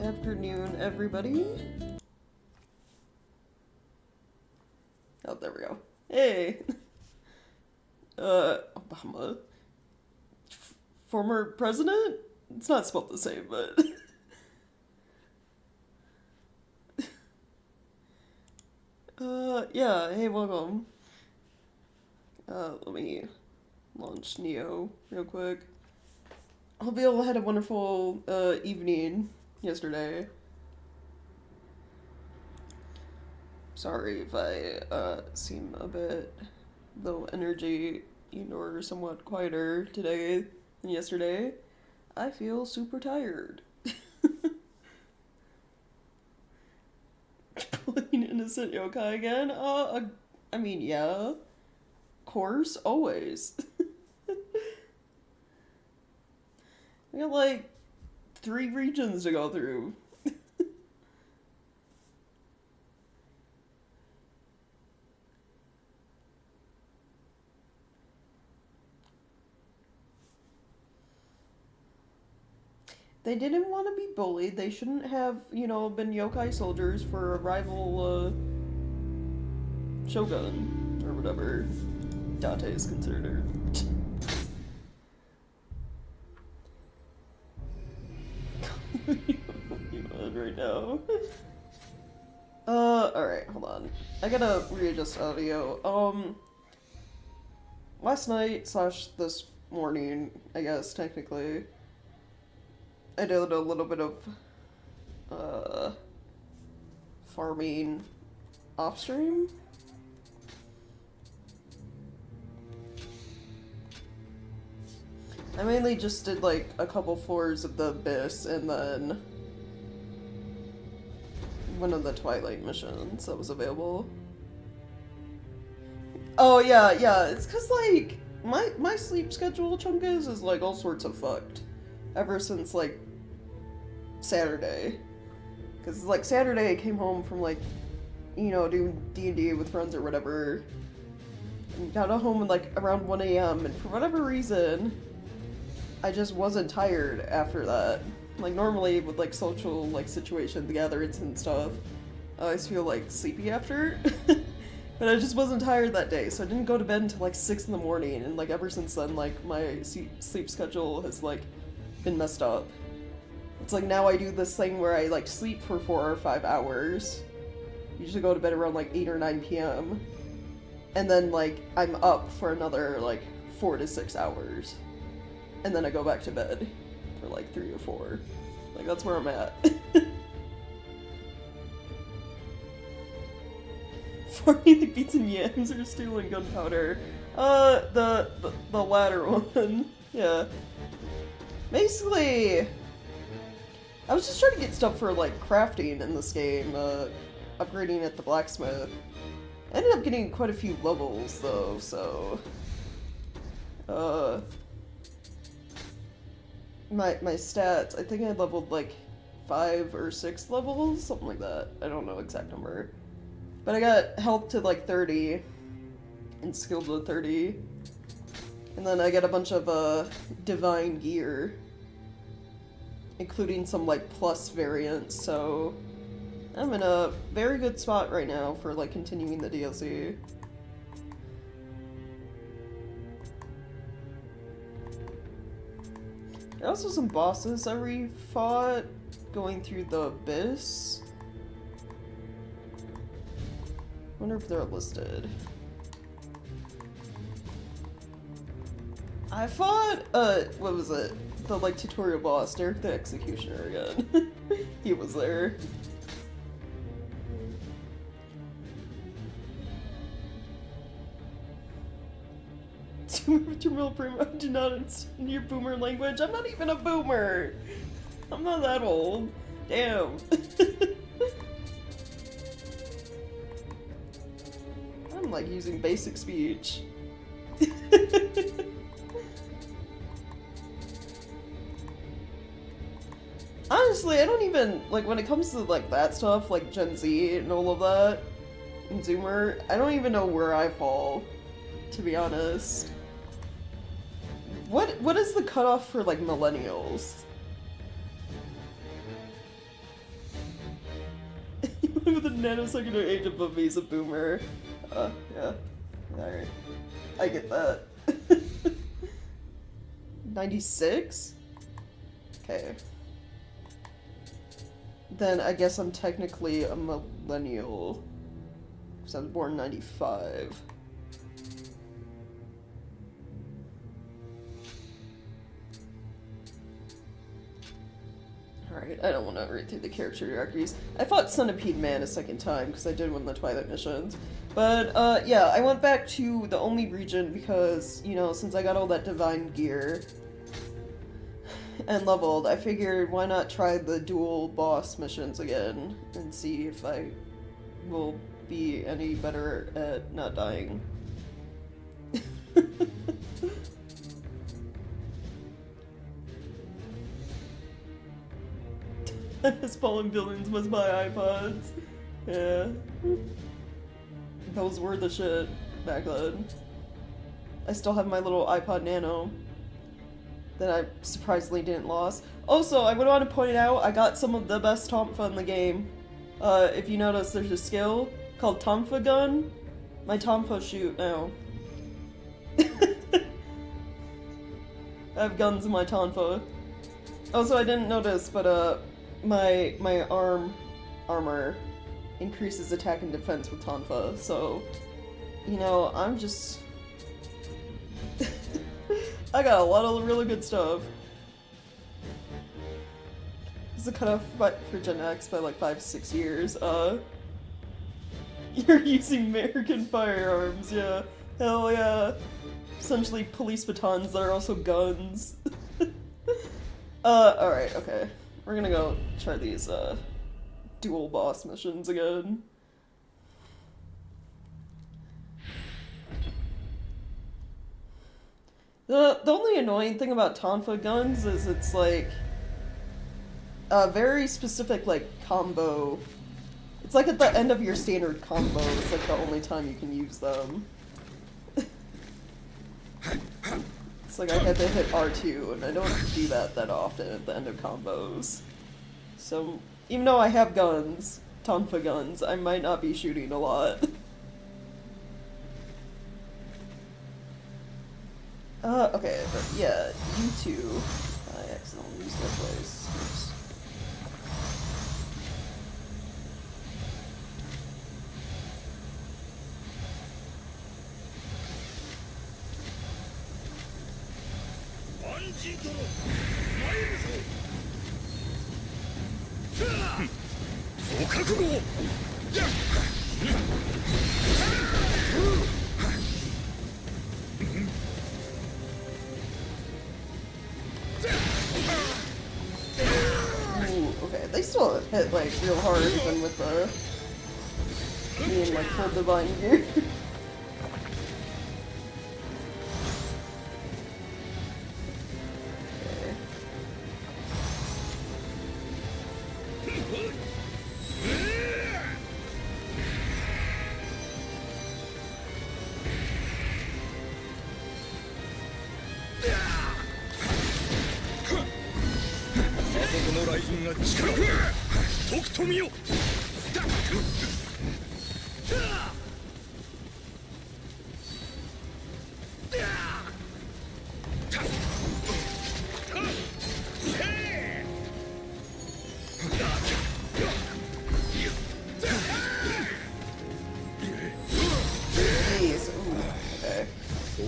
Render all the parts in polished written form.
Afternoon, everybody. Oh, there we go. Hey! Obama. Former president? It's not spelled the same, but... yeah, hey, welcome. Let me launch Nioh real quick. Hope you all had a wonderful, evening yesterday. Sorry if I, seem a bit low energy or somewhat quieter today than yesterday. I feel super tired. Playing innocent yokai again? I mean, yeah. Of course, always. We got like 3 regions to go through. They didn't want to be bullied. They shouldn't have, been yokai soldiers for a rival, shogun, or whatever Date is considered. Right now. Alright, hold on. I gotta readjust audio. Last night / this morning, I guess, technically, I did a little bit of, farming off-stream. I mainly just did, like, a couple floors of the Abyss, and then one of the Twilight missions that was available. Oh, yeah, it's cause, like, my sleep schedule, Chunkus, is, like, all sorts of fucked. Ever since, like, Saturday. Cause, like, Saturday I came home from, like, doing D&D with friends or whatever. And got home at, like, around 1 a.m. and for whatever reason, I just wasn't tired after that. Like, normally with, like, social, like, situations, gatherings and stuff, I always feel, like, sleepy after. But I just wasn't tired that day, so I didn't go to bed until, like, 6 in the morning, and, like, ever since then, like, my sleep schedule has, like, been messed up. It's like, now I do this thing where I, like, sleep for 4 or 5 hours. Usually go to bed around, like, 8 or 9 p.m. And then, like, I'm up for another, like, 4 to 6 hours. And then I go back to bed for like 3 or 4. Like, that's where I'm at. Farming like beets and yams or stealing gunpowder. The latter one. Yeah. Basically, I was just trying to get stuff for like crafting in this game, upgrading at the blacksmith. I ended up getting quite a few levels though, so my stats, I think I leveled like 5 or 6 levels, something like that. I don't know exact number. But I got health to like 30 and skill to 30. And then I got a bunch of divine gear, including some like plus variants, so I'm in a very good spot right now for like continuing the DLC. There are also some bosses I re-fought going through the Abyss. Wonder if they're listed. I fought, what was it? The, like, tutorial boss, Derek the Executioner again. He was there. I do not understand your boomer language. I'm not even a boomer. I'm not that old. Damn. I'm like using basic speech. Honestly, I don't even, like, when it comes to, like, that stuff, like Gen Z and all of that, and Zoomer, I don't even know where I fall, to be honest. What is the cutoff for, like, millennials? With a nanosecond or age above me is a boomer. Yeah. Alright. I get that. 96? Okay. Then I guess I'm technically a millennial. Because I was born in 95. Alright, I don't want to read through the character hierarchies. I fought Centipede Man a second time, because I did win the Twilight missions. But, yeah, I went back to the only region because, you know, since I got all that divine gear and leveled, I figured why not try the dual boss missions again and see if I will be any better at not dying. His fallen villains must buy iPods. Yeah. Those were the shit back then. I still have my little iPod Nano that I surprisingly didn't lose. Also, I would want to point out, I got some of the best Tonfa in the game. If you notice, there's a skill called Tonfa Gun. My Tonfa shoot now. I have guns in my Tonfa. Also, I didn't notice, but my armor increases attack and defense with Tonfa, so, you know, I'm just... I got a lot of really good stuff. This is a cutoff for Gen X by like 5-6 years. You're using American firearms, yeah. Hell yeah. Essentially police batons that are also guns. Alright, okay. We're gonna go try these, dual boss missions again. The only annoying thing about Tonfa guns is it's like a very specific like combo. It's like at the end of your standard combo, it's like the only time you can use them. It's like I had to hit R2 and I don't do that often at the end of combos. So even though I have guns, Tonfa guns, I might not be shooting a lot. Okay, but yeah, you two. I accidentally used that place. Oops. Ooh, okay, they still hit like real hard even with the being like full divine gear.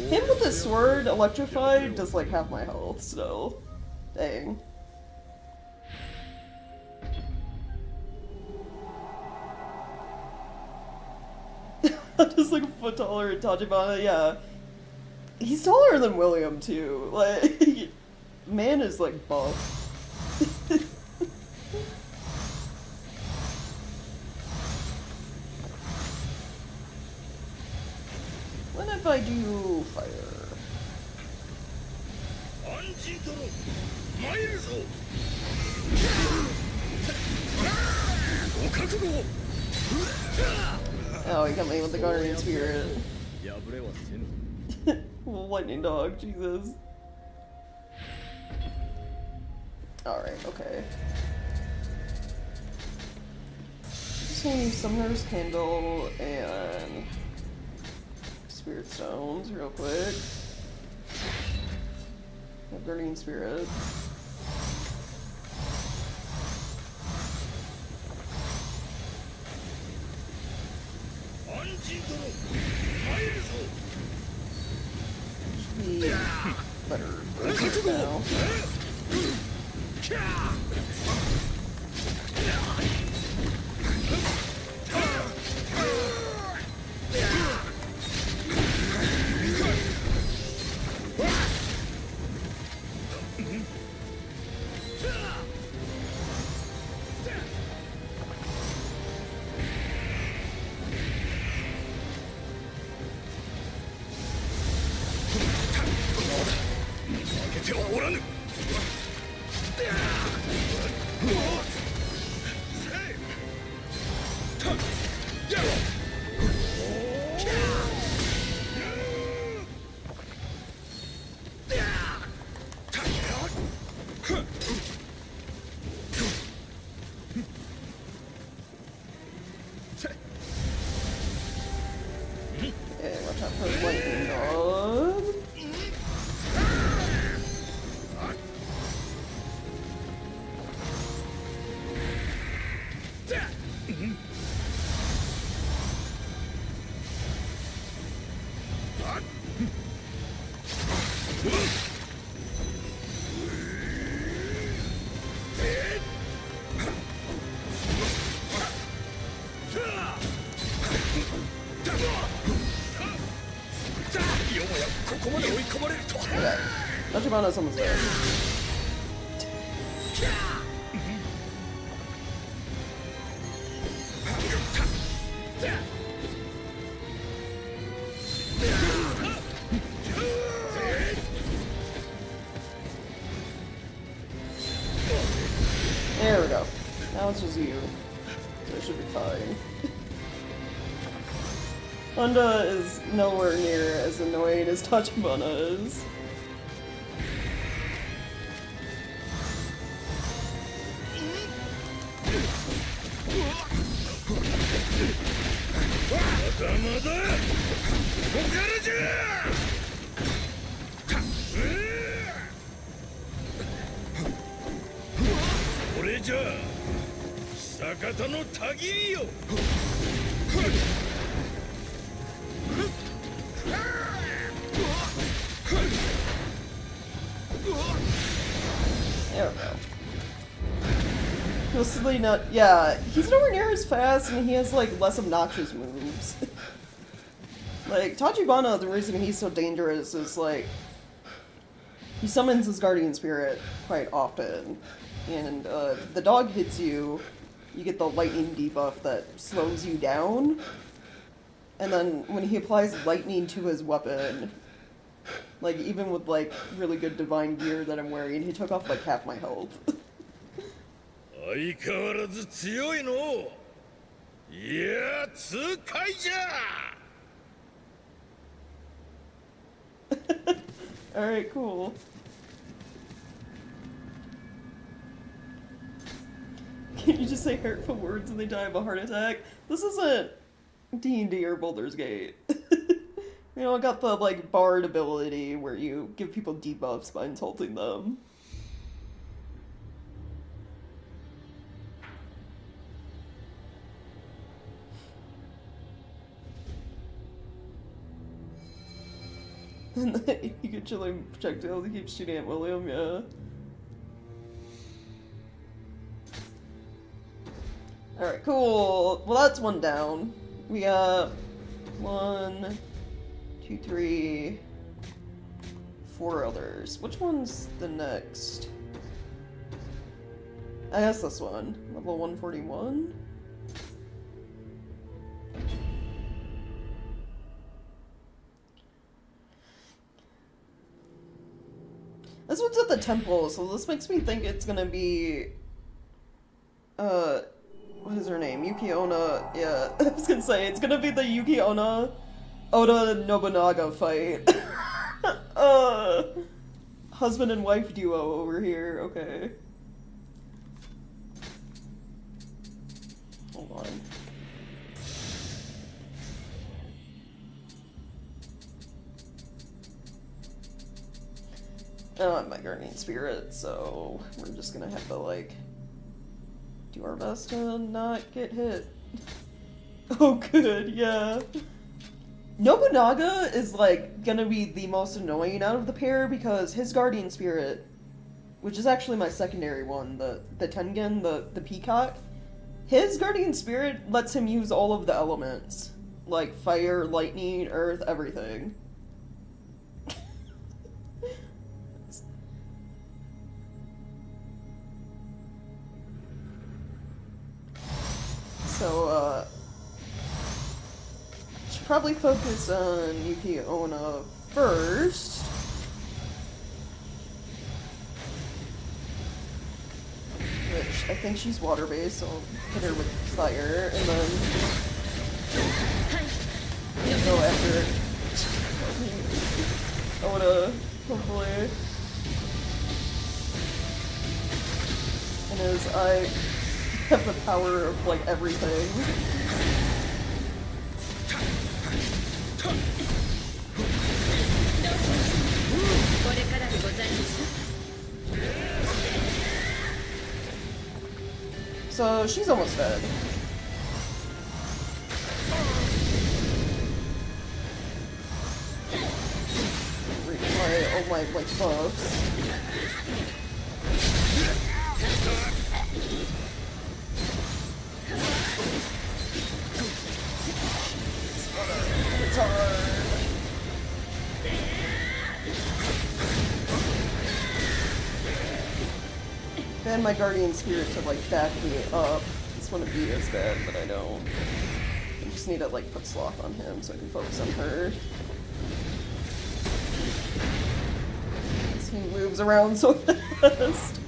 Him with the sword, electrified, does like half my health still. Dang. Just like a foot taller than Tachibana, yeah. He's taller than William too. Like, man is like buff. What if I do fire? Oh, he got me with the Guardian Spirit. Lightning Dog, Jesus. Alright, okay. just gonna use Summoner's Candle and Spirit Stones real quick. Guardian Spirit. Should be better now. Tachibana's almost there. There we go. Now it's just you. So it should be fine. Honda is nowhere near as annoying as Tachibana is. There we go. Mostly not. Yeah, he's nowhere near as fast, and he has like less obnoxious moves. Like Tachibana, the reason he's so dangerous is like he summons his guardian spirit quite often, and the dog hits you, you get the lightning debuff that slows you down, and then when he applies lightning to his weapon, like even with like really good divine gear that I'm wearing, he took off like half my health. Alright, cool. Can you just say hurtful words and they die of a heart attack? This isn't D&D or Baldur's Gate. You know, I got the, like, bard ability where you give people debuffs by insulting them. And then you can chilling projectiles, he keeps shooting at William, yeah. Alright, cool. Well, that's one down. We got 1, 2, 3, 4 others. Which one's the next? I guess this one. Level 141? This one's at the temple, so this makes me think it's gonna be, what is her name? Yuki Onna, yeah, I was gonna say, it's gonna be the Yuki Onna Oda Nobunaga fight. Husband and wife duo over here, okay. Hold on. don't have my guardian spirit, so we're just gonna have to, like, do our best to not get hit. Oh, good, yeah. Nobunaga is, like, gonna be the most annoying out of the pair because his guardian spirit, which is actually my secondary one, the Tengen, the peacock, his guardian spirit lets him use all of the elements. Like fire, lightning, earth, everything. So, should probably focus on Yuki Onna first. Which, I think she's water-based, so I'll hit her with fire, and then go after Onna, hopefully. And as I have the power of, like, everything. So she's almost dead. All my like buffs. It's hard. And my guardian spirit to like back me up. This wouldn't be as bad, but I don't. I just need to like put sloth on him so I can focus on her. He moves around so fast.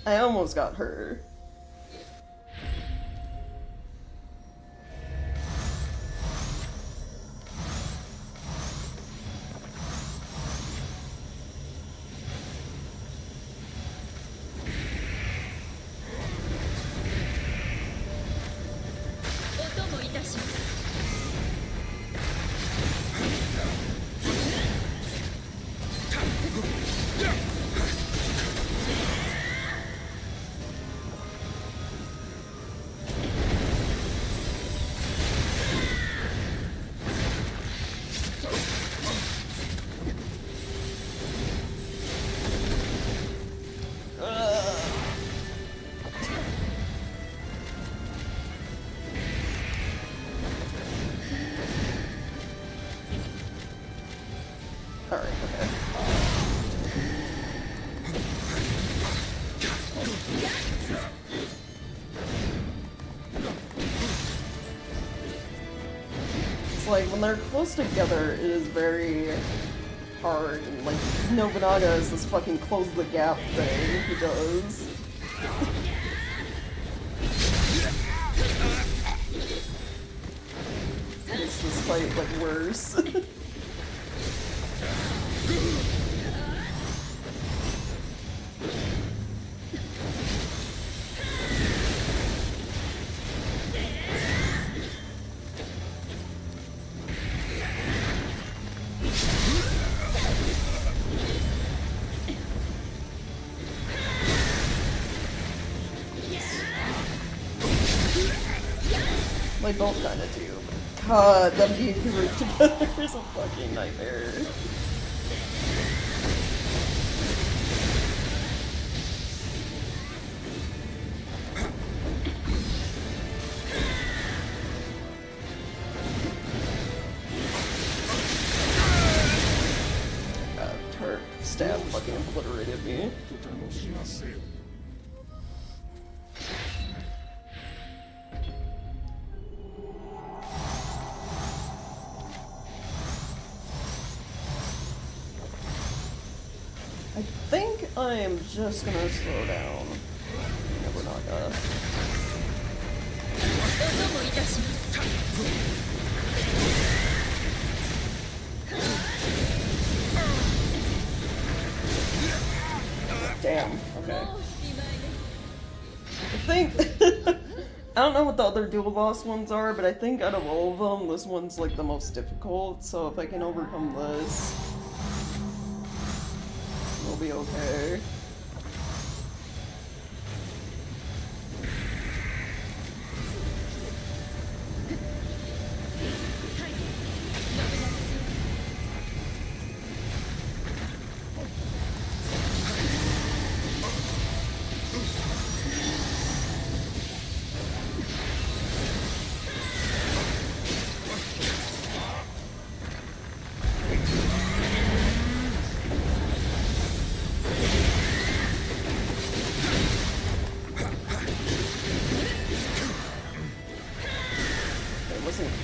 I almost got her. Alright, okay. It's like, when they're close together, it is very hard, and like, Nobunaga is this fucking close the gap thing he does. Makes this fight, like, worse. They both kinda do. God, them being grouped together is a fucking nightmare. Her stab fucking obliterated me. I think I am just gonna slow down. No, we're not gonna. Damn, okay. I think I don't know what the other dual boss ones are, but I think out of all of them, this one's like the most difficult, so if I can overcome this, we'll be okay.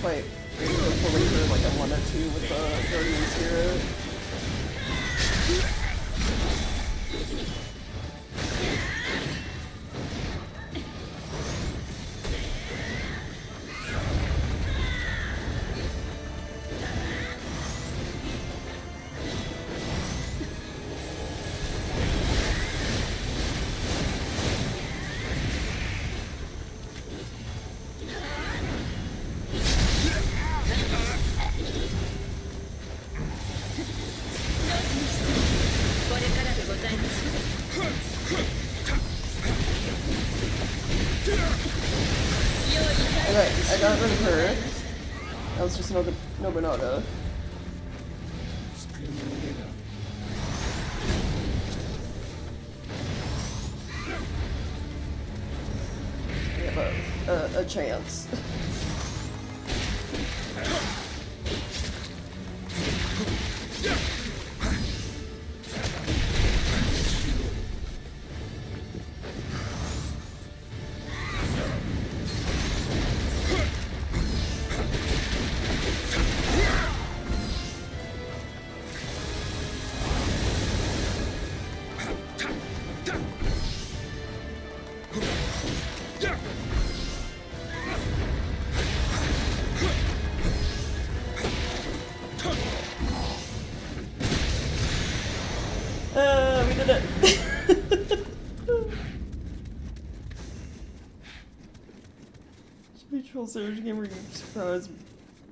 Quite fully through like I wanted to with the Guardian Spirit. Okay, I got rid of her. That was just Nobunaga. We have a chance. We did it! Mutual Surge Gamer surprise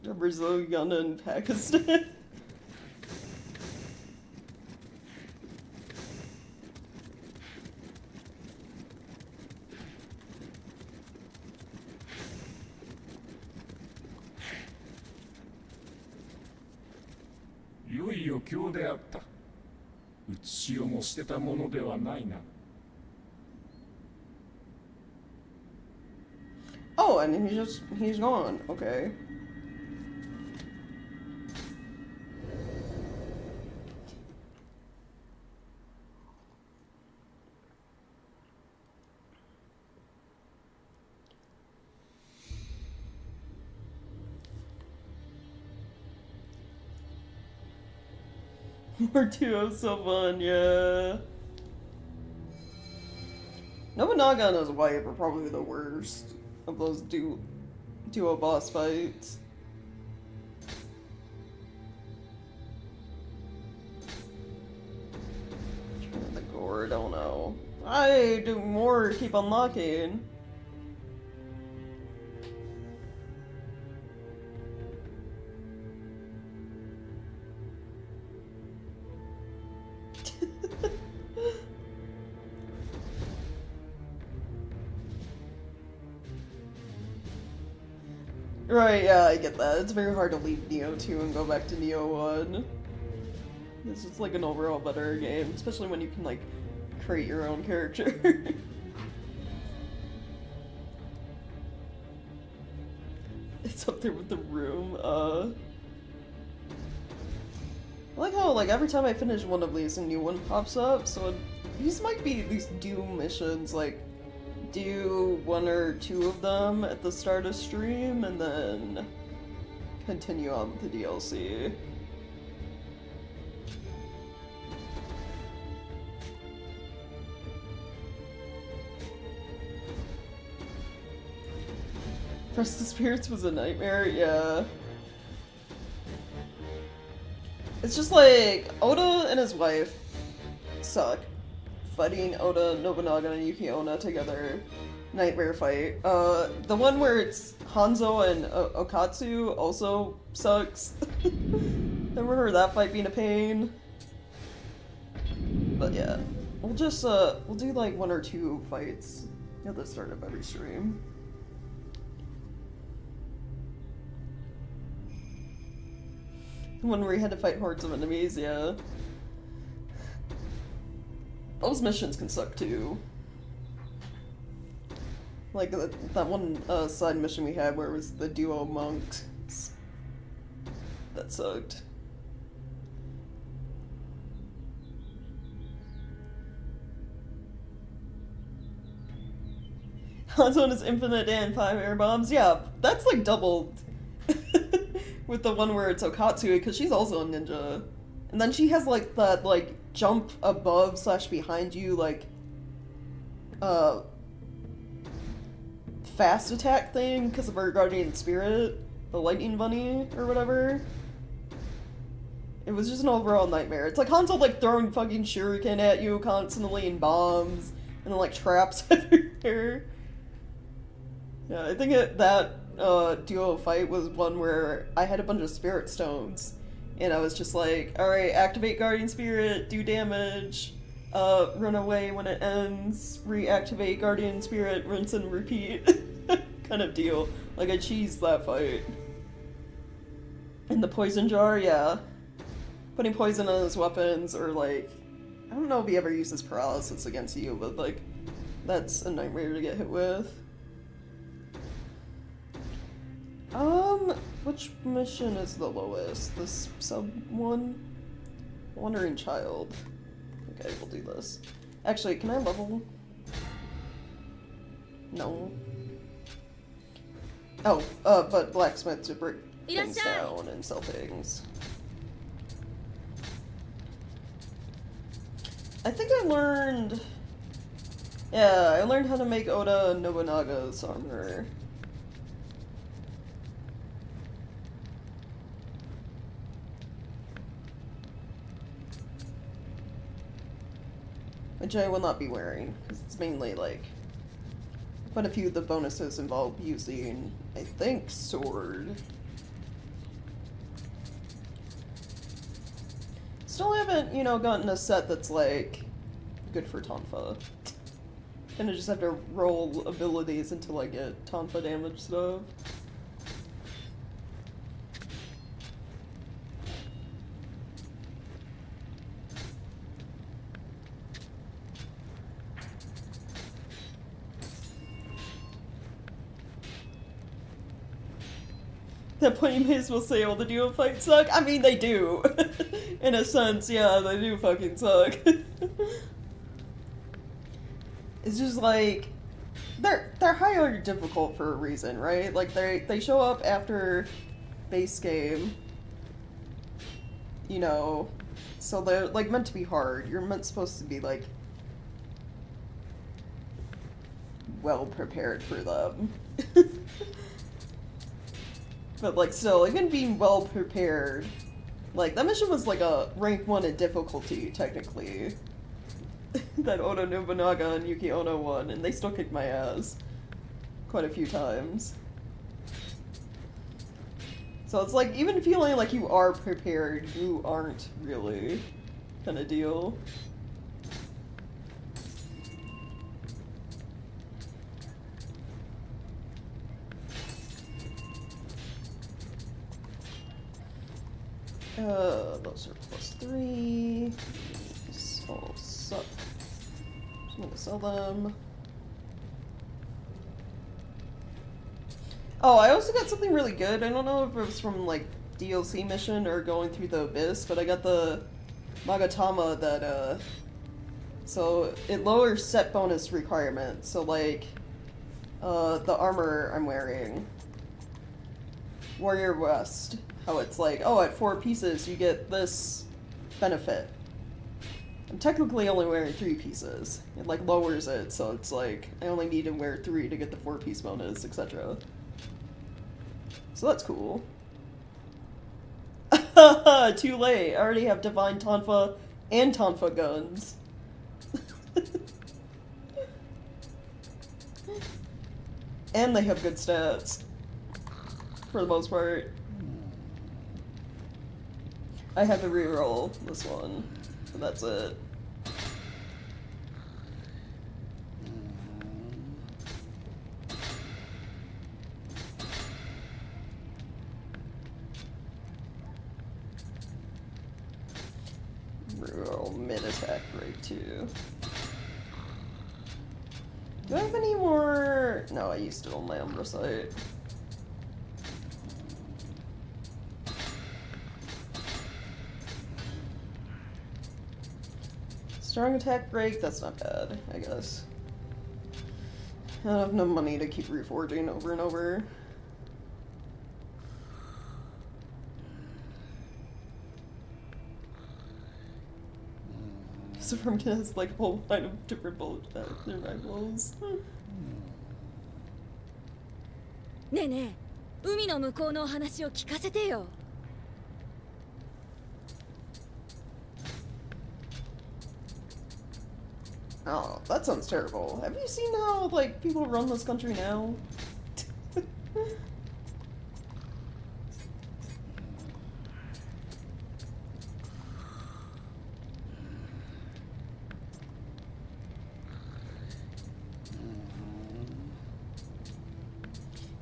Brazil, Uganda, and Pakistan. Oh, and he's gone. Okay. More duos so fun, yeah. Nobunaga and his wife are probably the worst of those duo boss fights. The gore, don't know. I do more, keep unlocking. Right, yeah, I get that. It's very hard to leave Nioh 2 and go back to Nioh 1. It's just like an overall better game, especially when you can, like, create your own character. It's up there with the room, I like how, like, every time I finish one of these, a new one pops up, so these might be these Doom missions, like, do one or two of them at the start of stream, and then continue on with the DLC. Press the Spirits was a nightmare, yeah. It's just like, Oda and his wife suck. Fighting Oda, Nobunaga, and Yuki Onna together. Nightmare fight. The one where it's Hanzo and Okatsu also sucks. I remember that fight being a pain. But yeah. We'll just, we'll do like 1 or 2 fights at the start of every stream. The one where you had to fight hordes of enemies, yeah. Those missions can suck too. Like that one side mission we had where it was the duo monks. That sucked. Hanzo and his infinite and 5 air bombs. Yeah, that's like doubled. With the one where it's Okatsu, because she's also a ninja. And then she has like that like jump above / behind you like fast attack thing because of her guardian spirit, the lightning bunny or whatever. It was just an overall nightmare. It's like Hanzo like throwing fucking shuriken at you constantly and bombs and then like traps everywhere. Yeah, I think that duo fight was one where I had a bunch of spirit stones. And I was just like, alright, activate Guardian Spirit, do damage, run away when it ends, reactivate Guardian Spirit, rinse and repeat. Kind of deal. Like, I cheesed that fight. And the poison jar, yeah. Putting poison on his weapons, or like, I don't know if he ever uses paralysis against you, but like, that's a nightmare to get hit with. Which mission is the lowest? This sub one? Wandering Child. Okay, we'll do this. Actually, can I level? No. Oh, but blacksmith to break things down and sell things. I think I learned... Yeah, I learned how to make Oda and Nobunaga's armor. Which I will not be wearing, because it's mainly, like, quite a few of the bonuses involve using, I think, sword. Still haven't, you know, gotten a set that's, like, good for Tonfa. Kinda just have to roll abilities until I get Tonfa damage stuff. That point you may as well say all the duo fights suck. I mean, they do. In a sense, yeah, they do fucking suck. It's just like, they're higher difficult for a reason, right? Like, they show up after base game, you know, so they're, like, meant to be hard. You're supposed to be, like, well prepared for them. But, like, still, even being well prepared, like, that mission was, like, a rank 1 in difficulty, technically. That Oda Nobunaga and Yuki Onna won, and they still kicked my ass. Quite a few times. So it's like, even feeling like you are prepared, you aren't really, kind of deal. Those are +3. These all suck. I'm gonna sell them. Oh, I also got something really good. I don't know if it was from, like, DLC mission or going through the Abyss, but I got the Magatama that, so it lowers set bonus requirements. So, like, the armor I'm wearing, Warrior West, how it's like, oh, at 4 pieces you get this benefit. I'm technically only wearing 3 pieces. It, like, lowers it, so it's like, I only need to wear 3 to get the 4-piece bonus, etc. So that's cool. Too late. I already have Divine Tonfa and Tonfa guns. And they have good stats. For the most part. I have to reroll this one. And that's it. Reroll mid-attack break too. Do I have any more? No, I used it on my Umbra site. Strong attack break, that's not bad, I guess. I don't have no money to keep reforging over and over. So from has like a whole line of different bullet rivals. ねえねえ、海の向こうのお話を聞かせてよ。Oh, that sounds terrible. Have you seen how, like, people run this country now?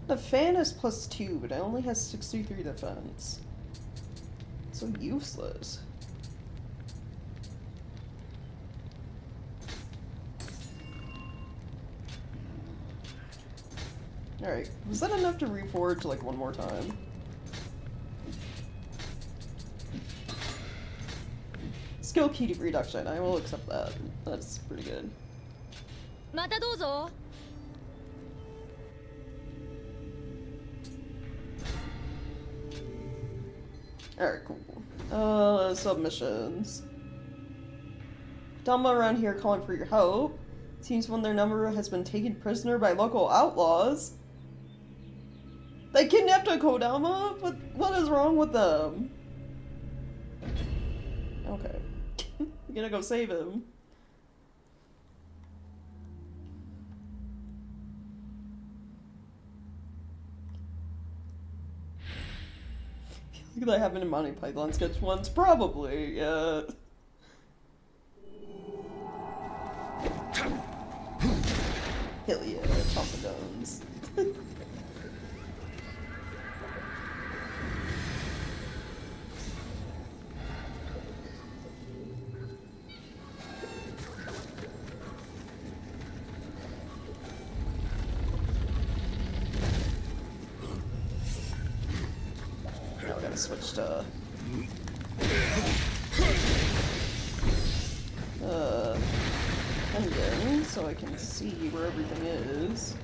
The fan is +2, but it only has 63 defense. So useless. Alright, was that enough to reforge like one more time? Skill key reduction, I will accept that. That's pretty good. またどうぞ。Alright, cool. Submissions. Dama around here calling for your help. Seems one their number has been taken prisoner by local outlaws. They kidnapped a Kodama? But what is wrong with them? Okay. I'm gonna go save him. I feel like that happened in Monty Python sketch once. Probably, yeah. Hell yeah, chop the guns. Now we gotta switch to engine so I can see where everything is.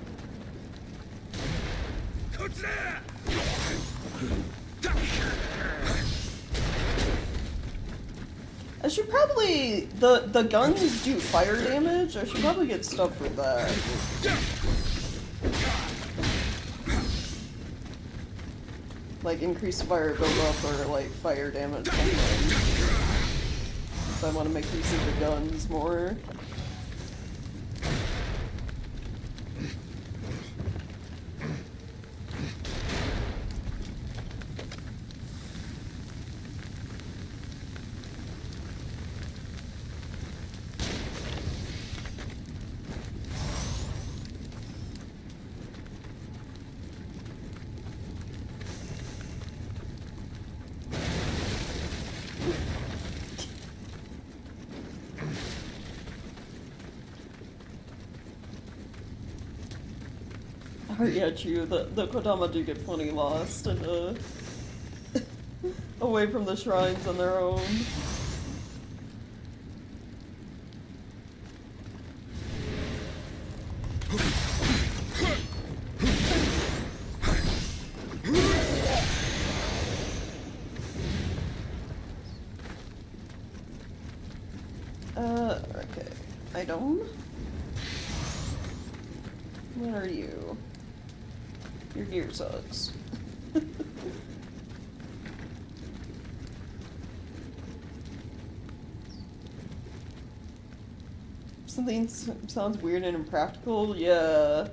I should probably the guns do fire damage. I should probably get stuff for that. Like increased fire buildup or like fire damage something. So I want to make use of the guns more. Oh yeah, true. The Kodama do get plenty lost and away from the shrines on their own. Okay. Item? What are you? Your gear sucks. Something sounds weird and impractical? Yeah.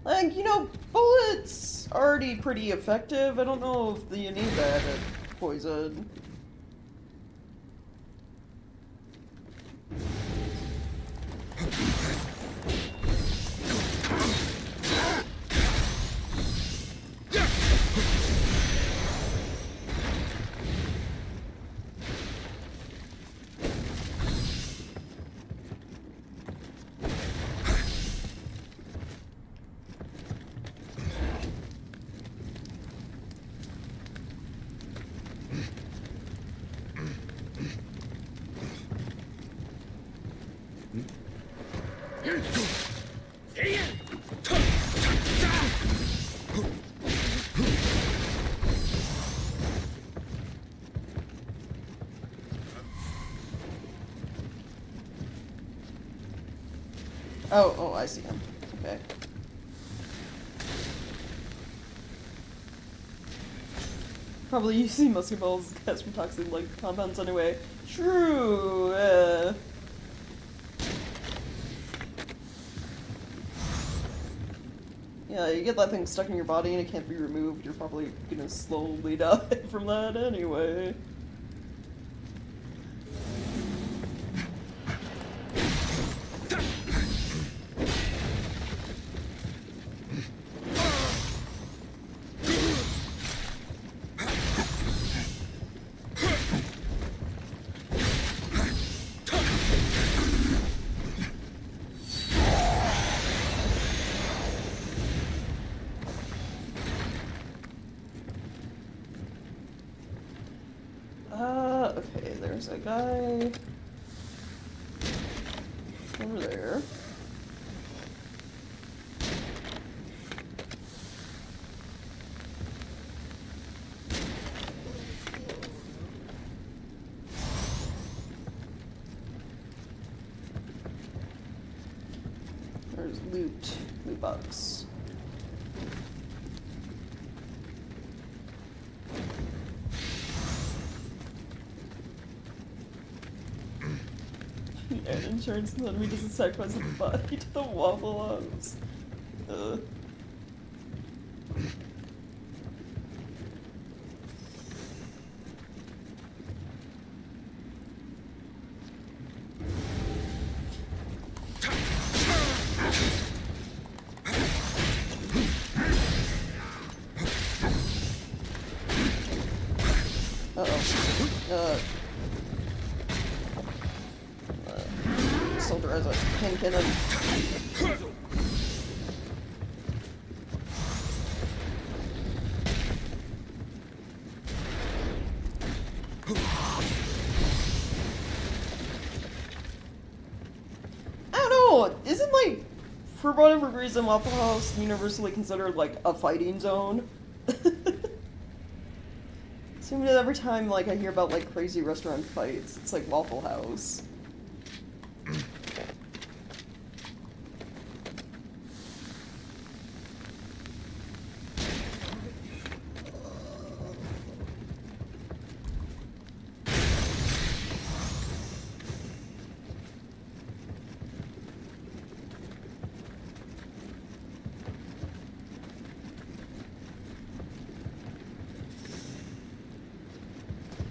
Like, you know, bullets already pretty effective. I don't know if you need that at poison. Oh, I see him. Okay. Probably using musket balls gets from toxic like compounds anyway. True. Yeah, you get that thing stuck in your body and it can't be removed. You're probably gonna slowly die from that anyway. Okay, there's a guy over there. There's loot box. And insurance and then we just sacrifice the body to the Waffle House. Soldier has a hand cannon. I don't know, isn't like, for whatever reason, Waffle House universally considered like a fighting zone? Seems that every time like I hear about like crazy restaurant fights, it's like Waffle House.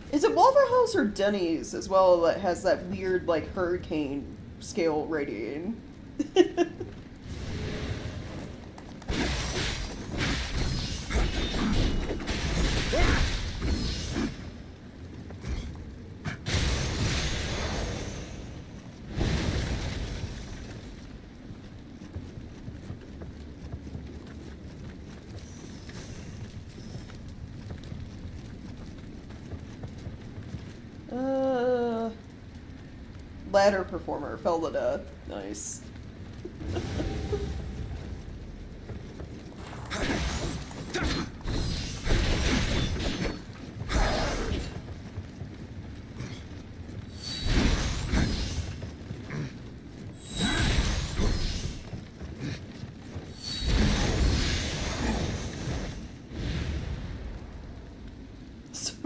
Is it Waffle House or Denny's as well that has that weird, like, hurricane scale rating? Ladder performer fell to death. Nice.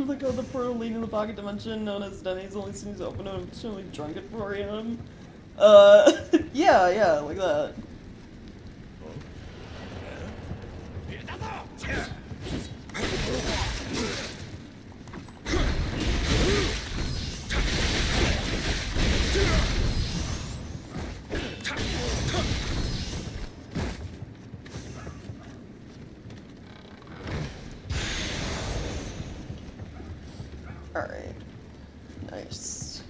Like, oh, the portal leading to the pocket dimension, known as Denny's, only seems open when I'm extremely drunk at 4 a.m. Yeah, like that. Alright. Nice.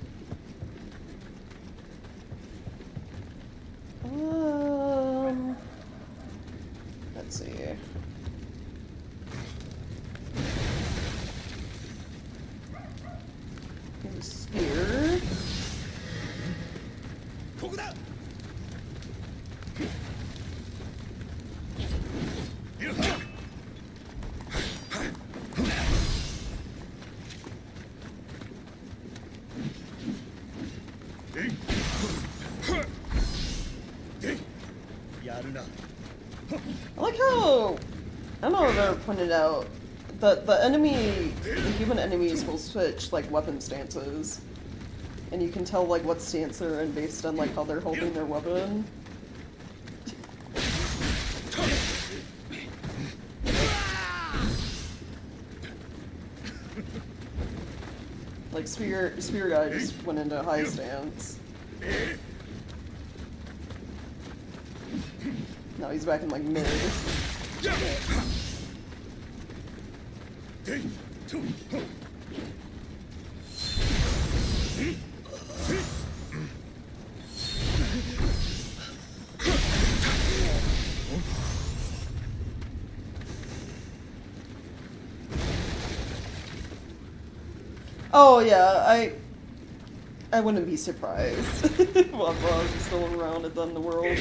Let's see. Here's a spear. I like how, I don't know if I've ever pointed out, the human enemies will switch, like, weapon stances. And you can tell, like, what stance they're in based on, like, how they're holding their weapon. Like, Spear guy just went into high stance. Now he's back in, like, mid. Oh yeah, I wouldn't be surprised if Waffle is still around at the end of the world.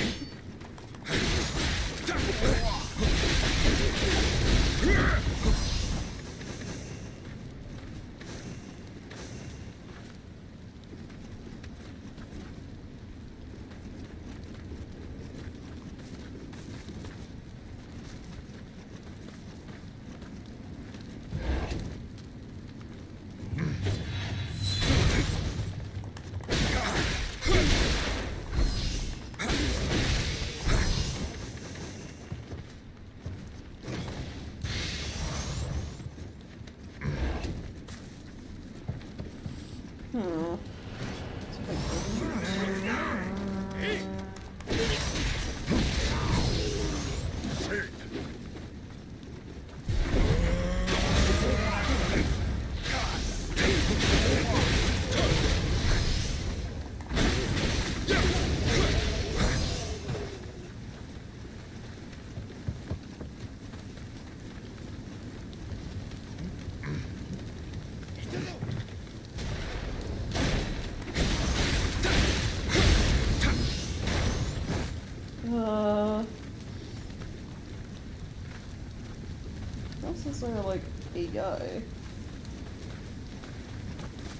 How else is there, like, a guy?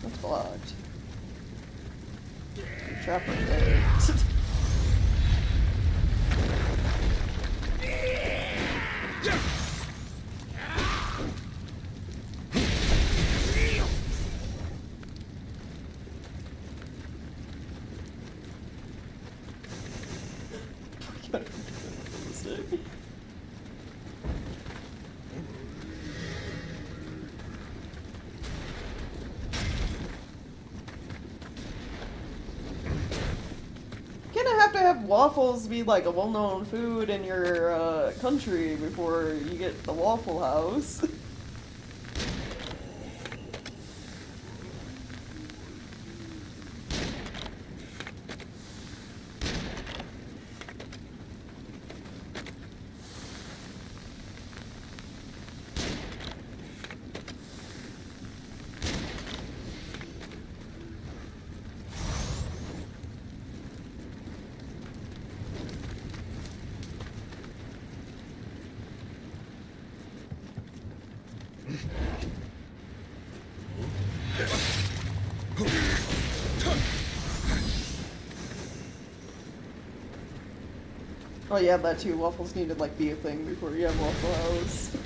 That's blocked. Trap right there. Have waffles be like a well-known food in your country before you get the Waffle House. Oh yeah, that too. Waffles need to like be a thing before you have Waffle House.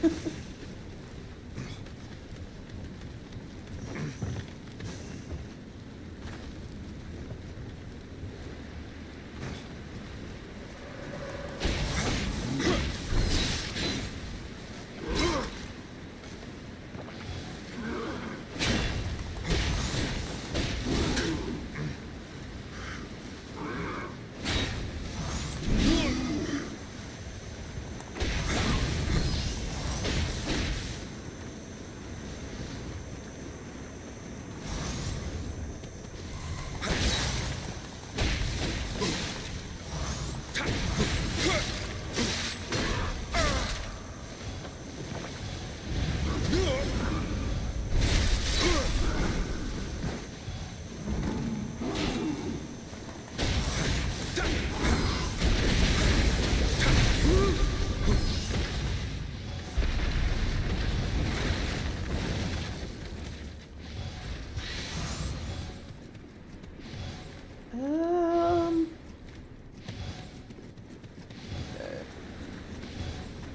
Okay.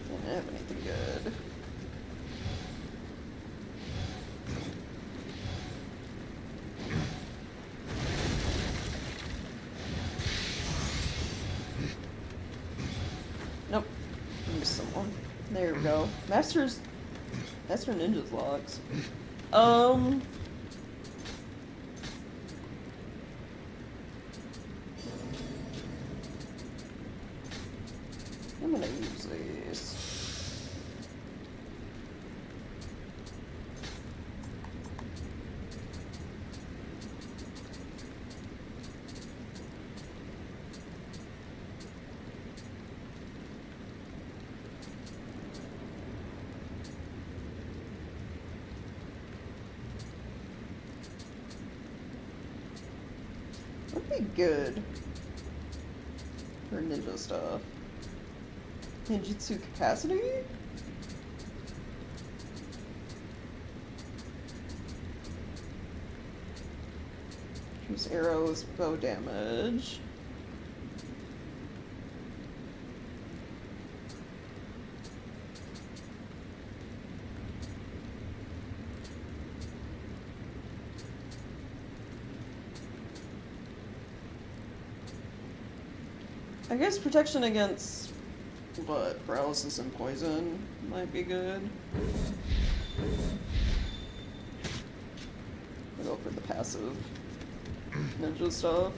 Didn't have anything good. Nope. Use someone. There we go. Master Ninja's logs. I'm gonna use these. Would be good for ninja stuff. Ninjutsu capacity? Use arrows, bow damage. I guess protection against, what, paralysis and poison might be good. I'll go for the passive ninja stuff.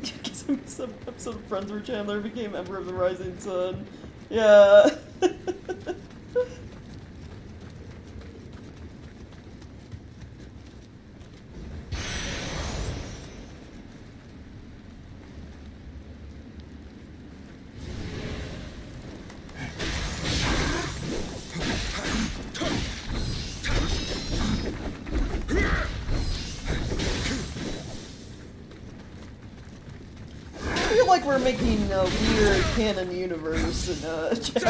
I guess I'm some episode of Friends where Chandler became Emperor of the Rising Sun. Yeah. I feel like we're making a weird canon universe in chapter.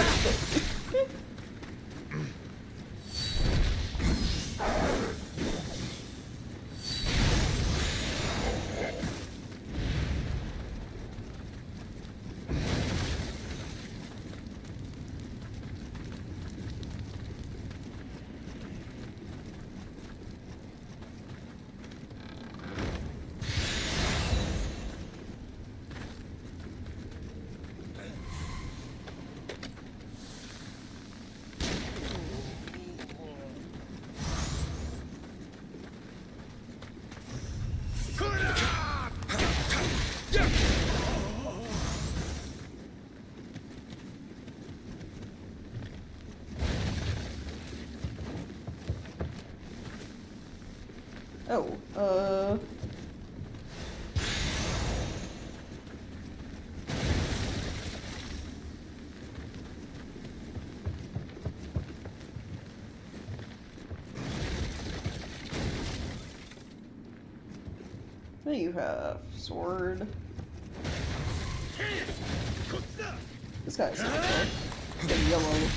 Oh, what do you have? Sword. This guy's not good. The yellow.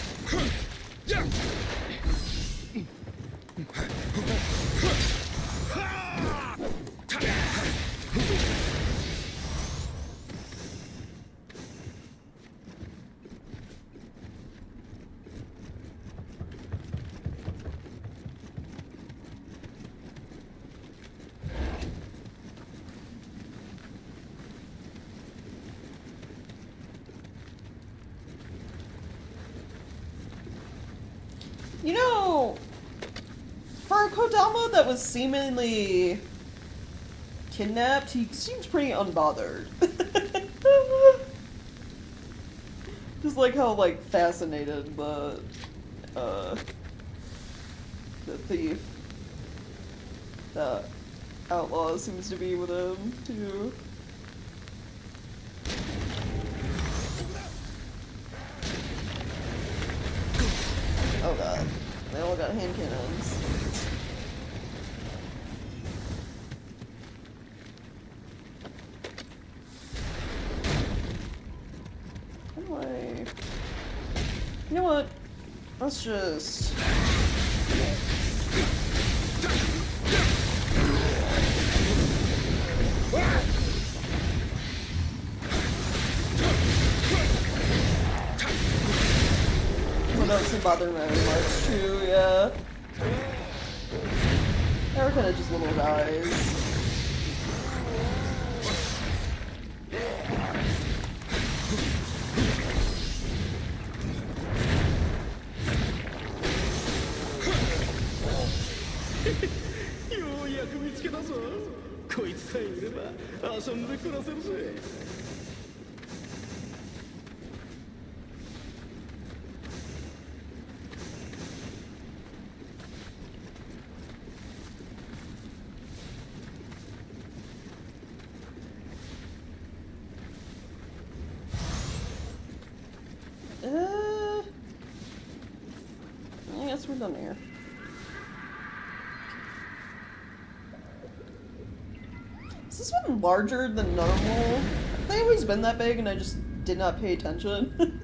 You know, for a Kodama that was seemingly kidnapped, he seems pretty unbothered. Just like how, like, fascinated the thief outlaw seems to be with him, too. Oh god. They all got hand cannons. How do I... You know what? Let's just... What doesn't bother me very much, too, yeah. They're kinda just little guys. I guess we're done here. Is this one larger than normal? Have they always been that big and I just did not pay attention?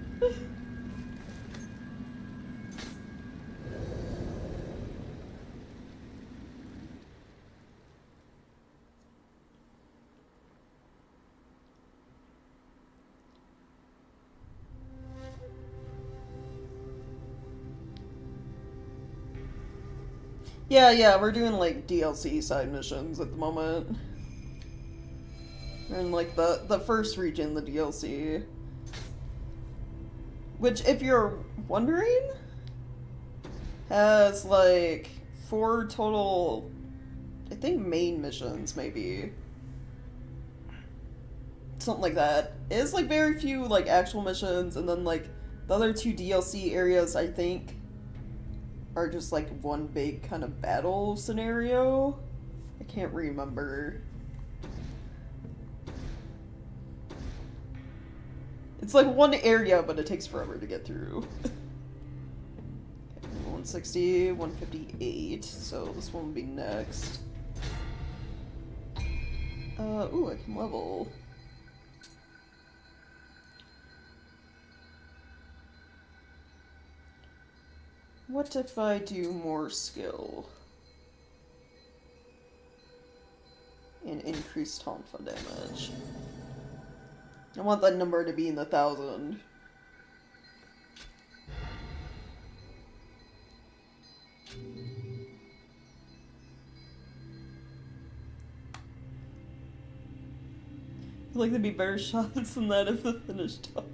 Yeah, we're doing like DLC side missions at the moment. We're in like the first region, the DLC. Which, if you're wondering, has like 4 total, I think, main missions, maybe. Something like that. It's like very few like actual missions, and then like the other 2 DLC areas, I think, are just like one big kind of battle scenario. I can't remember. It's like one area, but it takes forever to get through. Okay, 160, 158, so this one will be next. Ooh, I can level. What if I do more skill? And increase tonfa damage. I want that number to be in the 1,000. I feel like there'd be better shots than that if the finished up.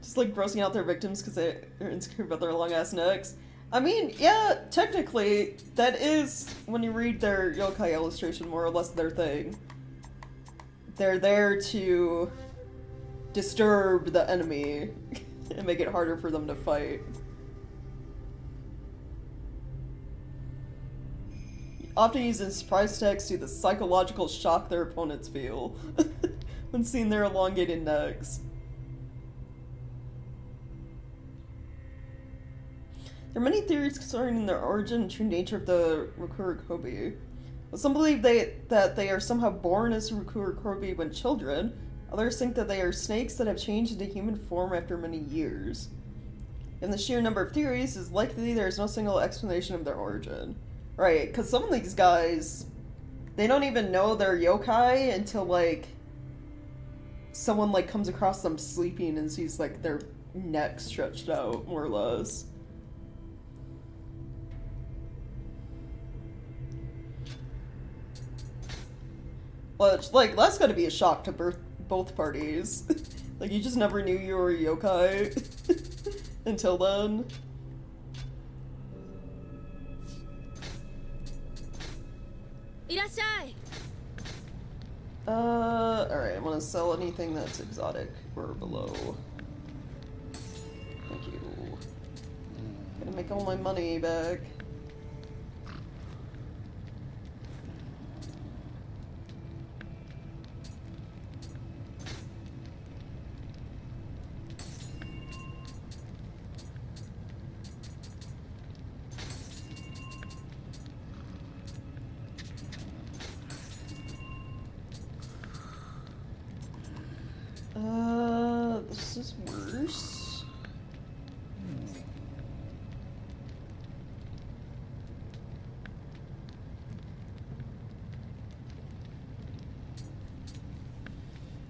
Just like grossing out their victims because they're insecure about their long ass necks. I mean, yeah, technically, that is, when you read their yokai illustration, more or less their thing. They're there to disturb the enemy and make it harder for them to fight. Often using surprise attacks to the psychological shock their opponents feel when seeing their elongated necks. There are many theories concerning the origin and true nature of the Rokurokobi. Some believe that they are somehow born as Rokurokobi when children. Others think that they are snakes that have changed into human form after many years. And the sheer number of theories is likely there is no single explanation of their origin. Right, because some of these guys, they don't even know they're yokai until, like, someone, like, comes across them sleeping and sees, like, their neck stretched out, more or less. Which, like, that's gotta be a shock to both parties. Like, you just never knew you were a yokai until then. Alright, I want to sell anything that's exotic or below. Thank you. Gonna make all my money back.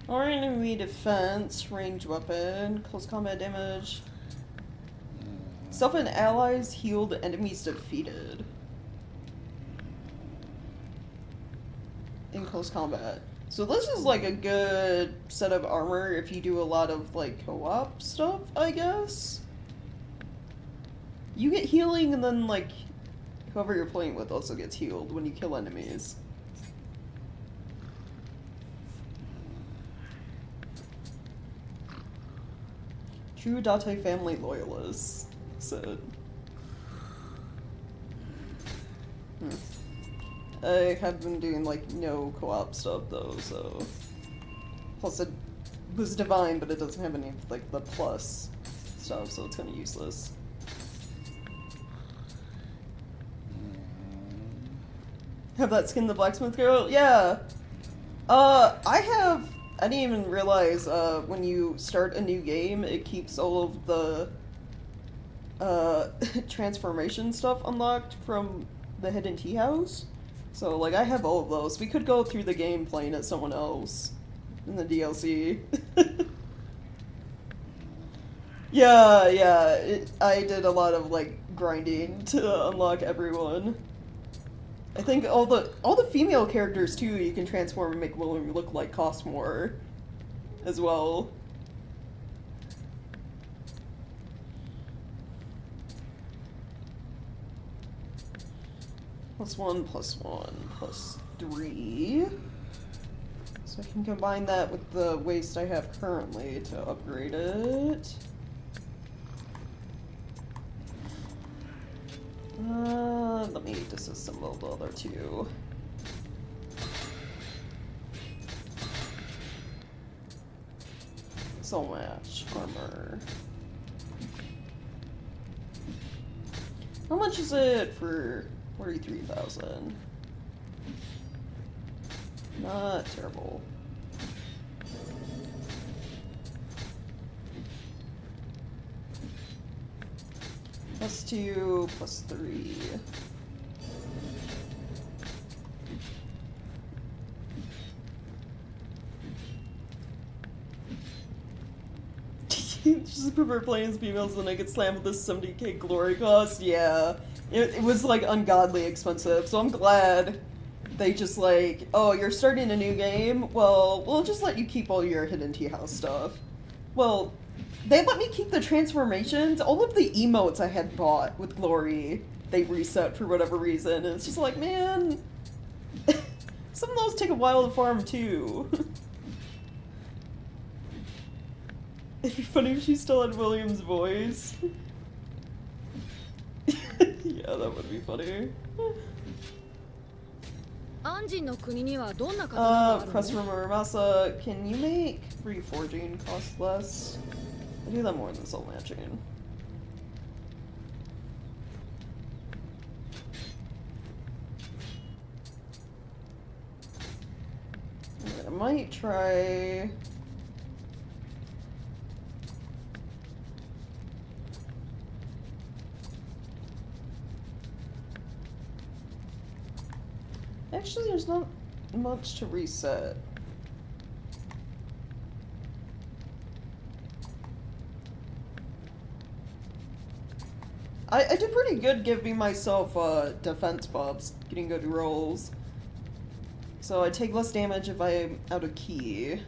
Or enemy defense, ranged weapon, close combat damage. Self and allies healed, enemies defeated. In close combat. So this is like a good set of armor if you do a lot of like co-op stuff, I guess. You get healing and then like whoever you're playing with also gets healed when you kill enemies. True Date family loyalists, said. I have been doing like no co-op stuff though, so. Plus it was divine, but it doesn't have any like the plus stuff, so it's kind of useless. Have that skin the blacksmith girl? Yeah. I didn't even realize when you start a new game, it keeps all of the transformation stuff unlocked from the hidden tea house. So like I have all of those. We could go through the game playing as someone else in the DLC. Yeah. I did a lot of like grinding to unlock everyone. I think all the female characters too you can transform and make William look like cost more as well. +1, +1, +3. So I can combine that with the waste I have currently to upgrade it. Let me disassemble the other two. Soul match armor. How much is it for 43,000? Not terrible. +2, +3. Just prefer playing as females than I get slammed with this 70k glory cost. Yeah. It was like ungodly expensive, so I'm glad they just like, oh, you're starting a new game? Well, we'll just let you keep all your hidden tea house stuff. Well, they let me keep the transformations. All of the emotes I had bought with Glory, they reset for whatever reason. And it's just like, man, some of those take a while to farm too. It'd be funny if she still had William's voice. Yeah, that would be funny. Press rumor, Masa, can you make reforging cost less? I do that more than soul matching. I might try. Actually, there's not much to reset. I did pretty good giving myself defense buffs, getting good rolls. So I take less damage if I'm out of key.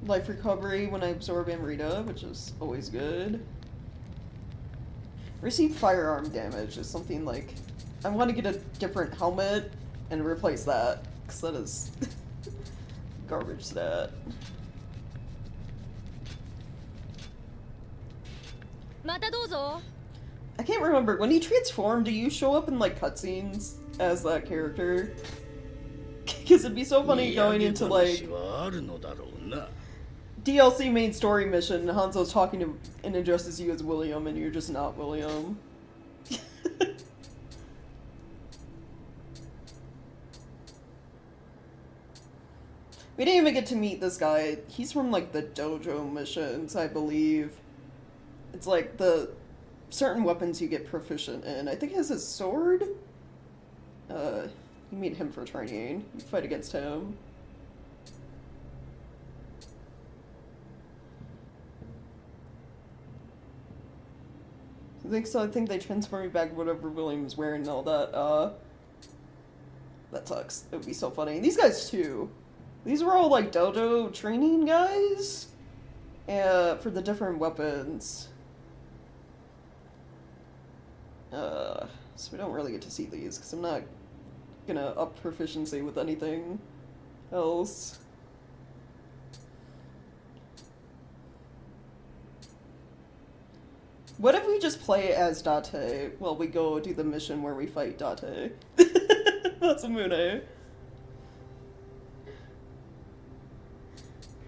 Life recovery when I absorb Amrita, which is always good. Receive firearm damage is something like... I want to get a different helmet and replace that, because that is garbage stat. I can't remember, when you transform, do you show up in like cutscenes as that character? Because it'd be so funny going into like DLC main story mission, Hanzo's talking to and addresses you as William and you're just not William. We didn't even get to meet this guy. He's from, like, the dojo missions, I believe. It's, like, the certain weapons you get proficient in. I think he has his sword. You meet him for training. You fight against him. think so. I think they transfer me back whatever William's wearing and all that. That sucks. It would be so funny. These guys too. These were all like dojo training guys. For the different weapons. So we don't really get to see these because I'm not gonna up proficiency with anything else. What if we just play as Date while we go do the mission where we fight Date? Masamune.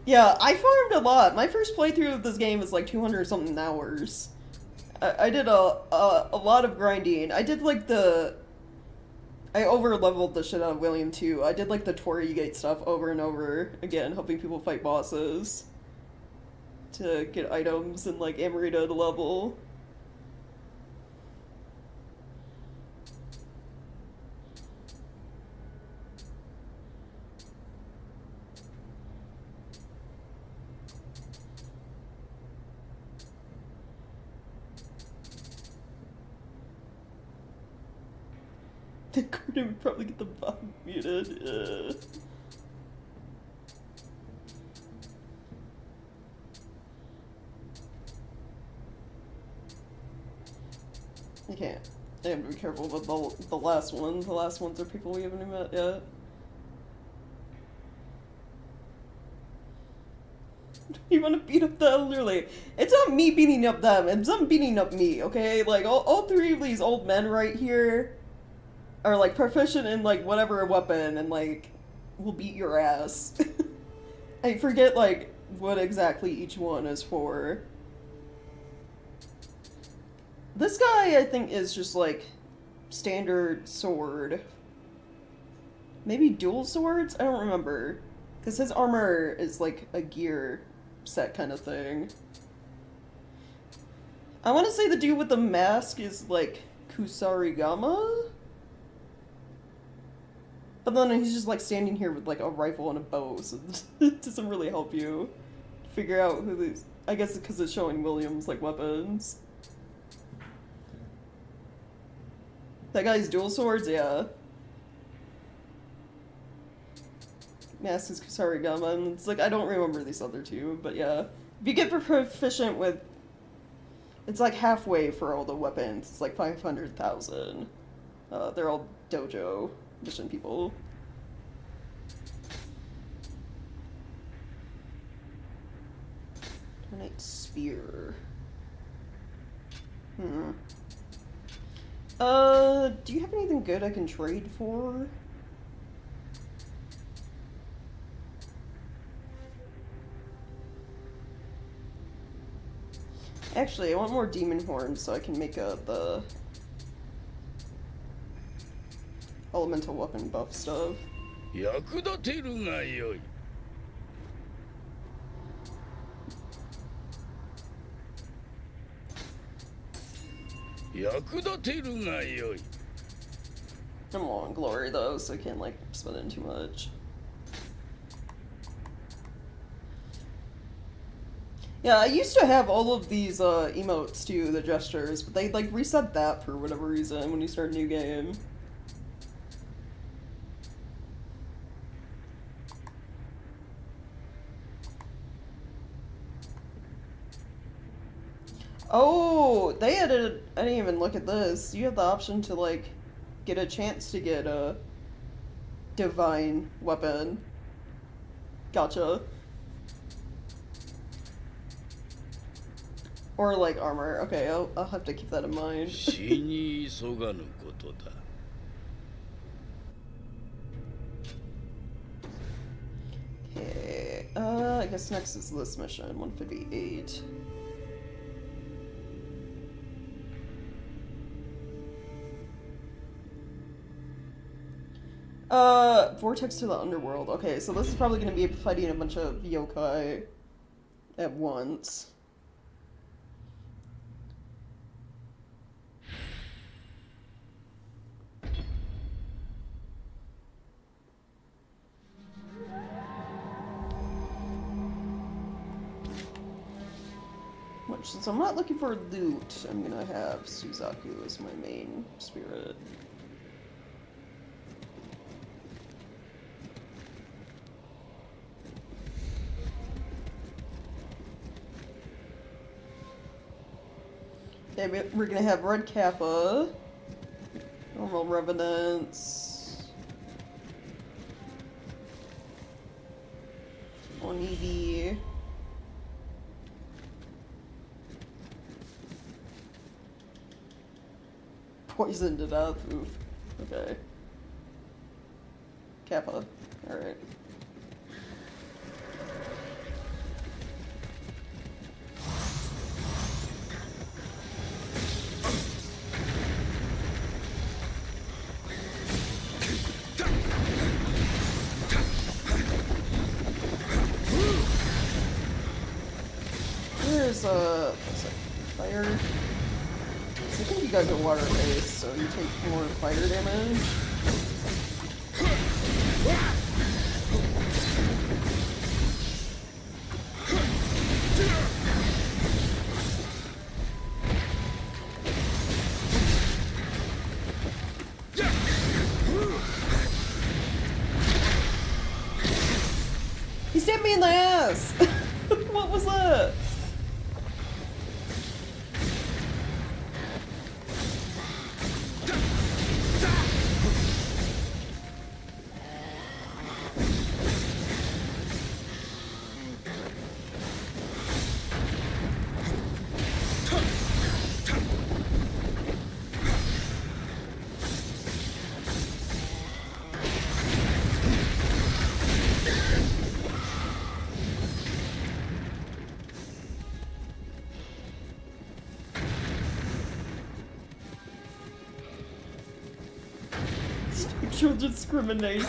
Yeah, I farmed a lot. My first playthrough of this game was like 200 something hours. I did a lot of grinding. I did like I over-leveled the shit out of William too. I did like the Torii Gate stuff over and over again, helping people fight bosses to get items and like Amarita to level. The Gordon would probably get the bot muted. I can't. I have to be careful with the last one. The last ones are people we haven't even met yet. You want to beat up the elderly. It's not me beating up them, it's them beating up me, okay? Like, all three of these old men right here are, like, proficient in, like, whatever weapon and, like, will beat your ass. I forget, like, what exactly each one is for. This guy, I think, is just, like, standard sword. Maybe dual swords? I don't remember. Because his armor is, like, a gear set kind of thing. I want to say the dude with the mask is, like, Kusarigama? But then he's just, like, standing here with, like, a rifle and a bow, so it doesn't really help you figure out who these... I guess because it's showing William's, like, weapons. That guy's dual swords? Yeah. Mask is Kusarigama, and it's like, I don't remember these other two, but yeah. If you get proficient with... It's like halfway for all the weapons. It's like 500,000. They're all dojo mission people. Knight Spear. Do you have anything good I can trade for? Actually, I want more demon horns so I can make the elemental weapon buff stuff. I'm low on glory though, so I can't like spend it too much. Yeah, I used to have all of these emotes too, the gestures, but they like reset that for whatever reason when you start a new game. Oh, they added, I didn't even look at this. You have the option to like get a chance to get a divine weapon. Gotcha. Or like armor. Okay, I'll have to keep that in mind. Okay, I guess next is this mission, 158. Vortex to the underworld. Okay, so this is probably gonna be fighting a bunch of yokai at once. What since I'm not looking for loot, I'm gonna have Suzaku as my main spirit. Okay, we're gonna have Red Kappa, normal Revenants, Onibi, poisoned to death, oof, okay. Kappa, alright. There's what's it, fire? So I think you guys are water based, so you take more fire damage. He stabbed me in the ass! What was that? Sexual discrimination.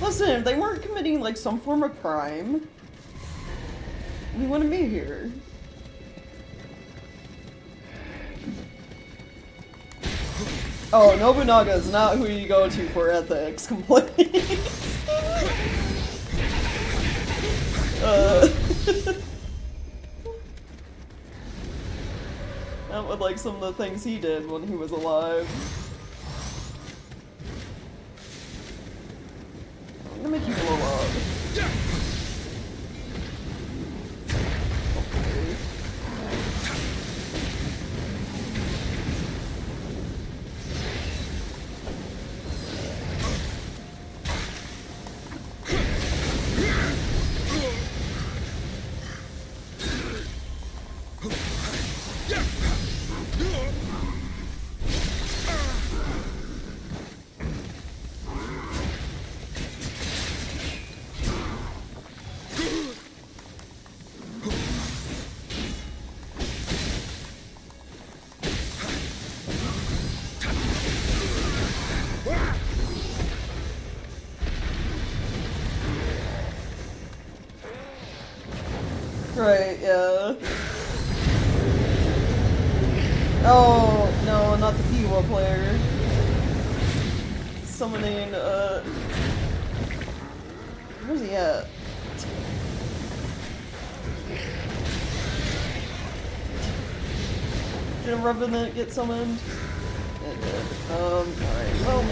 Listen, if they weren't committing like some form of crime, we wouldn't be here. Oh, Nobunaga is not who you go to for ethics complaints. Not with like some of the things he did when he was alive. I'm gonna make you blow up. Okay. Right, yeah. Oh, no, not the Piwa player. Summoning, where's he at? Did a Revenant get summoned? It did. Alright, well.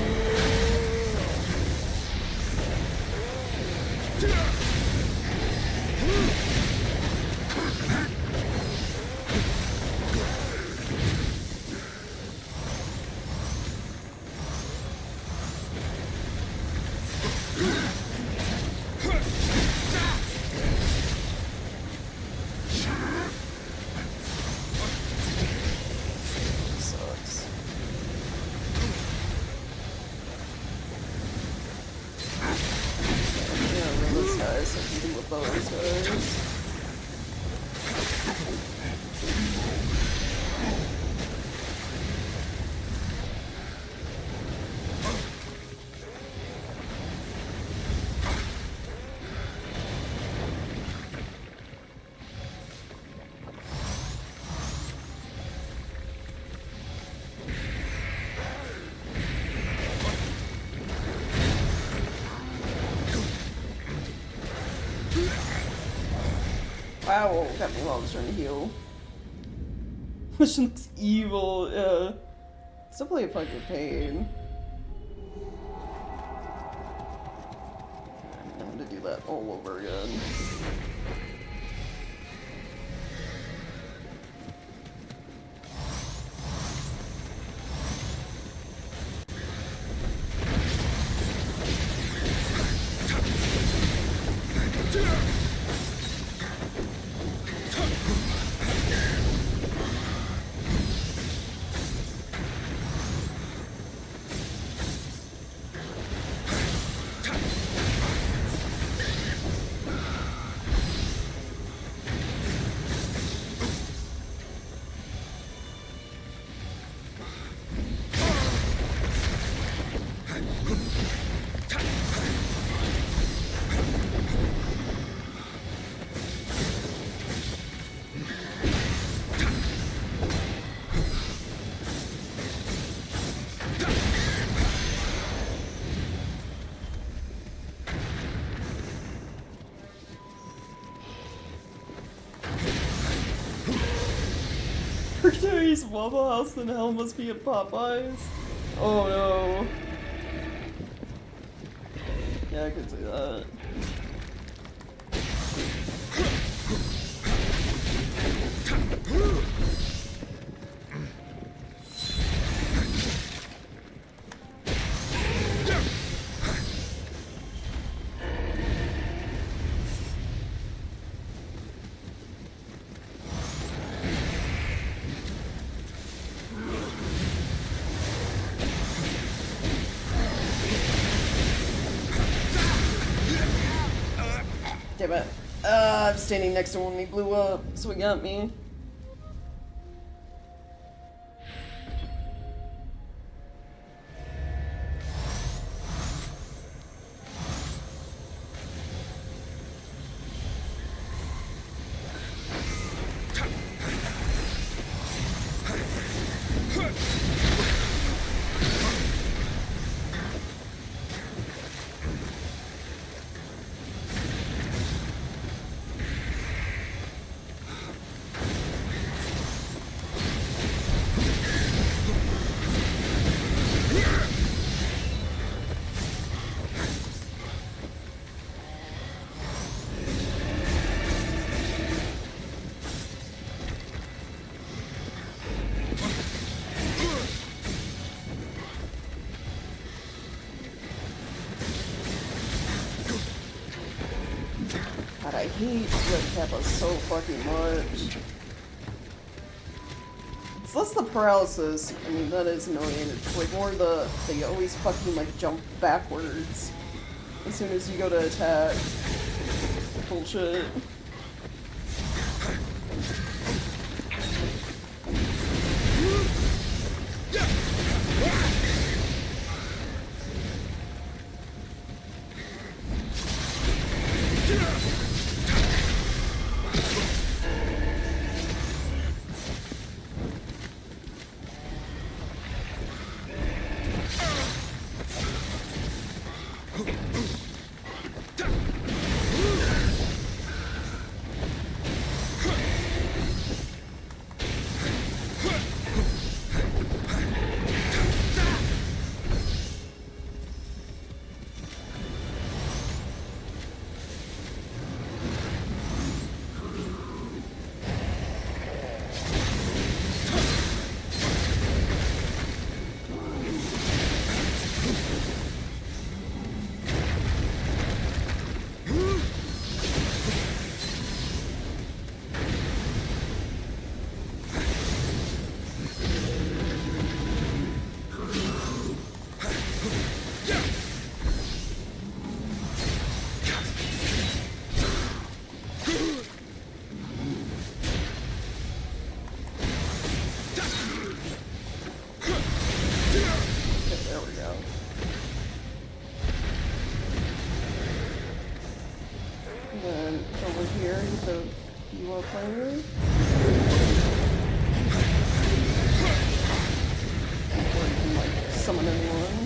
Those guys. Ow, got me while I was trying to heal. Which looks evil, yeah. It's definitely a fucking pain. I'm gonna have to do that all over again. He's Waffle House, then hell must be at Popeyes. Oh no. Yeah, I could see that. Damn it. I'm standing next to him when he blew up, so he got me. God, I hate Red Kappa so fucking much. It's less the paralysis, I mean that is annoying, it's like more they always fucking like jump backwards as soon as you go to attack. Bullshit. Player. Or you can like summon anyone.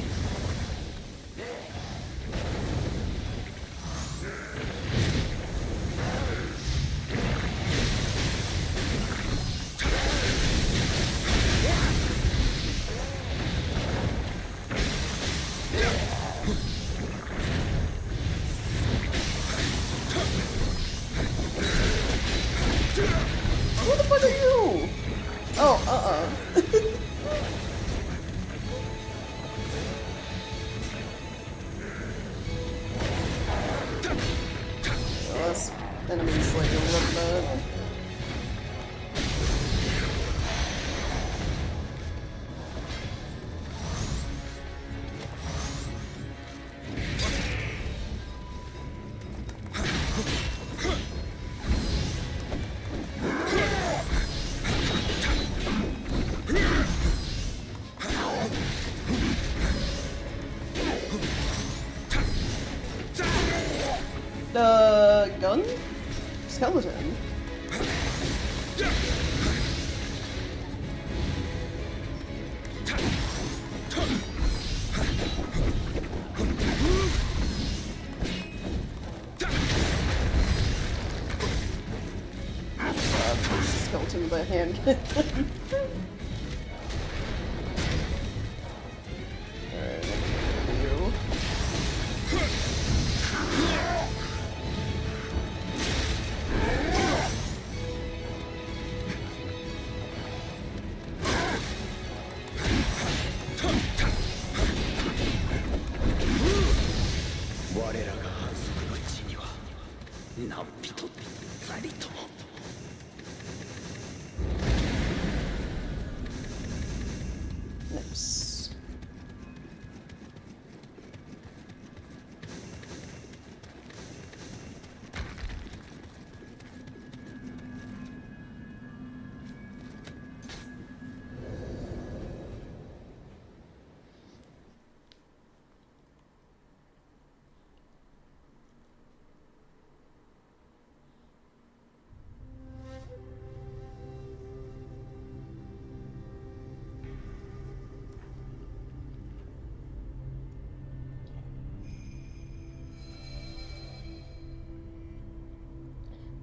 gun? Skeleton. Skeleton with a hand cannon. Alright, you. Nice.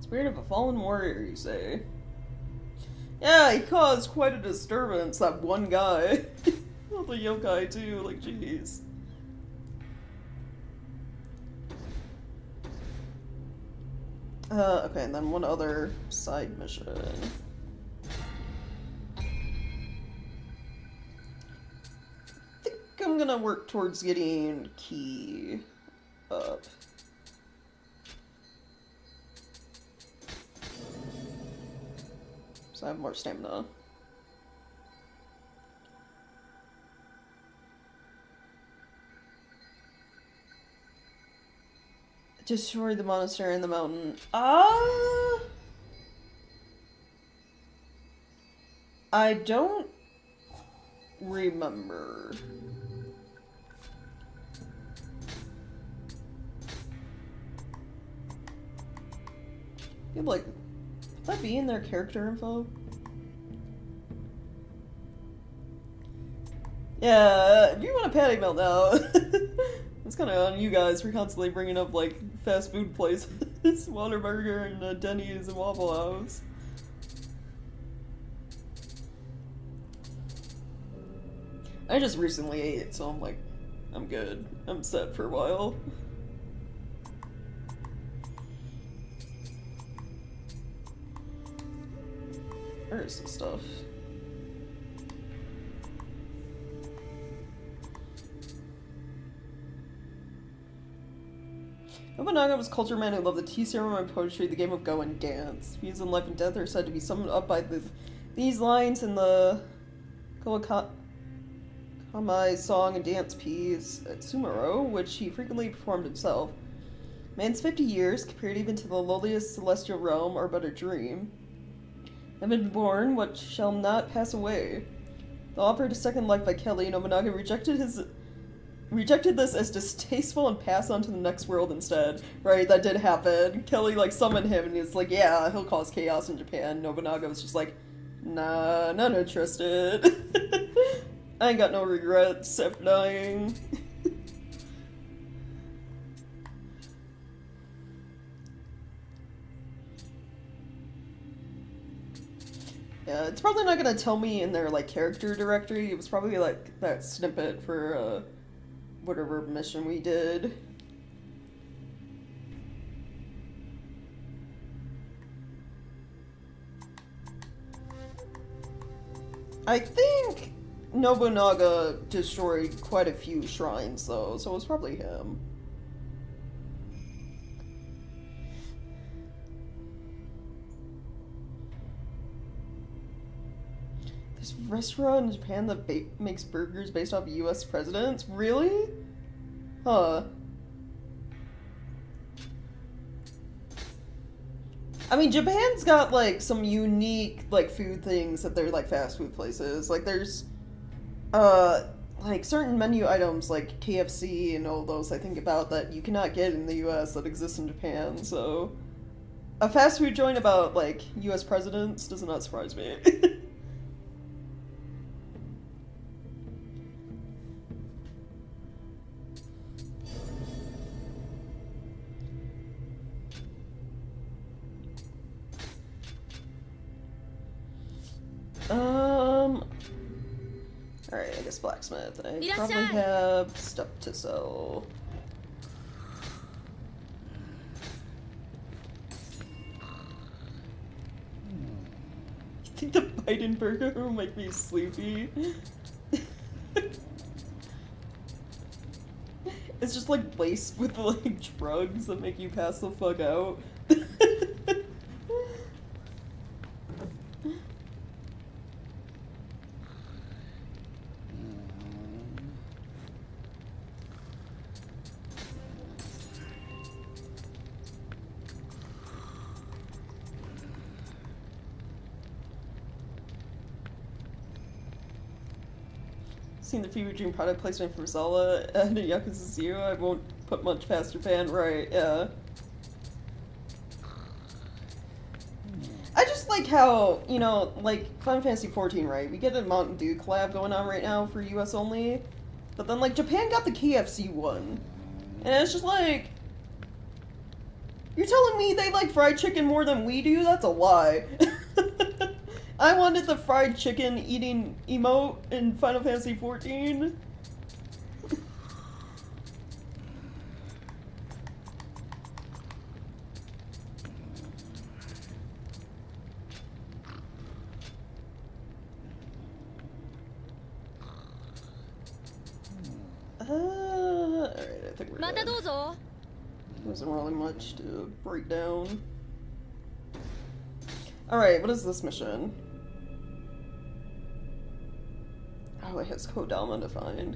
Spirit of a fallen warrior, you say? Yeah, he caused quite a disturbance, that one guy. Well, the yokai too, like, jeez. Okay, and then one other side mission. I think I'm gonna work towards getting Key up. So I have more stamina. Destroy the monastery in the mountain. I don't remember. You'd like, would that be in their character info? Yeah, if you want a patty melt now, it's kind of on you guys for constantly bringing up like fast food places, Whataburger and Denny's and Waffle House. I just recently ate, so I'm like, I'm good. I'm set for a while. There's some stuff. Nobunaga was a culture man who loved the tea ceremony, poetry, the game of Go, and dance. Views on life and death are said to be summed up by these lines in the Kawakamai's song and dance piece, Tsumoro, which he frequently performed himself. Man's 50 years, compared even to the lowliest celestial realm, are but a dream. Have been born what shall not pass away. Though offered a second life by Kelly, Nobunaga rejected this as distasteful and passed on to the next world instead. Right, that did happen. Kelly, like, summoned him and he was like, yeah, he'll cause chaos in Japan. Nobunaga was just like, nah, not interested. I ain't got no regrets after dying. Yeah, it's probably not gonna tell me in their, like, character directory. It was probably, like, that snippet for, whatever mission we did. I think Nobunaga destroyed quite a few shrines, though, so it was probably him. There's a restaurant in Japan that makes burgers based off of US presidents? Really? Huh. I mean, Japan's got, like, some unique, like, food things that they're, like, fast food places. Like, there's, like, certain menu items, like KFC and all those I think about that you cannot get in the US that exist in Japan, so... A fast food joint about, like, US presidents does not surprise me. Alright, I guess blacksmith. I probably have stuff to sell. You think the Biden burger will make me sleepy? It's just like laced with like drugs that make you pass the fuck out. Seen the Fever Dream product placement from Zelda and Yakuza 0. I won't put much past Japan, right? Yeah. I just like how, you know, like Final Fantasy 14, right? We get a Mountain Dew collab going on right now for US only, but then like Japan got the KFC one, and it's just like, you're telling me they like fried chicken more than we do? That's a lie. I wanted the fried chicken eating emote in Final Fantasy 14. Alright, I think we're good. Wasn't really much to break down. Alright, what is this mission? Oh, it has Kodama to find.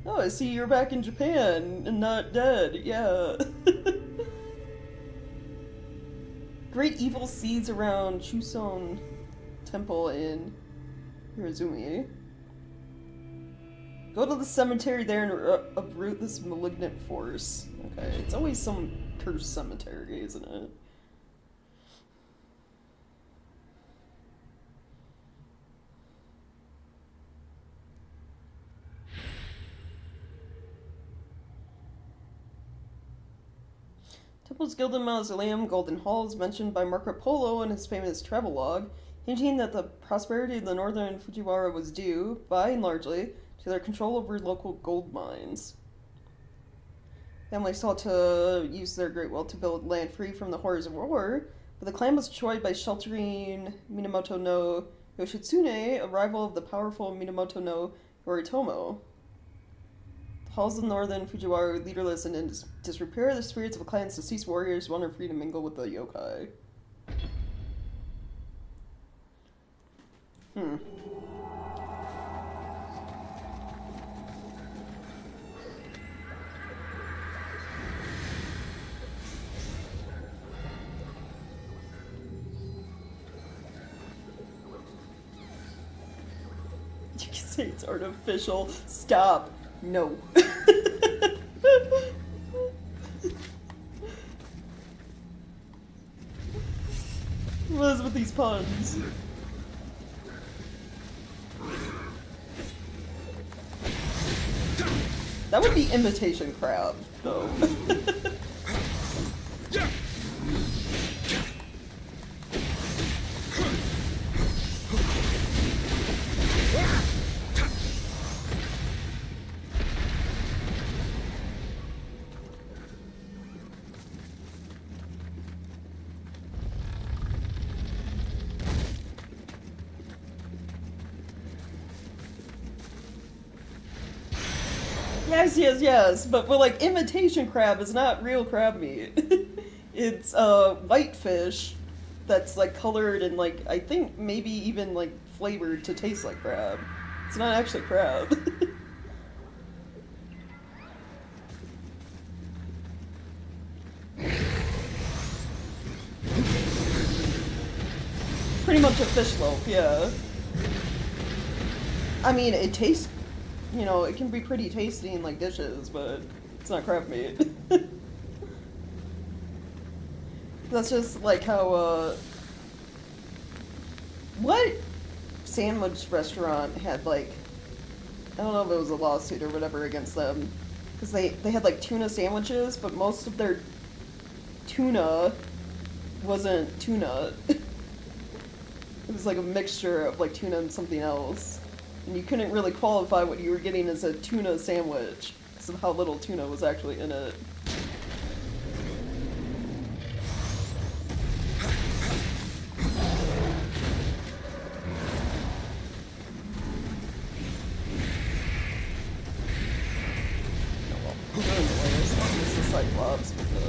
Oh, I see you're back in Japan and not dead. Yeah. Great evil seeds around Chuson Temple in Hirazumi. Go to the cemetery there and uproot this malignant force. Okay, it's always some cursed cemetery, isn't it? Temple's Gilded Mausoleum, Golden Hall, is mentioned by Marco Polo in his famous travelogue, hinting that the prosperity of the northern Fujiwara was due, by and largely, to their control over local gold mines. Family sought to use their great wealth to build land free from the horrors of war, but the clan was destroyed by sheltering Minamoto no Yoshitsune, a rival of the powerful Minamoto no Yoritomo. The halls of northern Fujiwara were leaderless and in disrepair. The spirits of clans deceased warriors wander free to mingle with the yokai. You can say it's artificial. Stop. No. What is with these puns? That would be imitation crab, though. Yes, but like imitation crab is not real crab meat. It's white fish that's like colored and like I think maybe even like flavored to taste like crab. It's not actually crab. Pretty much a fish loaf, yeah. I mean, it tastes, you know, it can be pretty tasty in like dishes, but it's not crab meat. That's just like how, what sandwich restaurant had, like, I don't know if it was a lawsuit or whatever against them, because they had, like, tuna sandwiches, but most of their tuna wasn't tuna. It was like a mixture of, like, tuna and something else. And you couldn't really qualify what you were getting as a tuna sandwich, because of how little tuna was actually in it. Cyclops with the...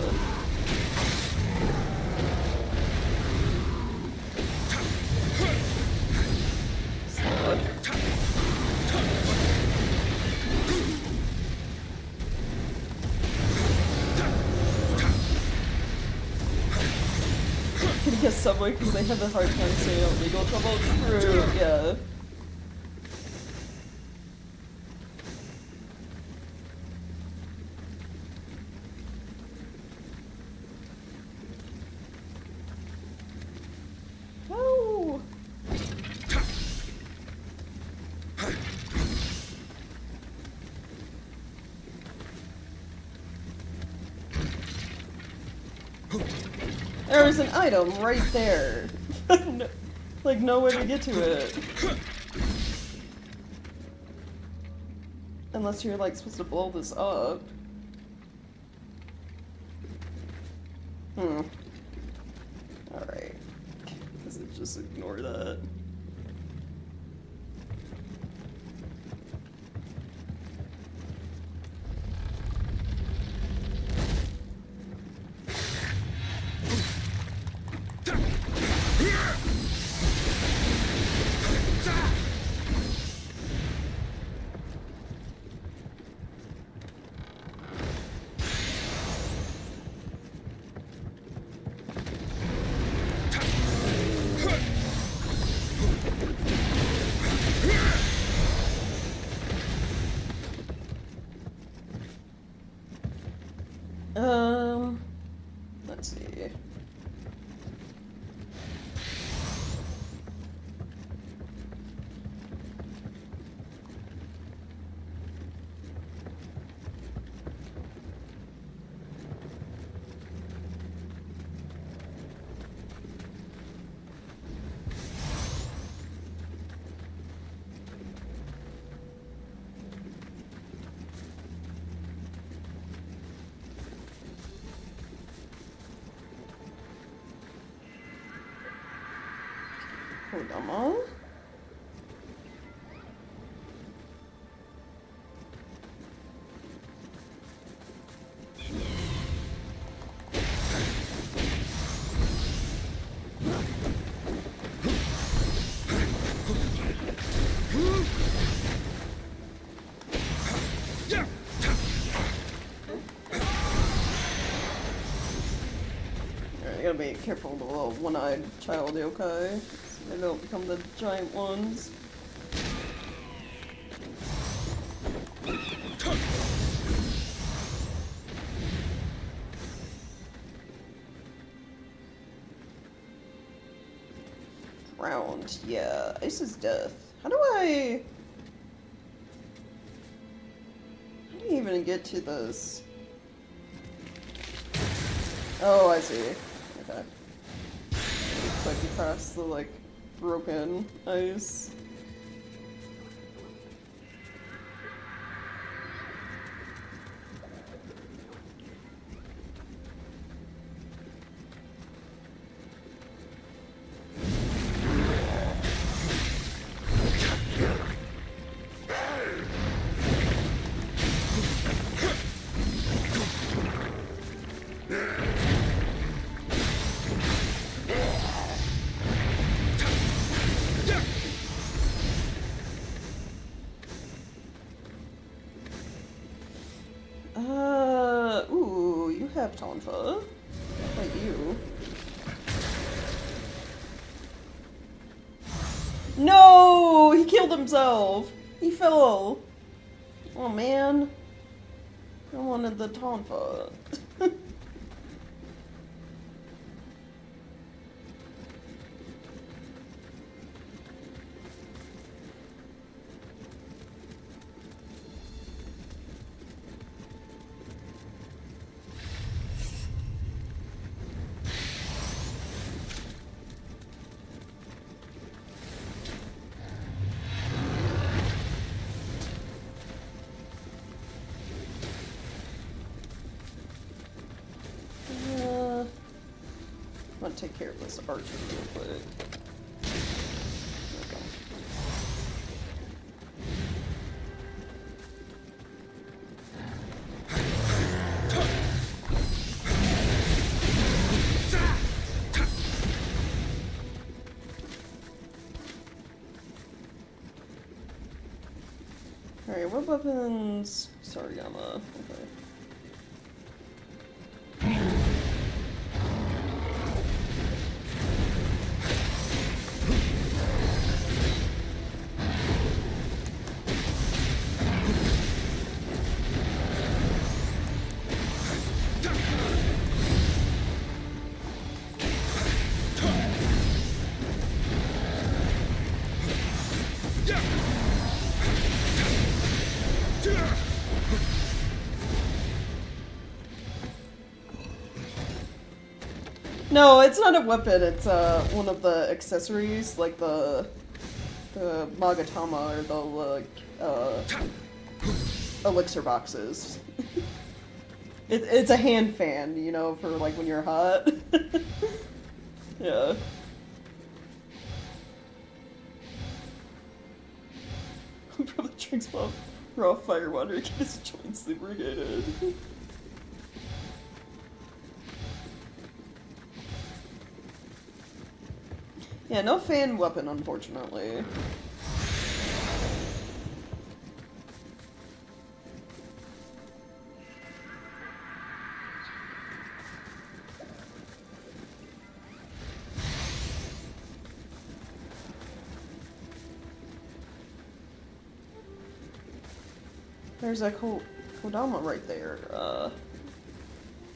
Can you guess Subway because they have a hard time staying out legal trouble? True, yeah. No! There's an item right there. Like, no way to get to it. Unless you're, like, supposed to blow this up. Alright. Does it just ignore that? Let's see. Kodama? Alright, I gotta be careful of the little one-eyed child yokai. So they don't become the giant ones. Drowned, yeah. Ice is death. How do I even get to this? Oh, I see. Okay. Click across the, like, broken ice. Ooh, you have Tonfa. Like you. No! He killed himself! He fell! Oh man. I wanted the Tonfa. take care of this archer real quick. Alright, what weapons? Sariyama. Okay. No, it's not a weapon, it's one of the accessories, like the Magatama, or the, like, elixir boxes. It's a hand fan, you know, for, like, when you're hot. Yeah. Probably drinks raw fire water to keep his joints lubricated. Yeah, no fan weapon, unfortunately. There's a Kodama right there.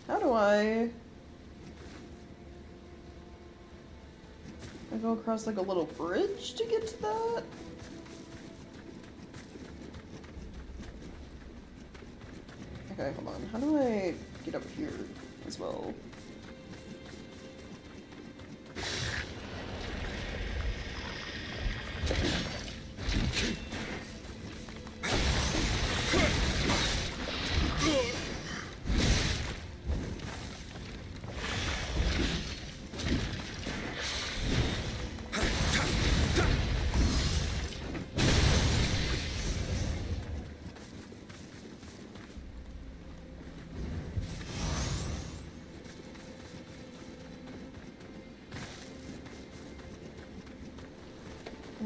How do I go across like a little bridge to get to that? Okay, hold on. How do I get up here as well?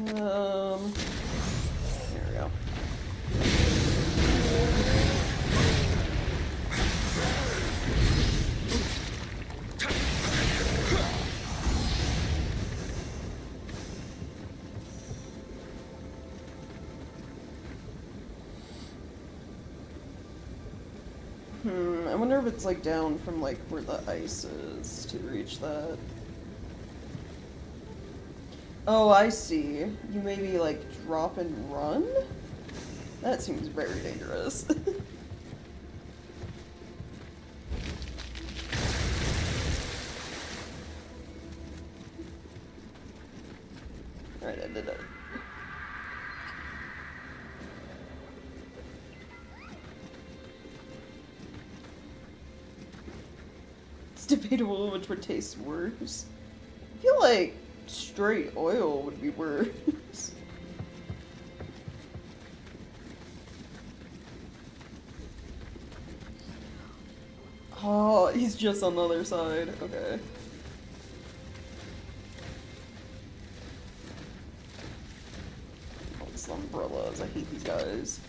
There we go. I wonder if it's like down from like where the ice is to reach that. Oh, I see. You maybe like drop and run? That seems very dangerous. Alright, I did it. It's debatable which would taste worse. I feel like straight oil would be worse. Oh, he's just on the other side. Okay. Oh, it's the umbrellas. I hate these guys.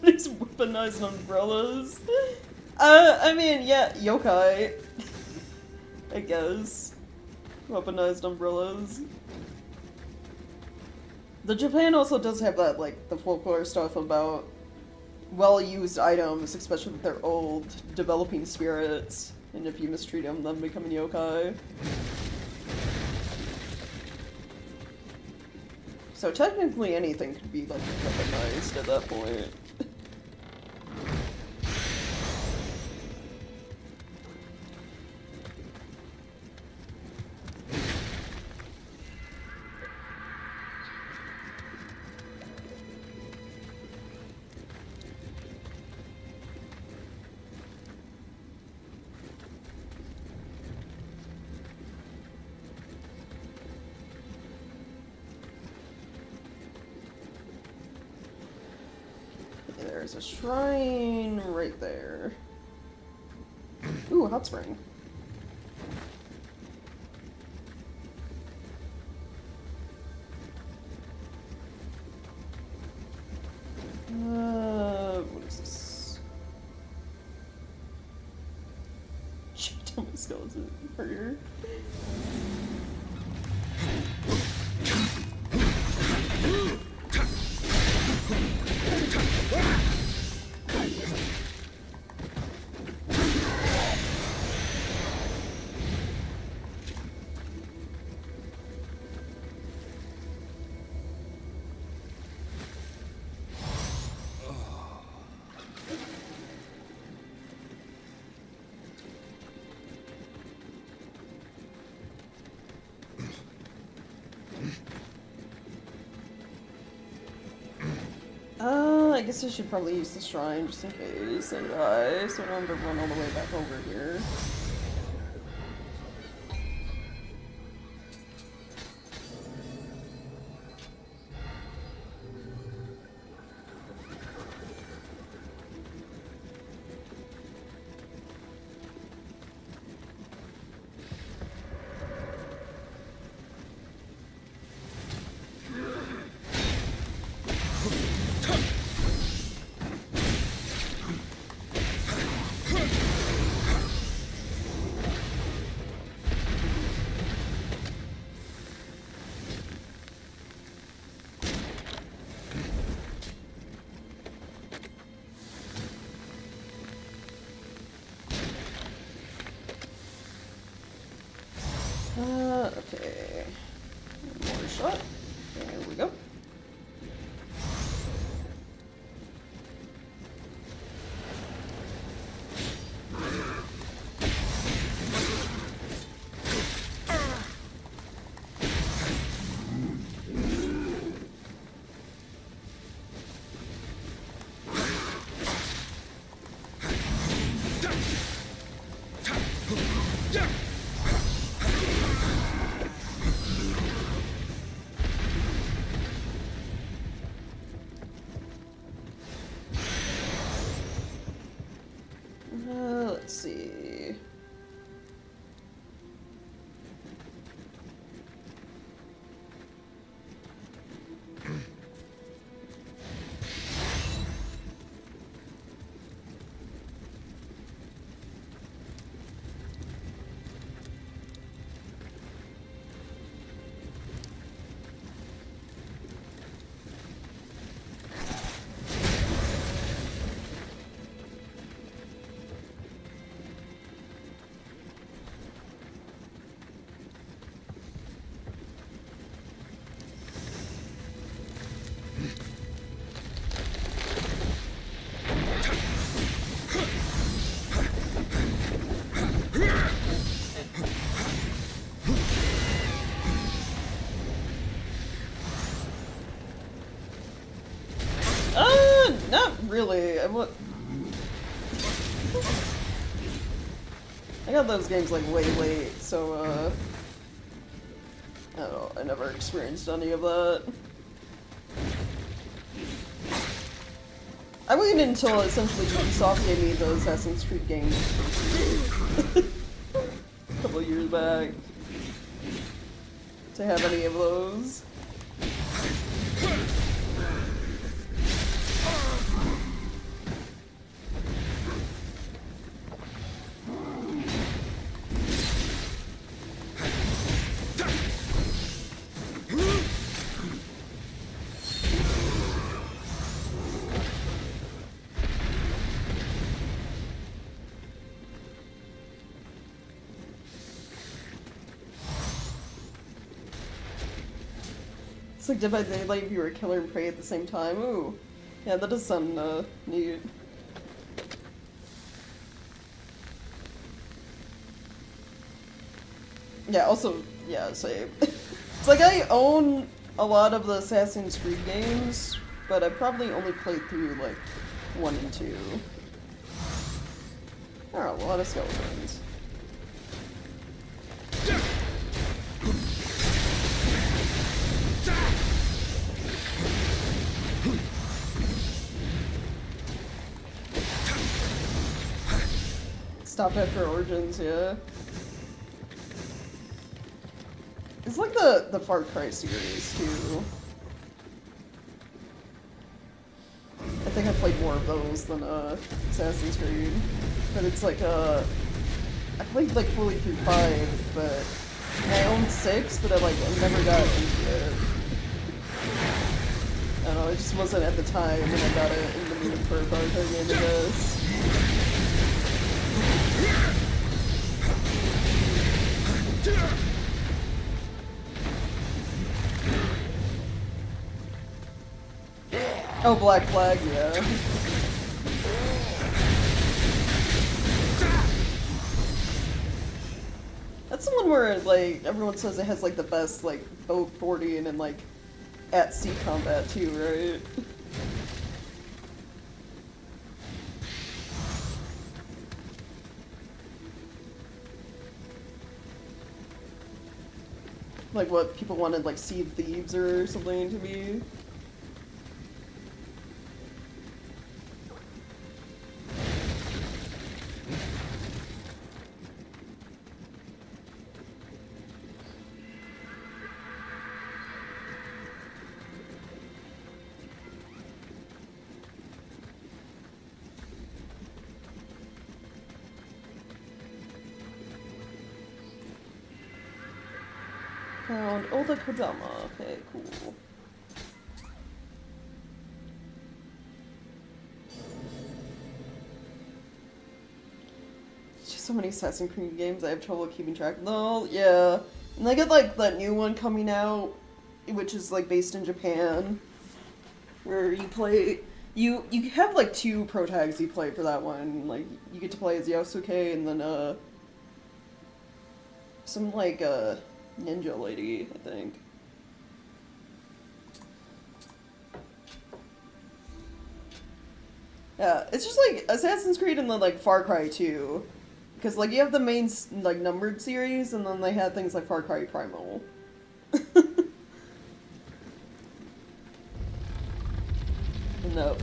These weaponized umbrellas. I mean, yeah, yokai. I guess. Weaponized umbrellas. The Japan also does have that, like, the folklore stuff about well-used items, especially if they're old, developing spirits. And if you mistreat them, then become a yokai. So technically anything could be like weaponized at that point. There's a shrine right there. Ooh, a hot spring. What is this? Shoot down the skeleton here. I guess I should probably use the shrine just in case I die, so I don't have to run all the way back over here. Okay. One more shot. There we go. Let's see. Not really. I got those games like way late, so I don't know, I never experienced any of that. I waited until essentially Ubisoft gave me the Assassin's Creed games a couple of years back to have any of those. It's like Dead by Daylight if you were a killer and prey at the same time. Ooh. Yeah, that does sound neat. Yeah, also, yeah, same. It's like I own a lot of the Assassin's Creed games, but I probably only played through like 1 and 2. There are a lot of skeletons. Stopped after Origins, yeah. It's like the Far Cry series, too. I think I played more of those than, Assassin's Creed. But it's like, I played, like, fully through 5, but I owned 6, but I never got into it. I don't know, it just wasn't at the time when I got it in the mood for a Far Cry game, I guess. Oh, Black Flag, yeah. That's the one where, like, everyone says it has, like, the best, like, boat boarding and, like, at-sea combat, too, right? Like, what people wanted, like, Sea of Thieves or something to be. Found Oda Kodama. Okay, cool. It's just so many Assassin's Creed games, I have trouble keeping track of them all. Yeah. And they get, like, that new one coming out, which is, like, based in Japan, where you play... You have, like, 2 pro tags you play for that one. Like, you get to play as Yasuke and then, some, like, ninja lady, I think. Yeah, it's just like Assassin's Creed and then like Far Cry 2. Because like you have the main like numbered series and then they had things like Far Cry Primal. And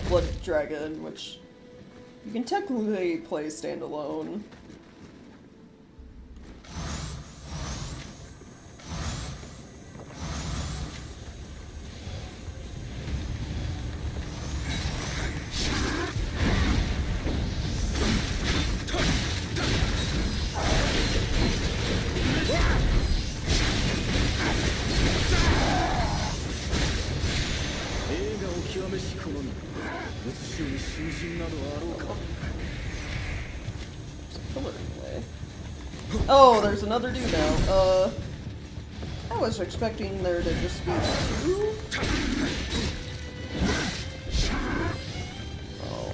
Blood Dragon, which you can technically play standalone. Oh, there's another dude now. I was expecting there to just be 2. Oh.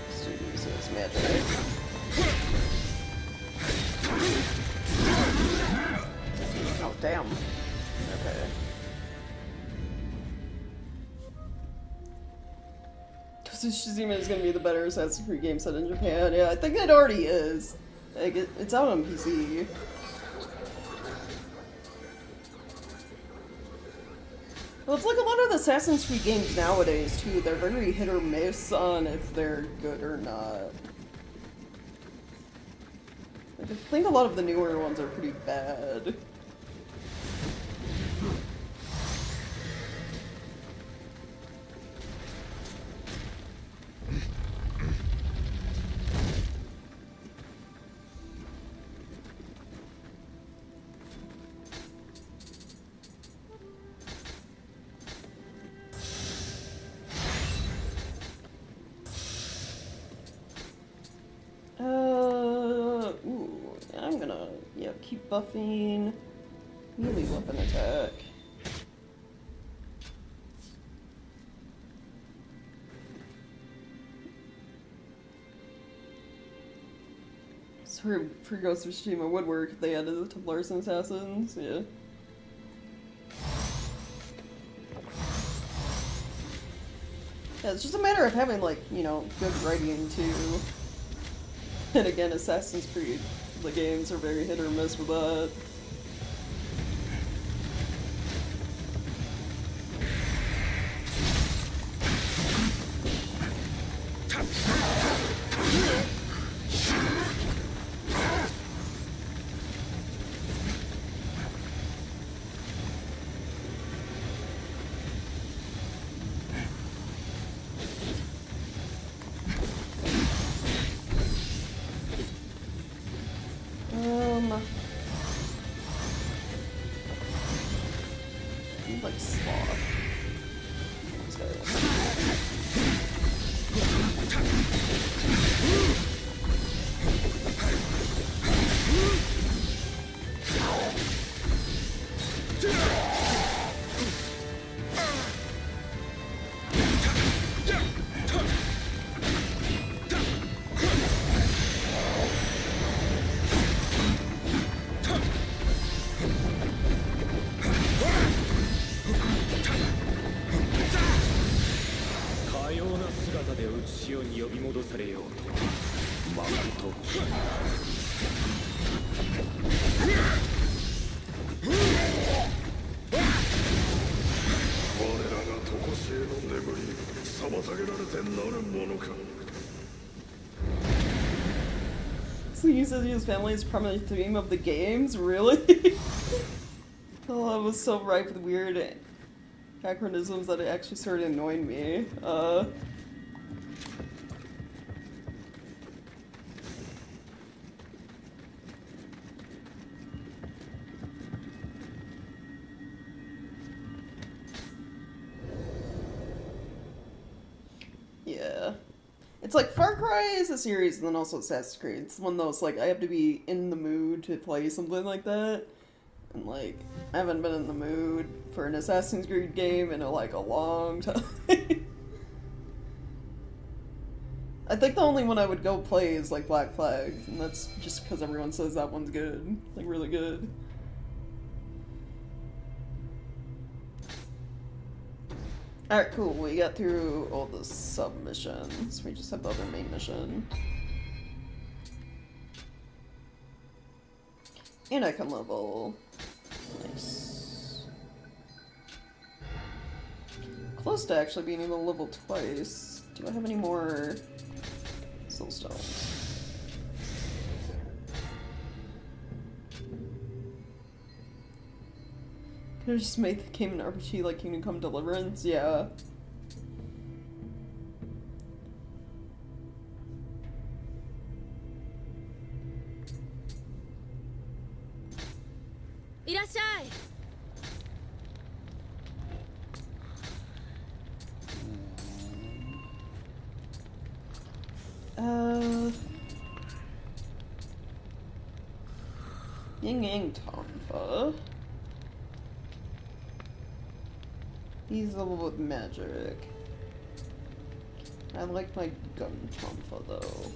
This dude uses magic. Oh, damn. Okay. Tsushima is gonna be the better Assassin's Creed game set in Japan. Yeah, I think it already is. Like, it's out on PC. Well, it's like a lot of the Assassin's Creed games nowadays, too. They're very hit or miss on if they're good or not. Like, I think a lot of the newer ones are pretty bad. keep buffing melee weapon attack. So for Ghost of Tsushima would work if they added the Templars and Assassins, yeah. Yeah, it's just a matter of having, like, you know, good writing, too. And again, Assassin's Creed, the games are very hit or miss with that. Like sloth. So he says his family is probably the theme of the games? Really? Oh, it was so ripe with weird anachronisms that it actually started annoying me. Yeah. It's like Far Cry is a series and then also Assassin's Creed. It's one of those, like, I have to be in the mood to play something like that. And, like, I haven't been in the mood for an Assassin's Creed game in, like, a long time. I think the only one I would go play is, like, Black Flag. And that's just because everyone says that one's good. Like, really good. Alright, cool. We got through all the sub-missions. We just have the other main mission. And I can level. Nice. Close to actually being able to level twice. Do I have any more soul stones? Could I just made the game an RPG like Kingdom Come Deliverance? Yeah. Irashai! Ying Yang Tonfa. He's level with magic. I like my gun Tonfa though.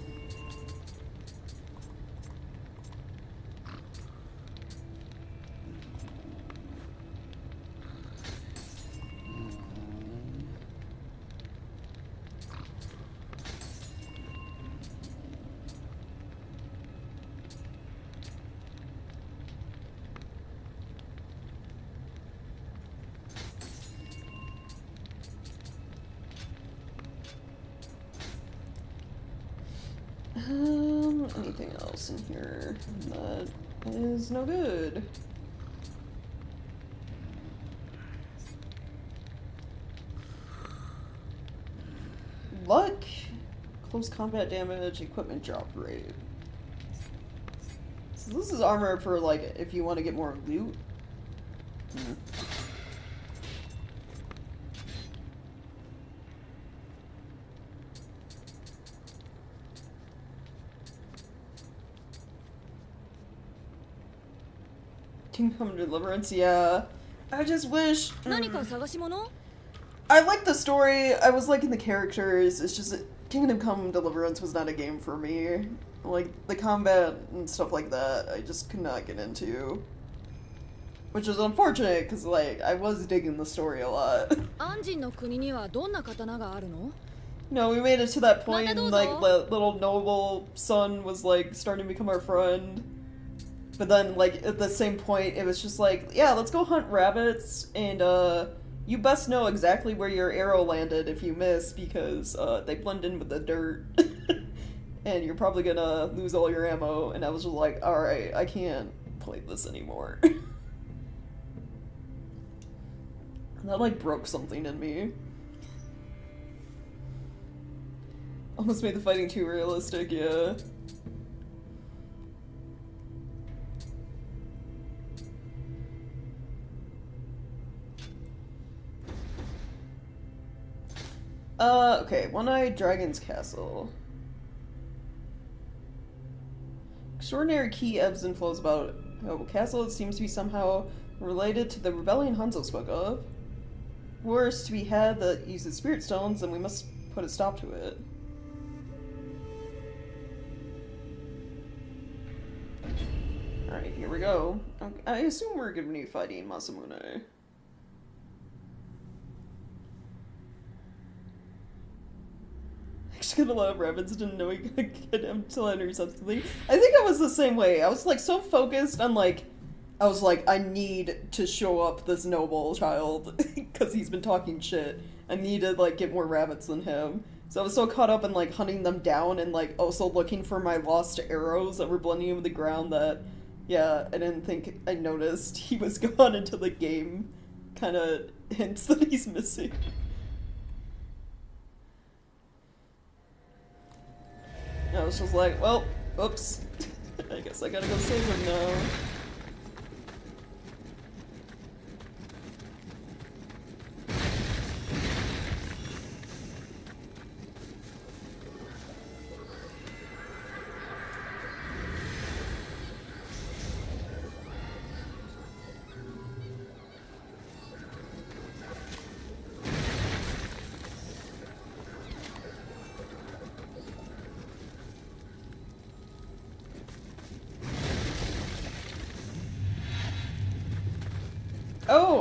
Anything else in here that is no good? Luck, close combat damage, equipment drop rate. So this is armor for, like, if you want to get more loot. Kingdom Come Deliverance, yeah. I just wish... 何か探し物？ I like the story, I was liking the characters, it's just that Kingdom Come Deliverance was not a game for me. Like, the combat and stuff like that, I just could not get into. Which is unfortunate, because, like, I was digging the story a lot. アンジンの国にはどんな刀があるの？ No, we made it to that point, and, like, Matadozo. the little noble son was, like, starting to become our friend. But then, like, at the same point, it was just like, yeah, let's go hunt rabbits, and, you best know exactly where your arrow landed if you miss, because, they blend in with the dirt. And you're probably gonna lose all your ammo, and I was just like, alright, I can't play this anymore. That, like, broke something in me. Almost made the fighting too realistic, yeah. Okay, One-Eyed Dragon's Castle. Extraordinary key ebbs and flows about a castle that seems to be somehow related to the rebellion Hanzo spoke of. Wars to be had that uses spirit stones, and we must put a stop to it. Alright, here we go. I assume we're gonna be fighting Masamune. Actually, a lot of rabbits didn't know he could get him till I intercepted something. I think I was the same way. I was like so focused on like, I was like, I need to show up this noble child because he's been talking shit. I need to like get more rabbits than him. So I was so caught up in like hunting them down and like also looking for my lost arrows that were blending with the ground that, yeah, I didn't think I noticed he was gone until the game kind of hints that he's missing. I was just like, well, oops. I guess I gotta go save him now.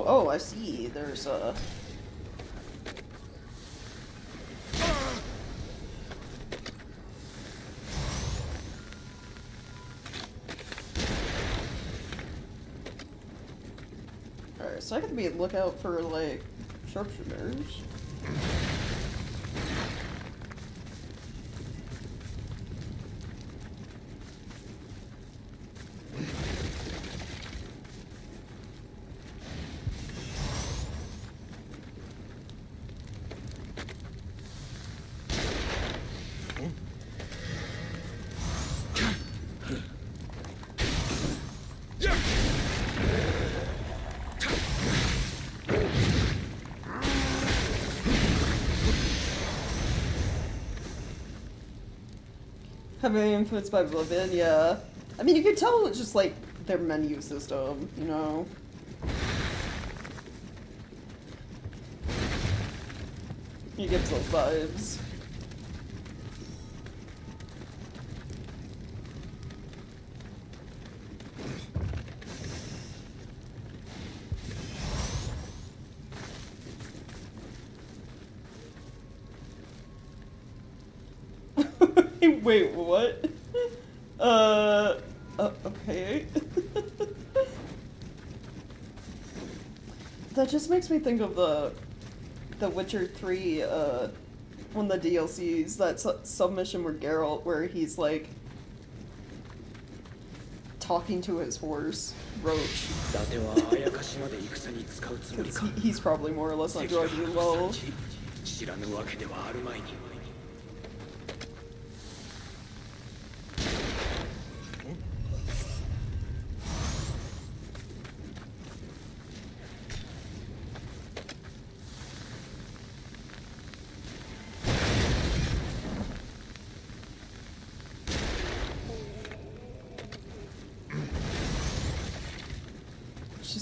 Oh, I see. There's a... Alright, so I gotta be on the lookout for, like, sharpshooters. Heavily influenced by Oblivion, yeah. I mean, you can tell it's just like their menu system, you know? He gives those vibes. Wait, what? Okay. That just makes me think of the Witcher 3, one of the DLCs, that submission where Geralt, where he's like talking to his horse, Roach. He's probably more or less on drugs as well.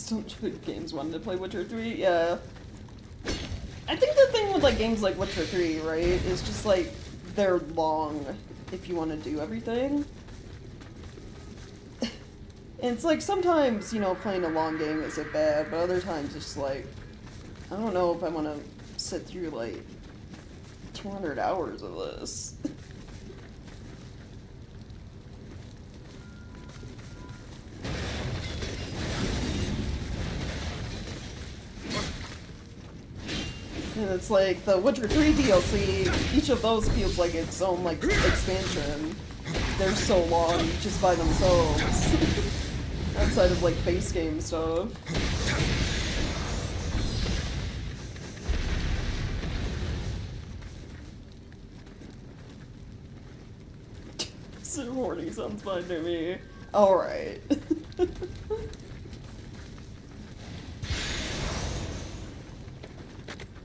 Don't good games wanted to play Witcher 3? Yeah. I think the thing with like games like Witcher 3, right, is just like they're long if you want to do everything. And it's like sometimes, you know, playing a long game isn't bad, but other times it's just like, I don't know if I want to sit through like 200 hours of this. And it's like the Witcher 3 DLC, each of those feels like its own like expansion. They're so long just by themselves. Outside of like base game stuff. So horny sounds fine to me. Alright.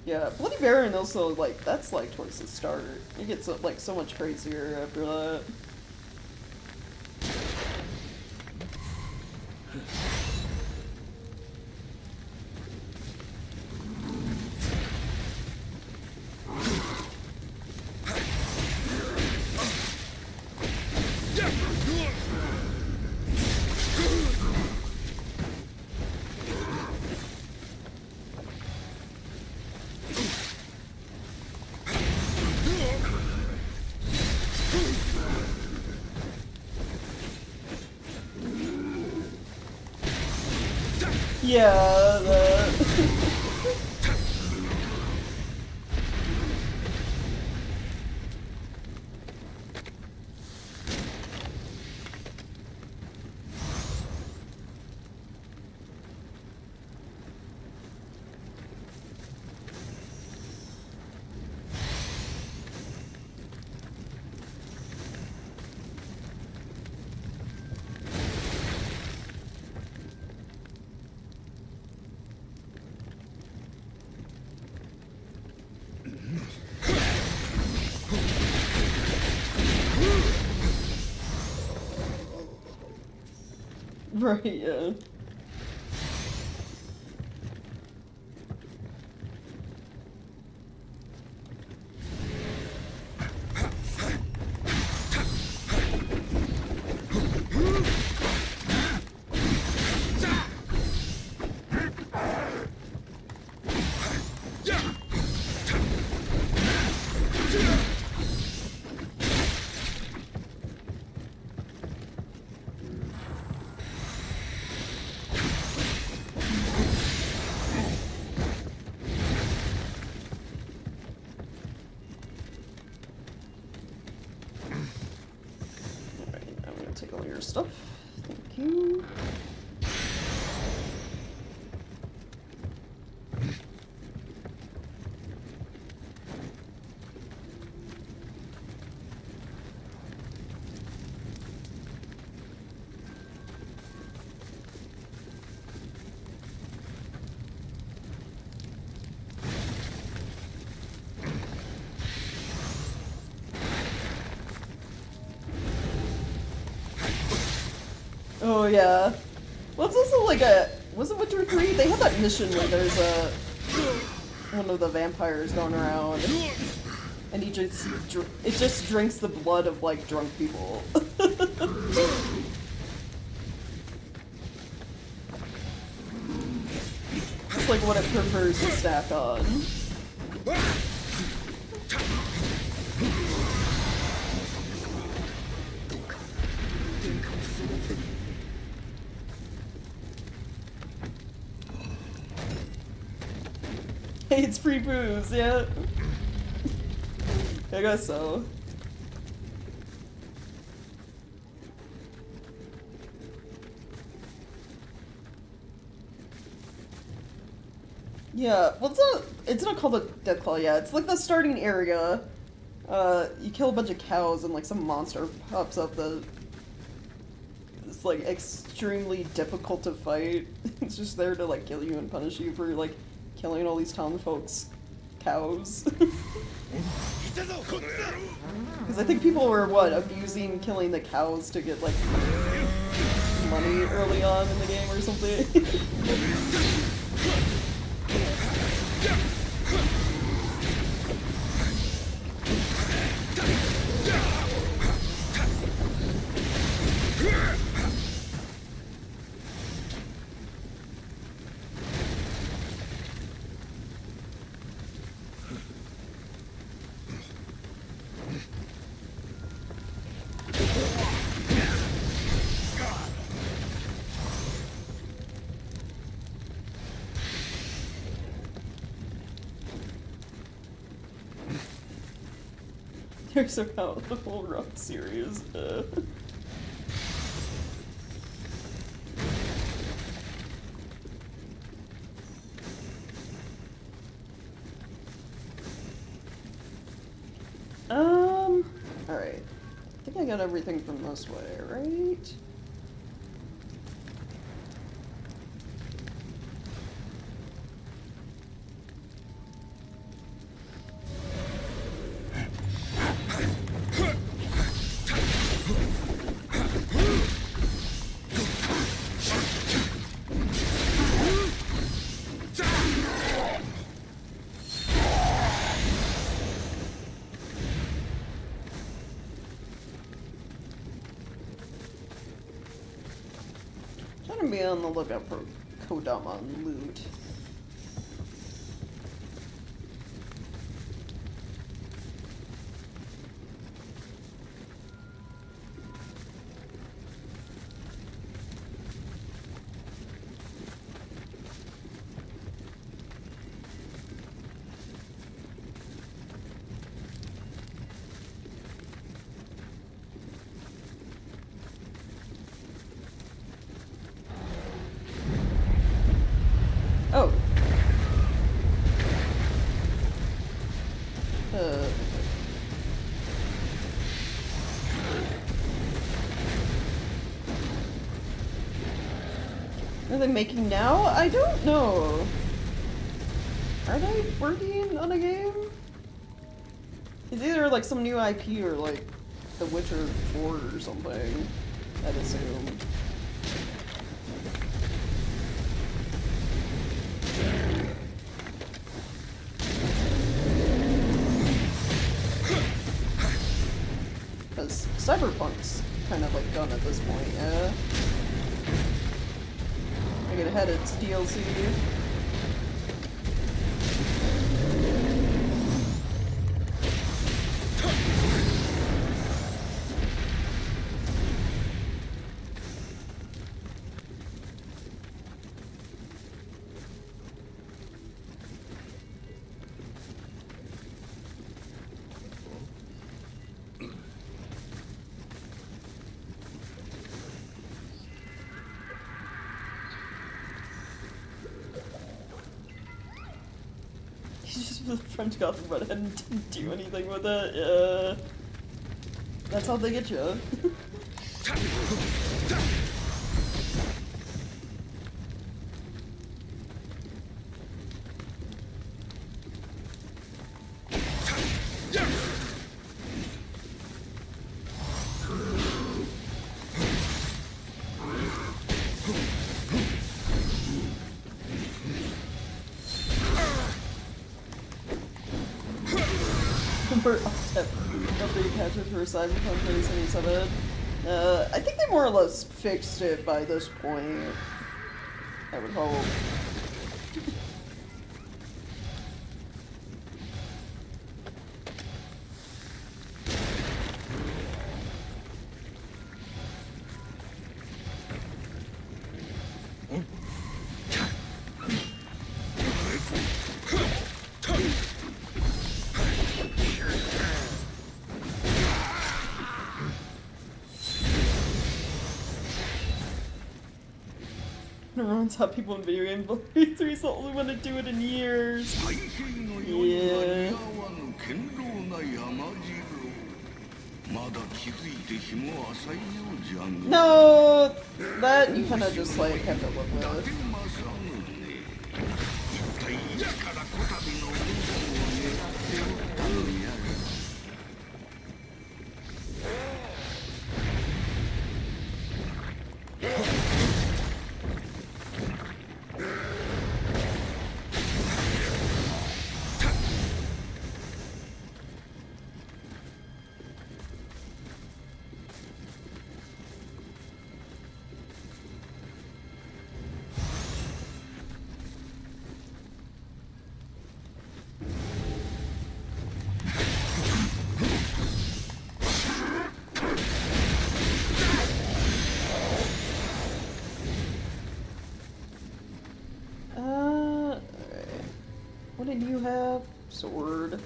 Yeah, Bloody Baron also, like, that's like towards the start. It gets like so much crazier after that. Yeah, right, yeah. Take all your stuff. Thank you. Oh yeah. Well, it's also like was it Witcher 3? They had that mission where there's one of the vampires going around, and it just drinks the blood of like drunk people. It's like what it prefers to stack on. Hey, it's free booze, yeah. I guess so. Yeah, well it's not called a Deathclaw yet. It's like the starting area. You kill a bunch of cows and like some monster pops up it's like extremely difficult to fight. It's just there to like kill you and punish you for like killing all these townfolk's cows. Because I think people were, abusing killing the cows to get, like, money early on in the game or something. There's about the whole Rock series. Alright. I think I got everything from this way, right? Trying to be on the lookout for Kodama loot. Oh. Are they making now? I don't know. Are they working on a game? It's either like some new IP or like The Witcher 4 or something, I'd assume. Because Cyberpunk's kind of like done at this point, yeah? I get ahead, it's DLC. He's just the French Gothic redhead and didn't do anything with it. That's how they get you. Update patches for Cyberpunk 2077. I think they more or less fixed it by this point. I would hope. Everyone's how people in video game 3's the only one to do it in years. Yeah. No, that you kind of just like have to live with. do you have? Sword.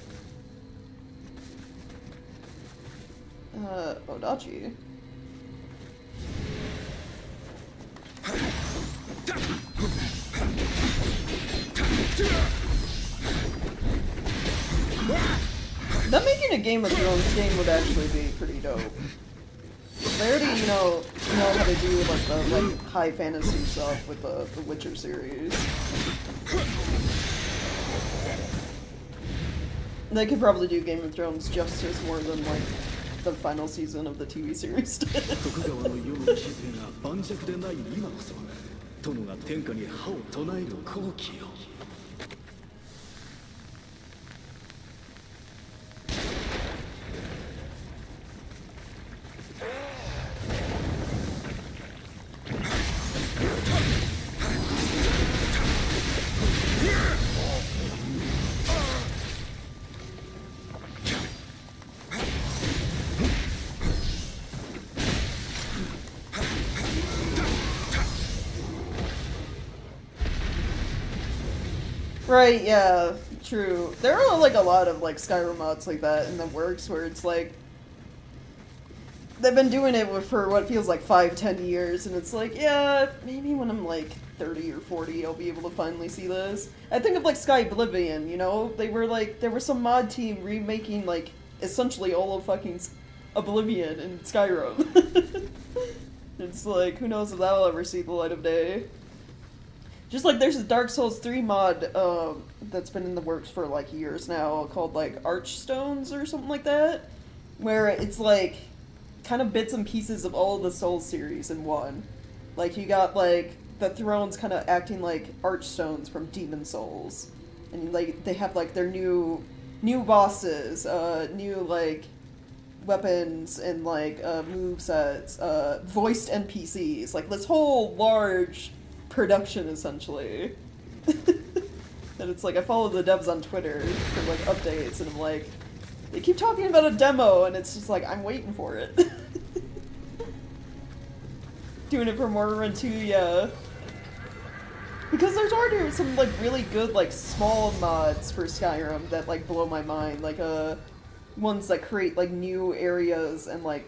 Odachi. Them making a Game of Thrones game would actually be pretty dope. They already, know how to do like the high fantasy stuff with the Witcher series. They could probably do Game of Thrones justice more than like the final season of the TV series did. Right, yeah, true. There are like a lot of like Skyrim mods like that in the works where it's like they've been doing it for what feels like 5-10 years, and it's like, yeah, maybe when I'm like 30 or 40 I'll be able to finally see this. I think of like Sky Oblivion, they were like, there was some mod team remaking like essentially all of fucking Oblivion in Skyrim. It's like, who knows if that'll ever see the light of day. Just like there's a Dark Souls 3 mod that's been in the works for like years now called like Archstones or something like that, where it's like kind of bits and pieces of all of the Souls series in one. Like you got like the thrones kind of acting like Archstones from Demon Souls, and like they have like their new bosses, new like weapons and like movesets, voiced NPCs, like this whole large production essentially. And it's like I follow the devs on Twitter for like updates, and I'm like, they keep talking about a demo, and it's just like I'm waiting for it. Doing it for Morrowind 2, yeah. Because there's already some like really good like small mods for Skyrim that like blow my mind, like ones that create like new areas and like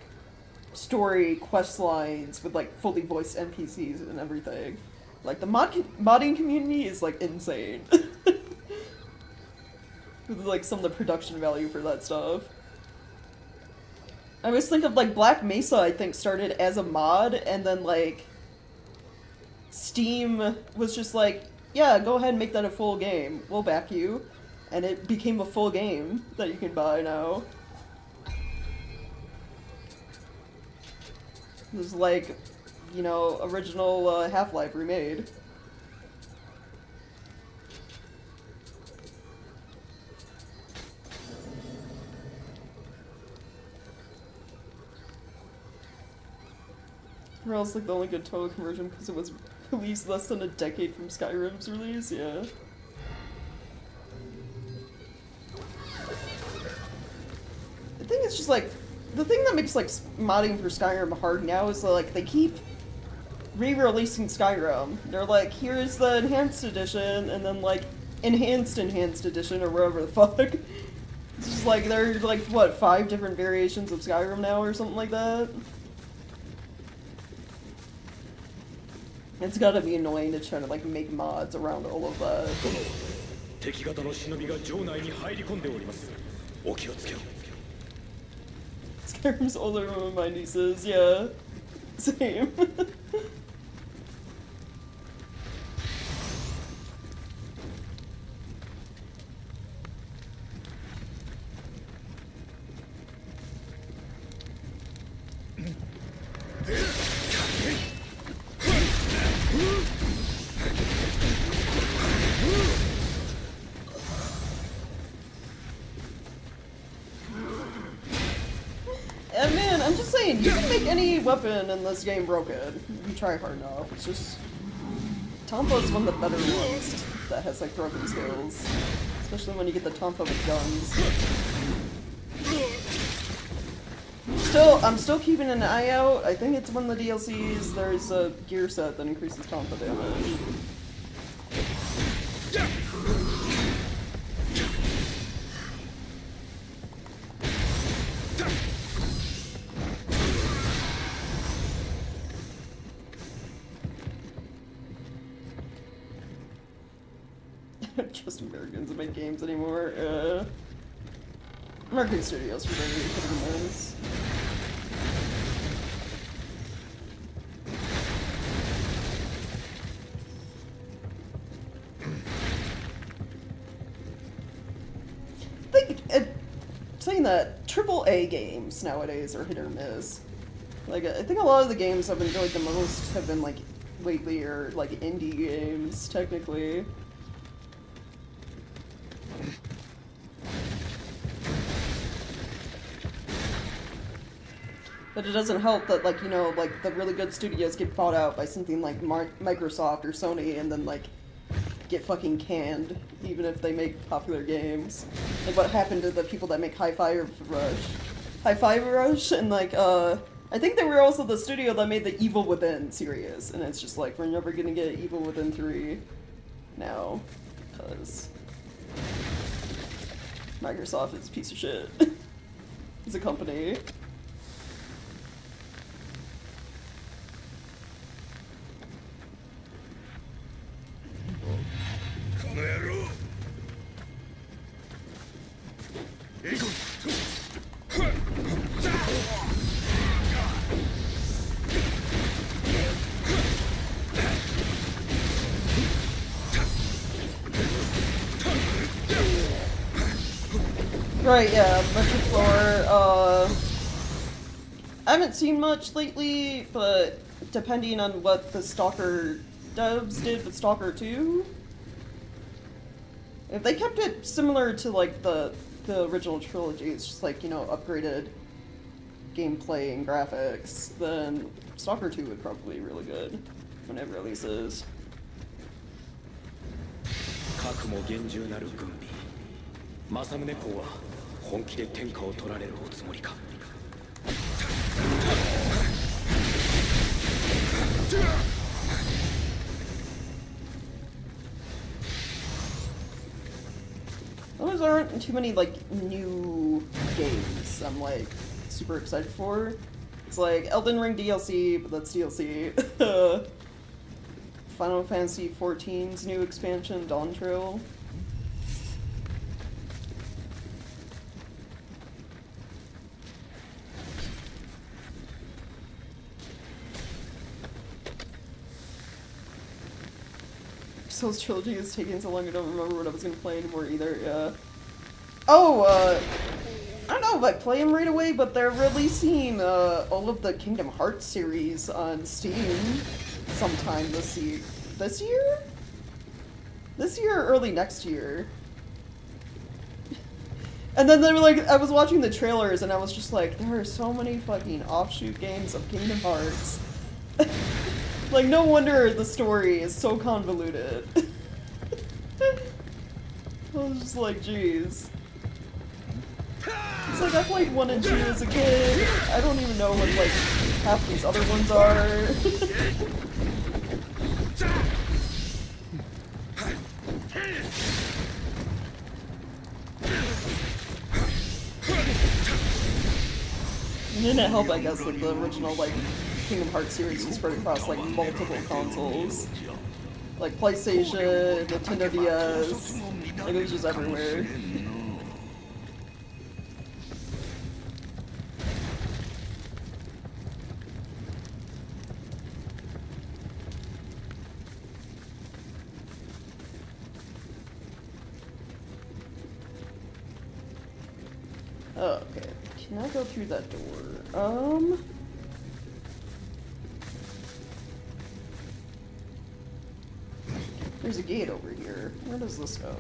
story quest lines with like fully voiced NPCs and everything. Like the modding community is like insane. With like some of the production value for that stuff. I always think of like Black Mesa, I think started as a mod, and then like Steam was just like, yeah, go ahead and make that a full game. We'll back you. And it became a full game that you can buy now. It was like, original Half-Life remade. Or else like the only good Tohoku conversion because it was released less than a decade from Skyrim's release, yeah. I think it's just like, the thing that makes like modding for Skyrim hard now is that, like, they keep re-releasing Skyrim. They're like, here's the enhanced edition, and then like enhanced edition, or whatever the fuck. It's just like, there's like, what, 5 different variations of Skyrim now or something like that? It's gotta be annoying to try to like make mods around all of that. Skyrim's older than my nieces, yeah. Same. Man, I'm just saying, you can make any weapon in this game broken. You try hard enough. It's just... Tonfa's one of the better ones that has, like, broken skills. Especially when you get the Tonfa with guns. I'm still keeping an eye out. I think it's one of the DLCs. There's a gear set that increases Tonfa damage. doesn't make games anymore. Mercury Studios are very hit or miss. Saying that AAA games nowadays are hit or miss. Like, I think a lot of the games I've enjoyed the most have been, like, lately are, like, indie games, technically. But it doesn't help that, like, you know, like, the really good studios get bought out by something like Microsoft or Sony and then, like, get fucking canned, even if they make popular games. Like what happened to the people that make Hi-Fi Rush, and like, I think they were also the studio that made the Evil Within series, and it's just like, we're never gonna get Evil Within 3 now, because Microsoft is a piece of shit. As a company. Right, yeah, Metric Floor, I haven't seen much lately, but depending on what the Stalker devs did with Stalker 2, if they kept it similar to, like, the original trilogy, it's just, like, you know, upgraded gameplay and graphics, then Stalker 2 would probably be really good when it releases. 核も厳重なる軍備政宗公は本気で天下を取られるおつもりか Those aren't too many, like, new games I'm, like, super excited for. It's like Elden Ring DLC, but that's DLC. Final Fantasy XIV's new expansion, Dawn Trail. Souls Trilogy is taking so long I don't remember what I was gonna play anymore either, yeah. Oh, I don't know if I play them right away, but they're releasing all of the Kingdom Hearts series on Steam sometime this year? This year? This year or early next year? And then they were like, I was watching the trailers and I was just like, there are so many fucking offshoot games of Kingdom Hearts. Like, no wonder the story is so convoluted. I was just like, jeez. It's like, I played 1 and 2 as a kid. I don't even know what, like, half these other ones are. It didn't help, I guess, that the original, like, Kingdom Hearts series was spread across, like, multiple consoles. Like, PlayStation, Nintendo DS, like, it was just everywhere. Okay, can I go through that door? There's a gate over here. Where does this go?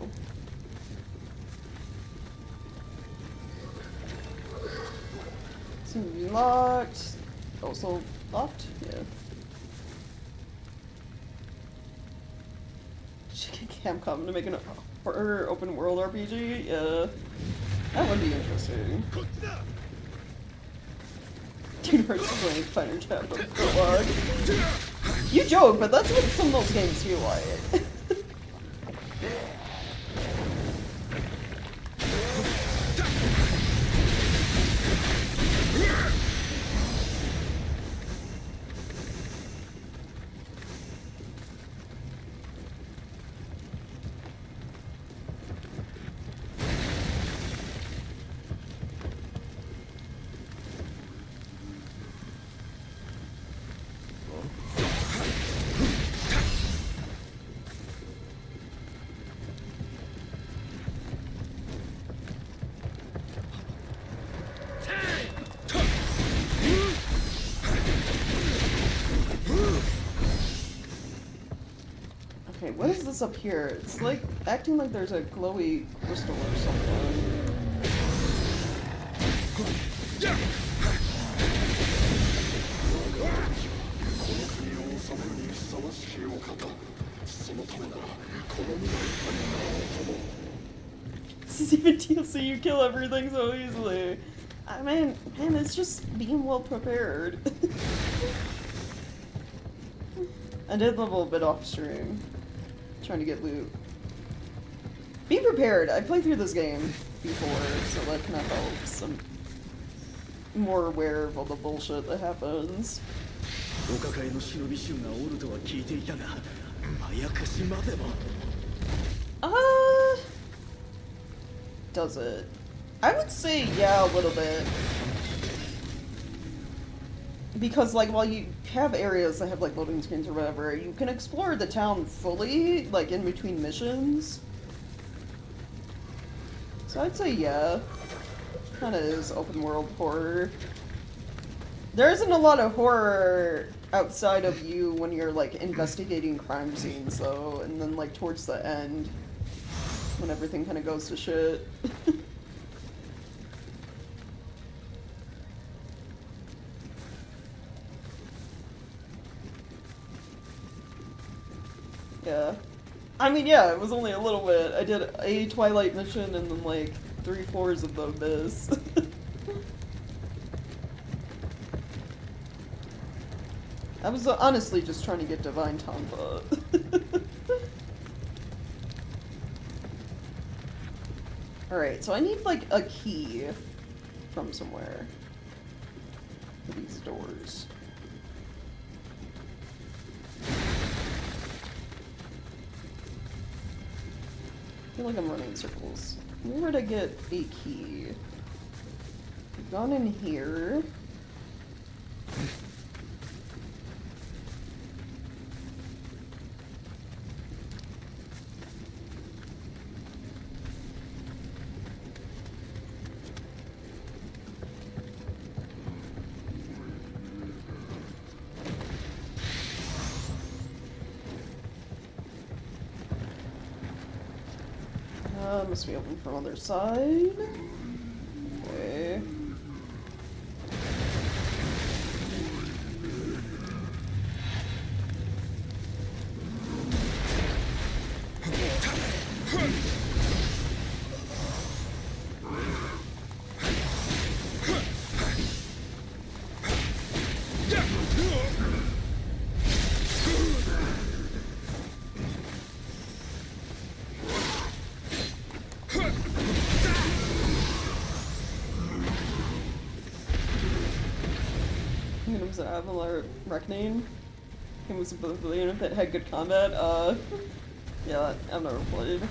Seems to be locked. Also locked? Yeah. Capcom to make an horror open world RPG? Yeah. That would be interesting. Dude, Hearts is playing Fighter Chapter Prologue. You joke, but that's what some of those games feel like. Okay, what is this up here? It's like acting like there's a glowy crystal or something. This is even DLC, you kill everything so easily. I mean, man, it's just being well prepared. I did level a bit off stream, trying to get loot. Be prepared. I played through this game before, so that kind of helps. I'm more aware of all the bullshit that happens. Does it? I would say yeah, a little bit. Because, like, while you have areas that have, like, loading screens or whatever, you can explore the town fully, like, in between missions. So I'd say yeah. Kinda is open world horror. There isn't a lot of horror outside of you when you're, like, investigating crime scenes, though, and then, like, towards the end, when everything kinda goes to shit. Yeah. I mean, yeah, it was only a little bit. I did a Twilight mission and then, like, 3 floors of the Abyss. I was honestly just trying to get Divine Tonfa. Alright, so I need, like, a key from somewhere for these doors. I feel like I'm running in circles. Where would I get a key? I've gone in here. Must be open from other side. Okay. Was it Avalar Reckoning? It was a unit that had good combat. Yeah, I've never played.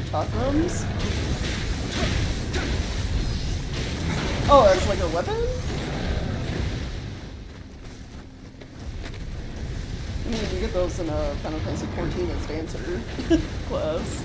Chakrams? Oh, as like a weapon? I mean, you get those in a Final Fantasy 14 as Dancer class.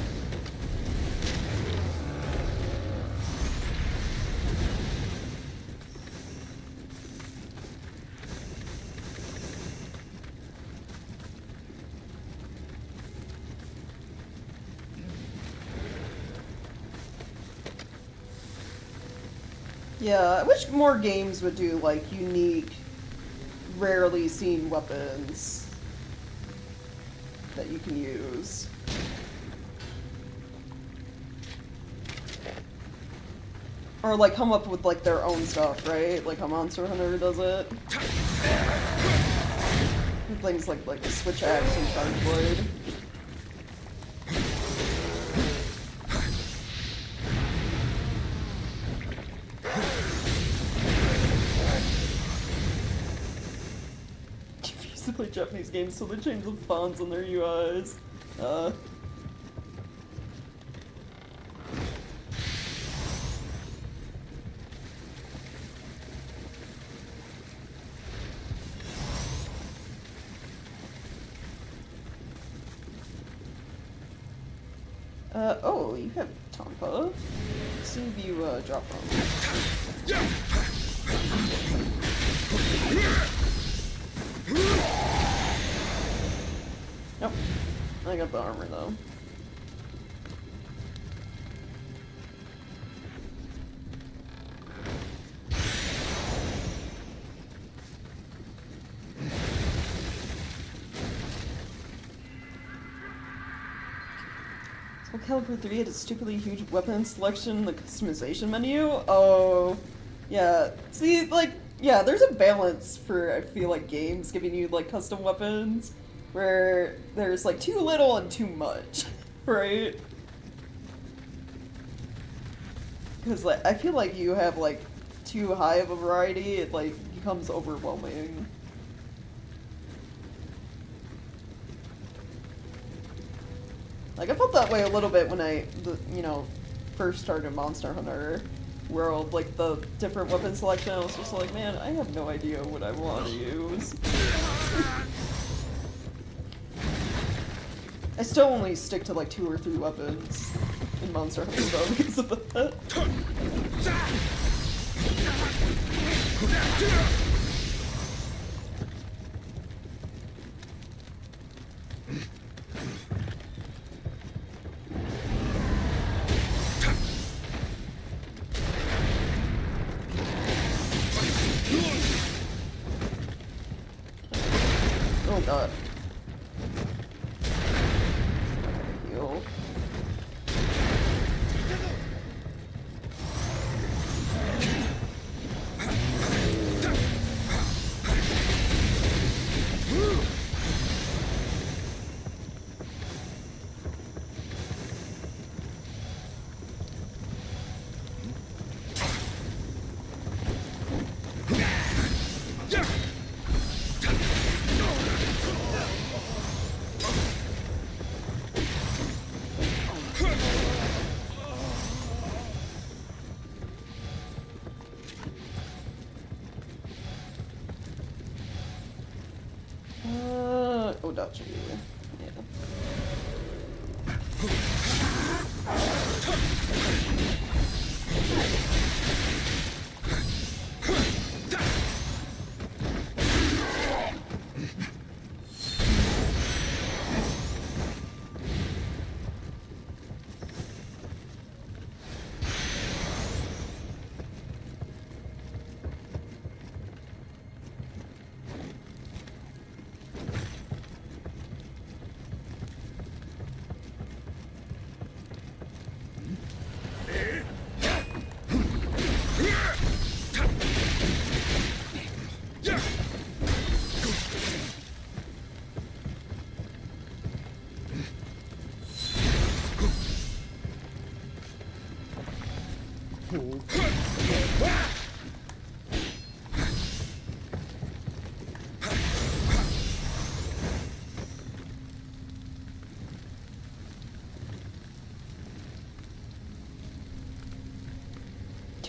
Yeah, I wish more games would do, like, unique, rarely seen weapons that you can use. Or, like, come up with, like, their own stuff, right? Like how Monster Hunter does it. things like the switch axe and charge blade. Used to play Japanese games, so they changed the fonts on their UIs. Oh, you have Tonfa. Let's see if you, drop them. Nope. I got the armor, though. Caliber 3 had a stupidly huge weapon selection in the customization menu. Oh, yeah. See, like, yeah, there's a balance for, I feel like, games giving you, like, custom weapons, where there's, like, too little and too much, right? Because, like, I feel like you have, like, too high of a variety, it, like, becomes overwhelming. Like, I felt that way a little bit when you know, first started Monster Hunter World. Like, the different weapon selection, I was just like, man, I have no idea what I want to use. I still only stick to, like, 2 or 3 weapons in Monster Hunter, though, because of that. Oh god. Heal. Odachi. Yeah.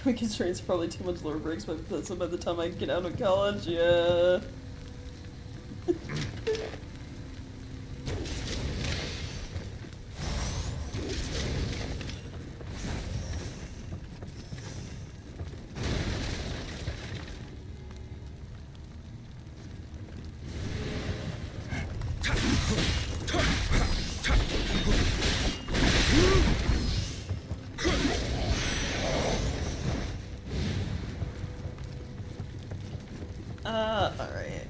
Doing constraints probably too much lower breaks, but by the time I get out of college, yeah. Alright.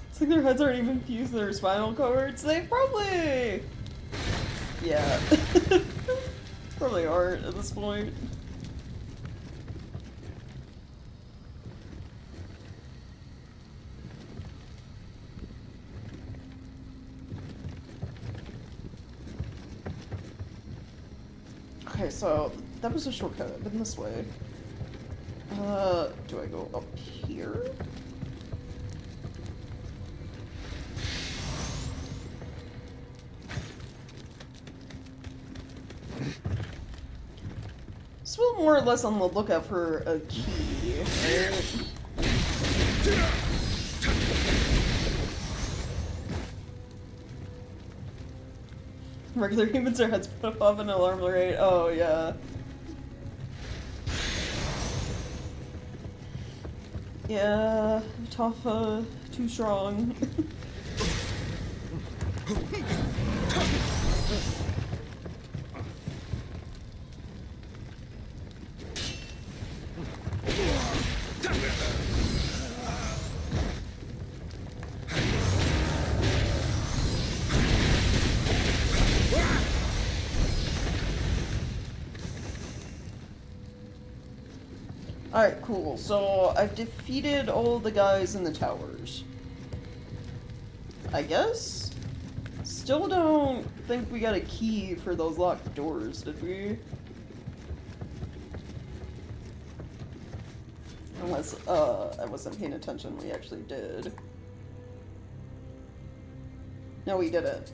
It's like their heads aren't even fused to their spinal cords. They probably... Yeah. Probably aren't at this point. Okay, so that was a shortcut. I've been this way. Do I go up here? Still more or less on the lookout for a key, right? Regular humans are heads put above an alarm rate. Oh, yeah. Yeah, Toffa, too strong. Alright, cool. So, I've defeated all the guys in the towers. I guess? Still don't think we got a key for those locked doors, did we? Unless, I wasn't paying attention, we actually did. No, we didn't.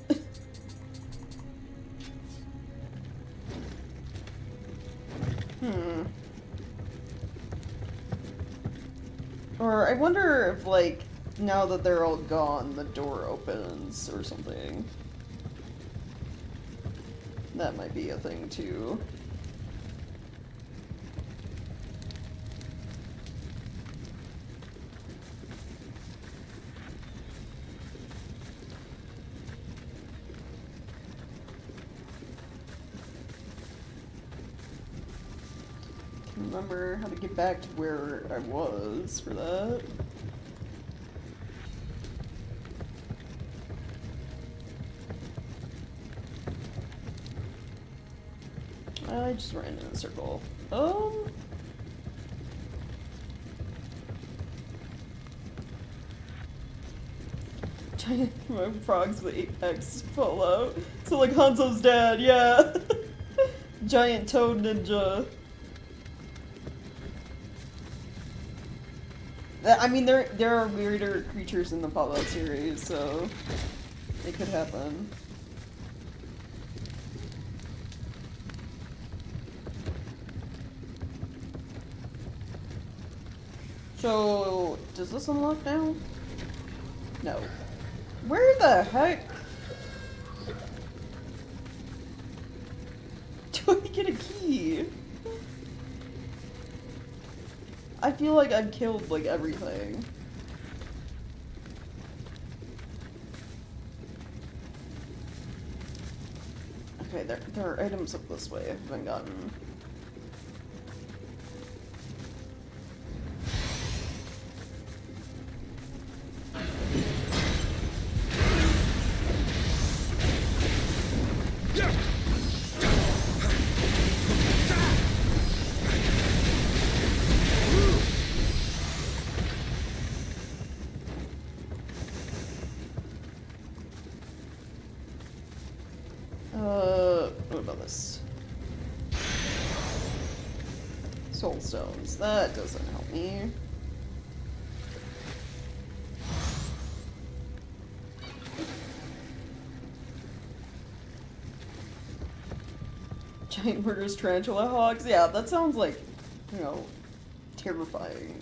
Or I wonder if, like, now that they're all gone, the door opens or something. That might be a thing, too. Remember how to get back to where I was for that. I just ran in a circle. Giant frogs with apex fall out. So like Hanzo's dad, yeah. Giant toad ninja. I mean, there are weirder creatures in the Fallout series, so it could happen. So, does this unlock now? No. Where the heck do I get a key? I feel like I've killed, like, everything. Okay, there are items up this way I haven't gotten. What about this? Soul stones. That doesn't help me. Giant murderous tarantula hogs? Yeah, that sounds like, you know, terrifying.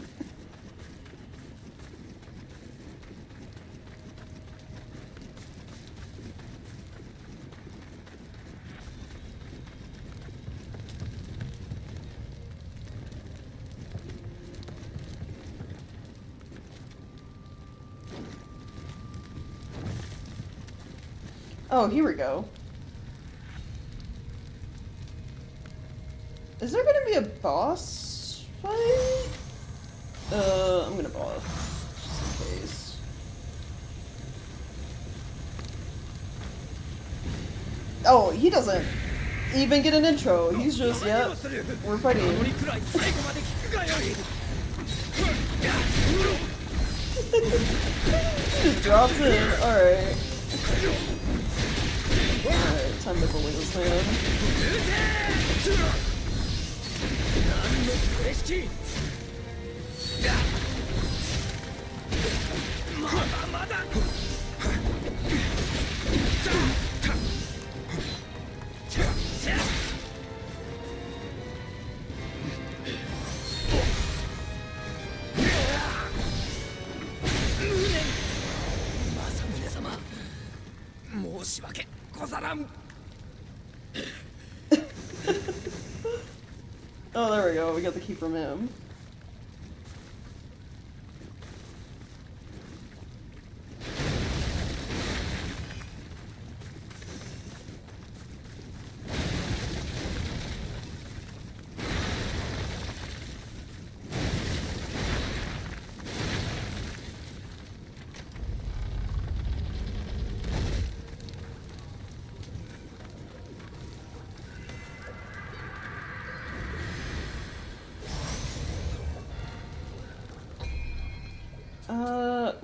Oh, here we go. Is there gonna be a boss fight? I'm gonna buff, just in case. Oh, he doesn't even get an intro. He's just, yeah, we're fighting. He just drops in. Alright. Alright, time to bully this man. Oh, there we go. We got the key from him.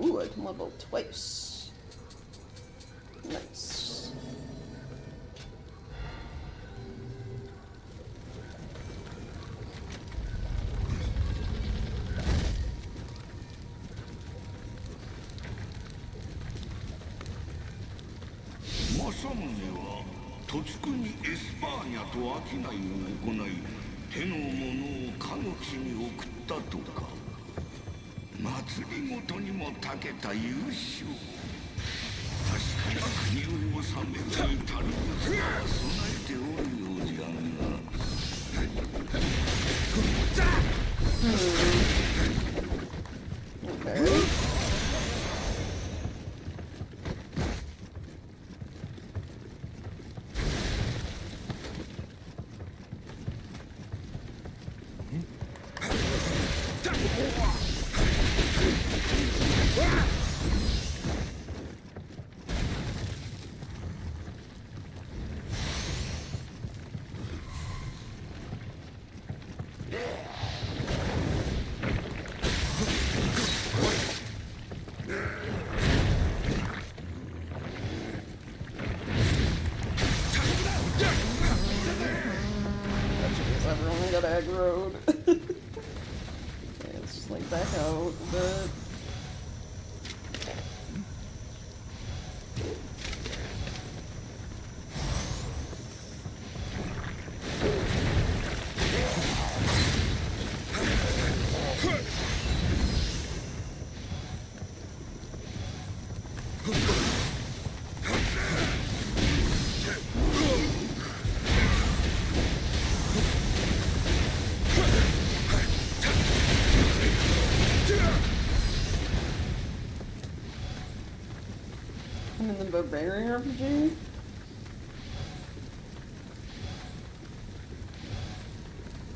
Ooh, I can level twice. Nice. Okay. Everyone got aggroed. Okay, let's just like back out a bit. I'm in the Barbarian RPG.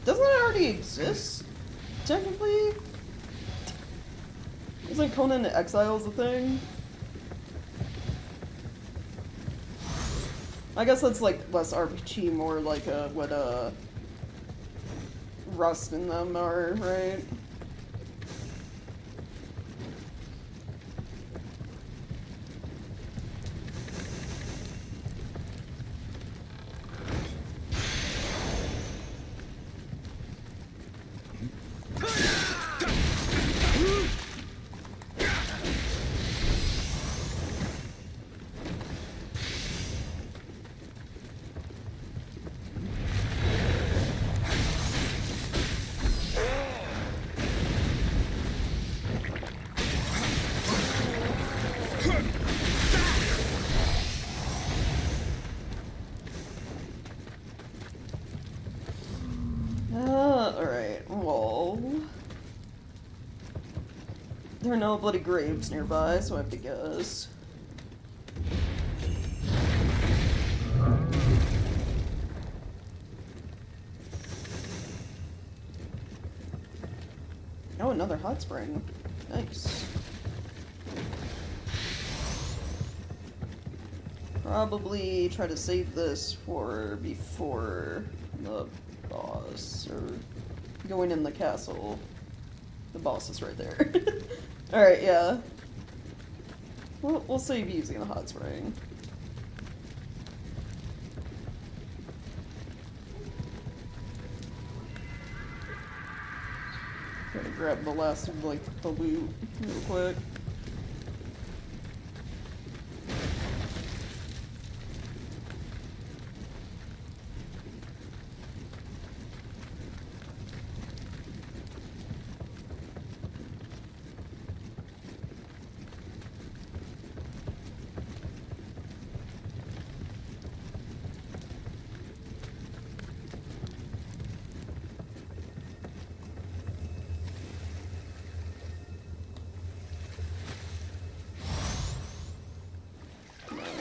Doesn't it already exist? Technically? Isn't Conan Exiles a thing? I guess that's like less RPG, more like what Rust in them are, right? Alright, well... There are no bloody graves nearby, so I have to guess. Oh, another hot spring. Nice. Probably try to save this for before the boss, or going in the castle. The boss is right there. Alright, yeah. We'll save using the hot spring. Gotta grab the last of, like, the loot real quick.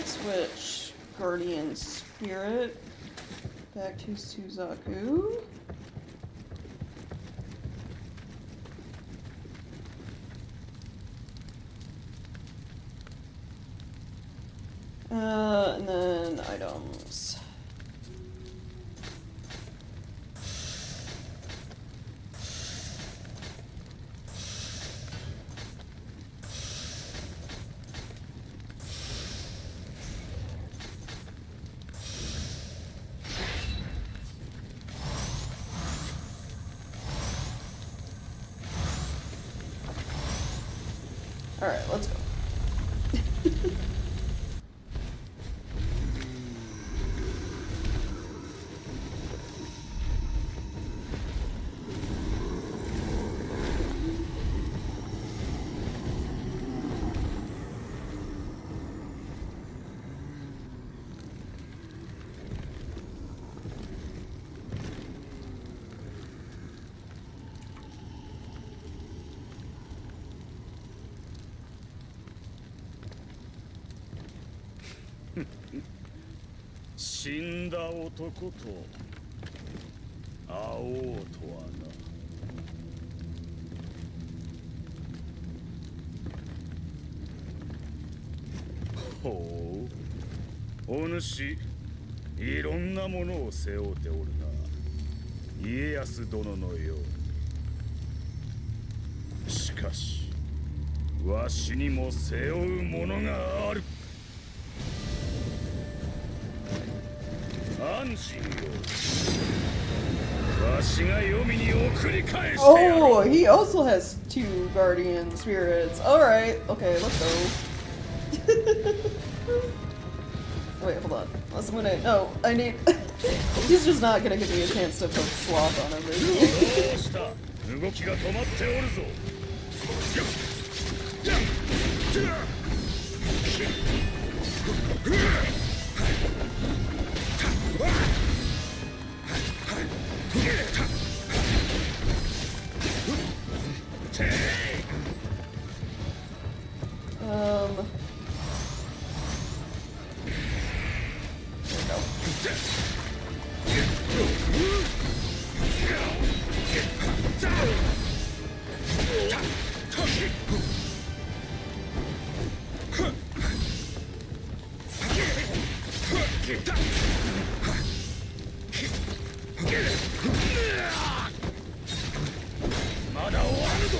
Switch Guardian Spirit back to Suzaku. And then items. Alright, let's go.死んだ男と会おうとはな。ほう、お主いろんなものを背負うておるな。家康殿のよう。しかしわしにも背負うものがある。安心よ。わしが黄泉に送り返してやる。Oh, he also has 2 guardian spirits. Alright, okay, let's go. Wait, hold on. Unless I'm gonna. No, I need. He's just not gonna give me a chance to put sloth on everything. どうした？動きが止まっておるぞ。まだ終わらぬぞ。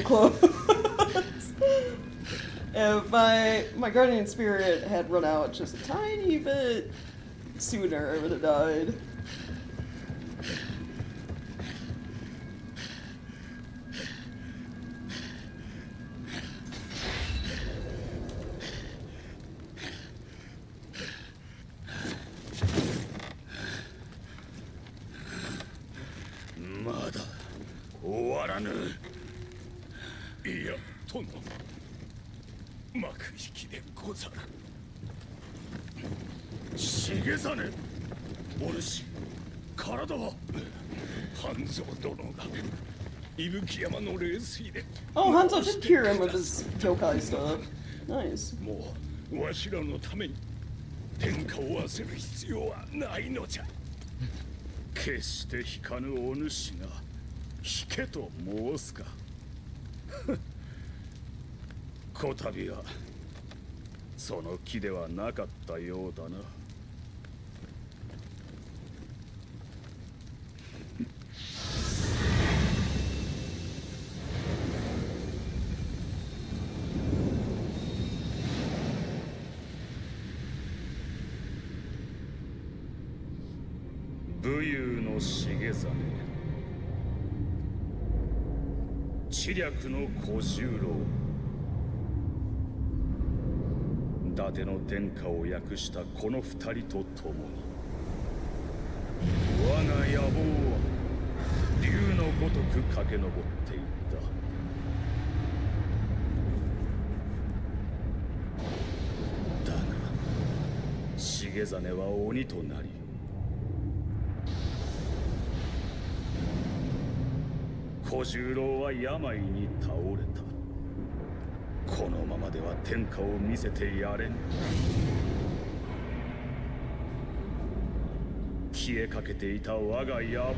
close. If my guardian spirit had run out just a tiny bit sooner, I would have died.まだ終わらぬ。いや、殿。幕引きでござる。重実、お主、体は半蔵殿が伊吹山の冷水で。Oh, Hanzo did cure him with his yokai stuff. Nice. もうわしらのために天下を焦る必要はないのじゃ。決して引かぬお主が引けと申すか。こたびはその気ではなかったようだな。武勇の重実、知略の小十郎、伊達の天下を訳したこの二人と共に、我が野望は竜のごとく駆け上っていった。だが重実は鬼となり、小十郎は病に倒れた。このままでは天下を見せてやれぬ。消えかけていた我が野望を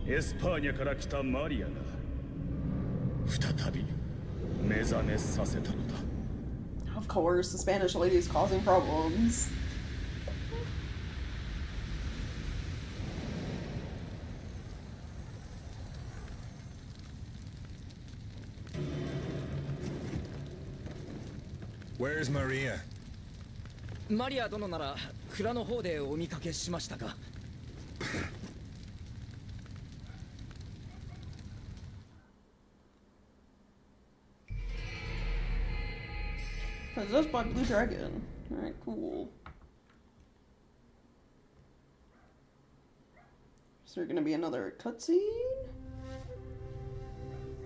エスパーニャから来たマリアが再び目覚めさせたのだ。Of course, the Spanish lady is causing problems. Where's Maria? マリア殿なら蔵の方でお見かけしましたが。Possessed by Blue Dragon. Alright, cool. Is there gonna be another cutscene?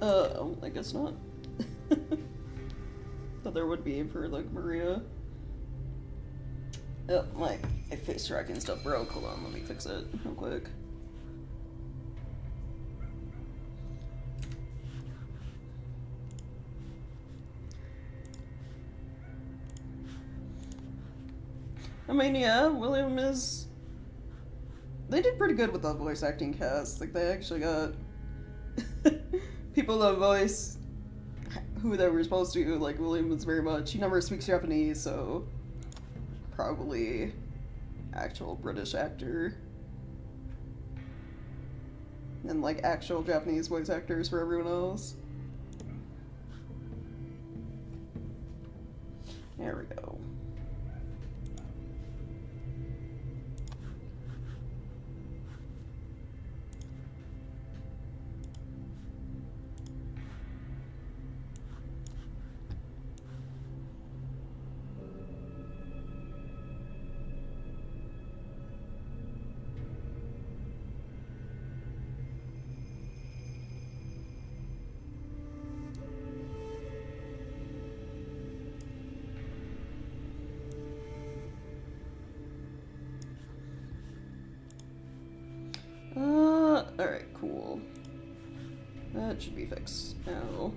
I guess not. Thought there would be for, like, Maria. Oh, my face tracking stuff broke. Hold on, let me fix it real quick. I mean, yeah, William is... They did pretty good with the voice acting cast. Like, they actually got people that voice who they were supposed to. Like, William is very much... He never speaks Japanese, so... Probably actual British actor. And, like, actual Japanese voice actors for everyone else. There we go. Alright, cool. That should be fixed now.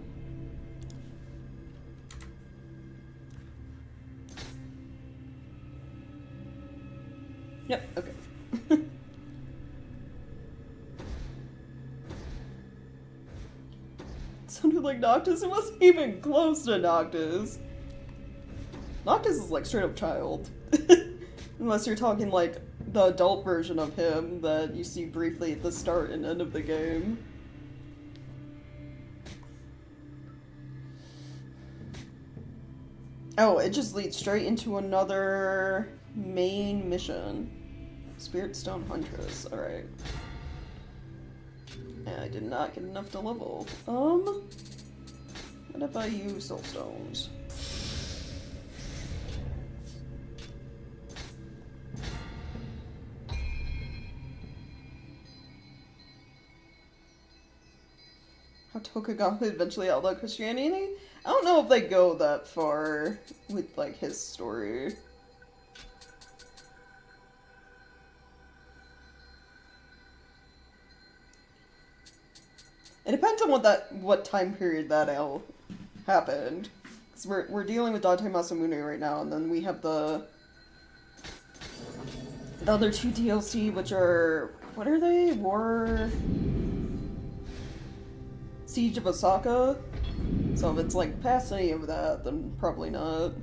Yep, okay. Sounded like Noctis. It wasn't even close to Noctis. Noctis is like straight up child. Unless you're talking like the adult version of him that you see briefly at the start and end of the game. Oh, it just leads straight into another main mission. Spirit Stone Huntress, alright. Yeah, I did not get enough to level. What if I use soul stones? How Tokugawa eventually outlawed Christianity? I don't know if they go that far with, like, his story. It depends on what time period that happened. Because we're dealing with Dante Masamune right now, and then we have the other two DLC, which are, what are they? Siege of Osaka? So if it's like past any of that, then probably not.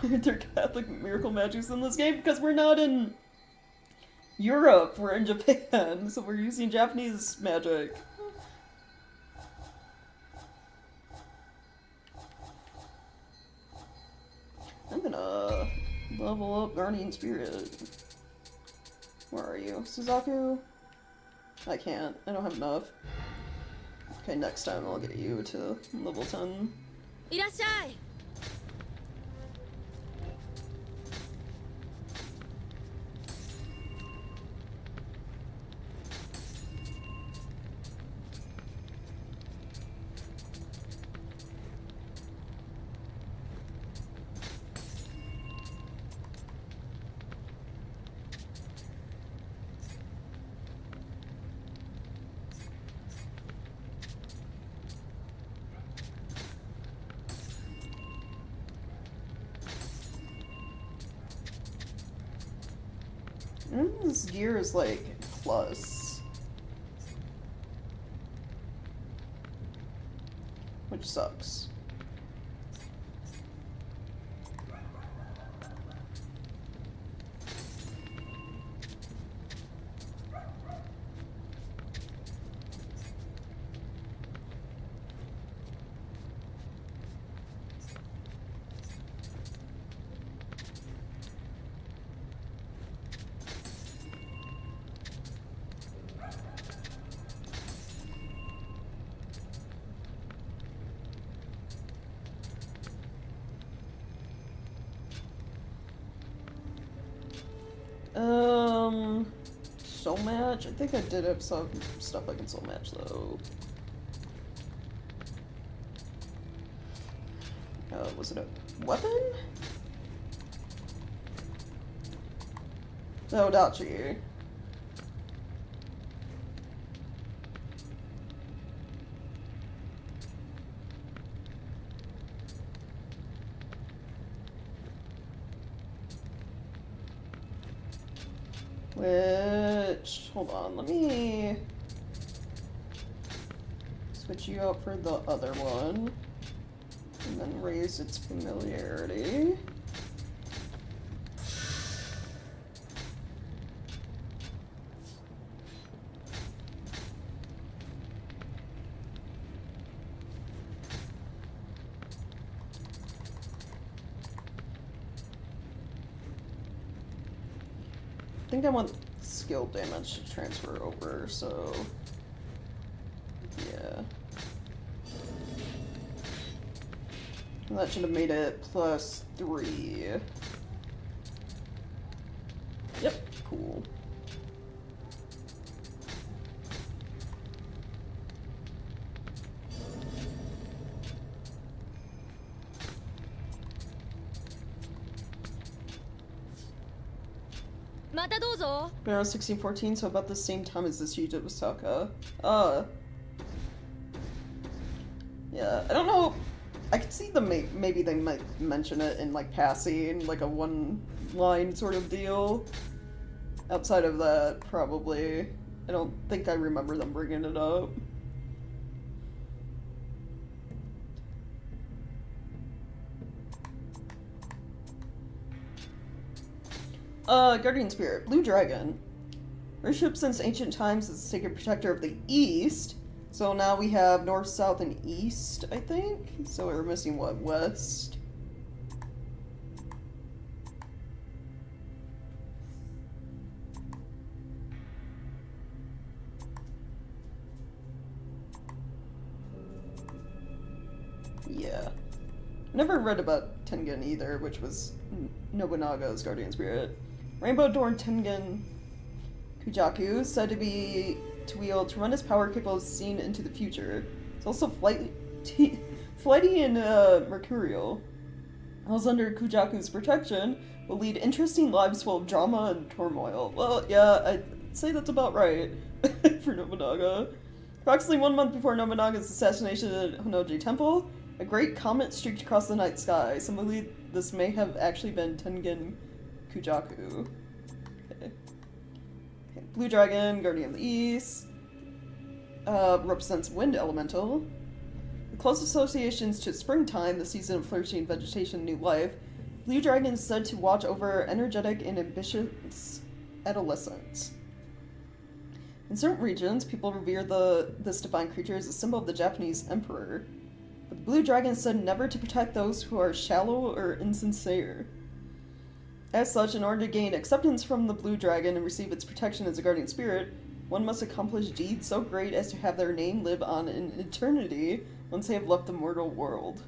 They're Catholic miracle magics in this game because we're not in Europe, we're in Japan, so we're using Japanese magic. I'm gonna level up Guardian Spirit. Where are you? Suzaku? I can't. I don't have enough. Okay, next time I'll get you to level 10. いらっしゃい。This gear is like plus. Which sucks. Soul match? I think I did have some stuff I can soul match though. Was it a weapon? No, Dachi. Which, hold on, let me switch you out for the other one, and then raise its familiarity. I think I want skill damage to transfer over, so yeah. And that should have made it +3. Yep, cool. But I was 1614, so about the same time as this Siege of Osaka. Yeah, I don't know. I could see them maybe they might mention it in like passing, like a one-line sort of deal. Outside of that, probably. I don't think I remember them bringing it up. Guardian Spirit, Blue Dragon. Worshipped since ancient times as the sacred protector of the East, So now we have north, south, and east, I think? So we're missing what? West? Yeah. Never read about Tengen either, which was Nobunaga's guardian spirit. Rainbow Dorn Tengen Kujaku, said to wield tremendous power capable of seeing into the future. It's also flighty and mercurial. Those under Kujaku's protection will lead interesting lives full of drama and turmoil. Well, yeah, I'd say that's about right for Nobunaga. Approximately 1 month before Nobunaga's assassination at Honoji Temple, a great comet streaked across the night sky. Some believe this may have actually been Tengen Kujaku. Okay. Blue Dragon, Guardian of the East, represents wind elemental. The close associations to springtime, the season of flourishing vegetation and new life. Blue Dragon is said to watch over energetic and ambitious adolescents. In certain regions, people revere this divine creature as a symbol of the Japanese emperor. But the Blue Dragon is said never to protect those who are shallow or insincere. As such, in order to gain acceptance from the Blue Dragon and receive its protection as a guardian spirit, one must accomplish deeds so great as to have their name live on in eternity once they have left the mortal world.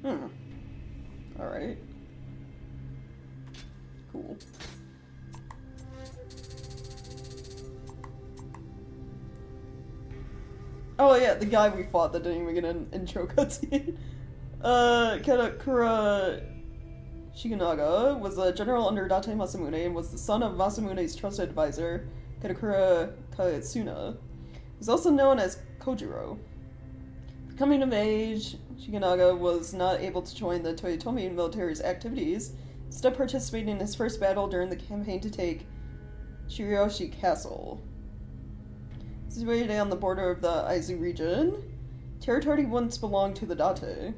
Alright. Cool. Oh yeah, the guy we fought that didn't even get an intro cutscene. Katakura Shiganaga was a general under Date Masamune and was the son of Masamune's trusted advisor, Katakura Kaetsuna. He was also known as Kojiro. Coming of age, Shiganaga was not able to join the Toyotomi military's activities, instead participating in his first battle during the campaign to take Shiryoshi Castle. Situated on the border of the Aizu region, territory once belonged to the Date.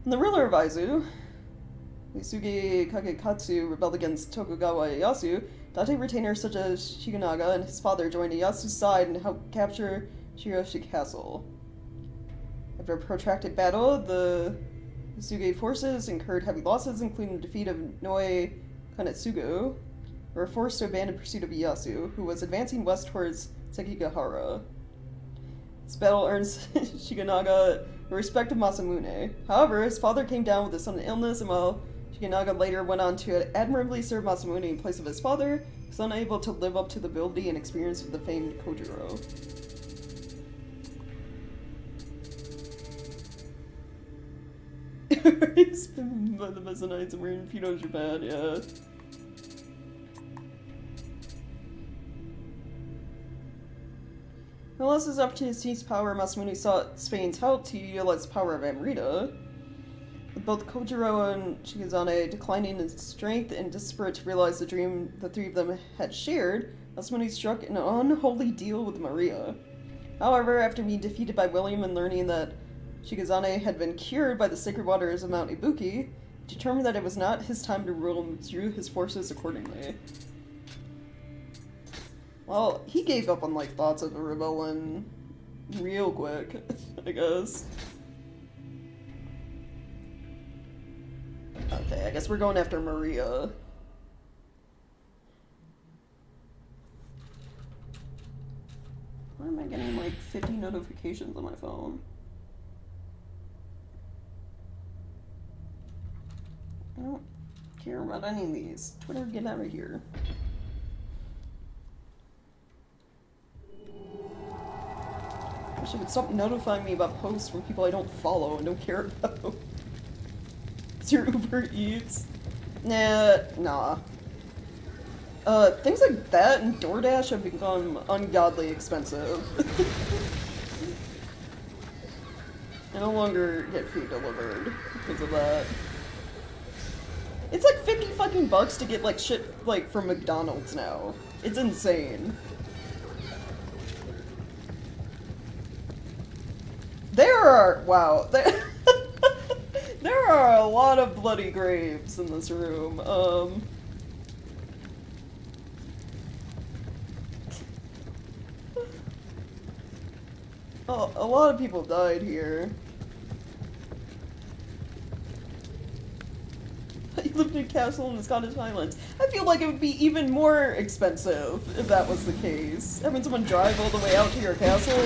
When the ruler of Aizu, Uesugi Kakekatsu, rebelled against Tokugawa Ieyasu, Date retainers such as Shiganaga and his father joined Ieyasu's side and helped capture Shiryoshi Castle. After a protracted battle, the Uesugi forces incurred heavy losses, including the defeat of Noe Kanetsugu, who were forced to abandon pursuit of Ieyasu, who was advancing west towards Sekigahara. This battle earns Shiganaga the respect of Masamune. However, his father came down with a sudden illness, and while Shiganaga later went on to admirably serve Masamune in place of his father, he was unable to live up to the ability and experience of the famed Kojiro. He's been by the Mezonites and we're in feudal Japan, yeah. Unless his opportunity to seize power, Masamune sought Spain's help to utilize the power of Amrita. With both Kojiro and Shigezane declining in strength and desperate to realize the dream the three of them had shared, Masamune struck an unholy deal with Maria. However, after being defeated by William and learning that Shigezane had been cured by the sacred waters of Mount Ibuki, he determined that it was not his time to rule and withdrew his forces accordingly. Well, he gave up on, like, thoughts of a rebellion real quick, I guess. Okay, I guess we're going after Maria. Why am I getting, like, 50 notifications on my phone? I don't care about any of these. Twitter, get out of here. I wish it would stop notifying me about posts from people I don't follow and don't care about. It's your Uber Eats. Nah. Things like that and DoorDash have become ungodly expensive. I no longer get food delivered because of that. It's like 50 fucking bucks to get like shit like from McDonald's now. It's insane. There are a lot of bloody graves in this room. Oh, a lot of people died here. You lived in a castle in the Scottish Highlands. I feel like it would be even more expensive if that was the case. Having someone drive all the way out to your castle.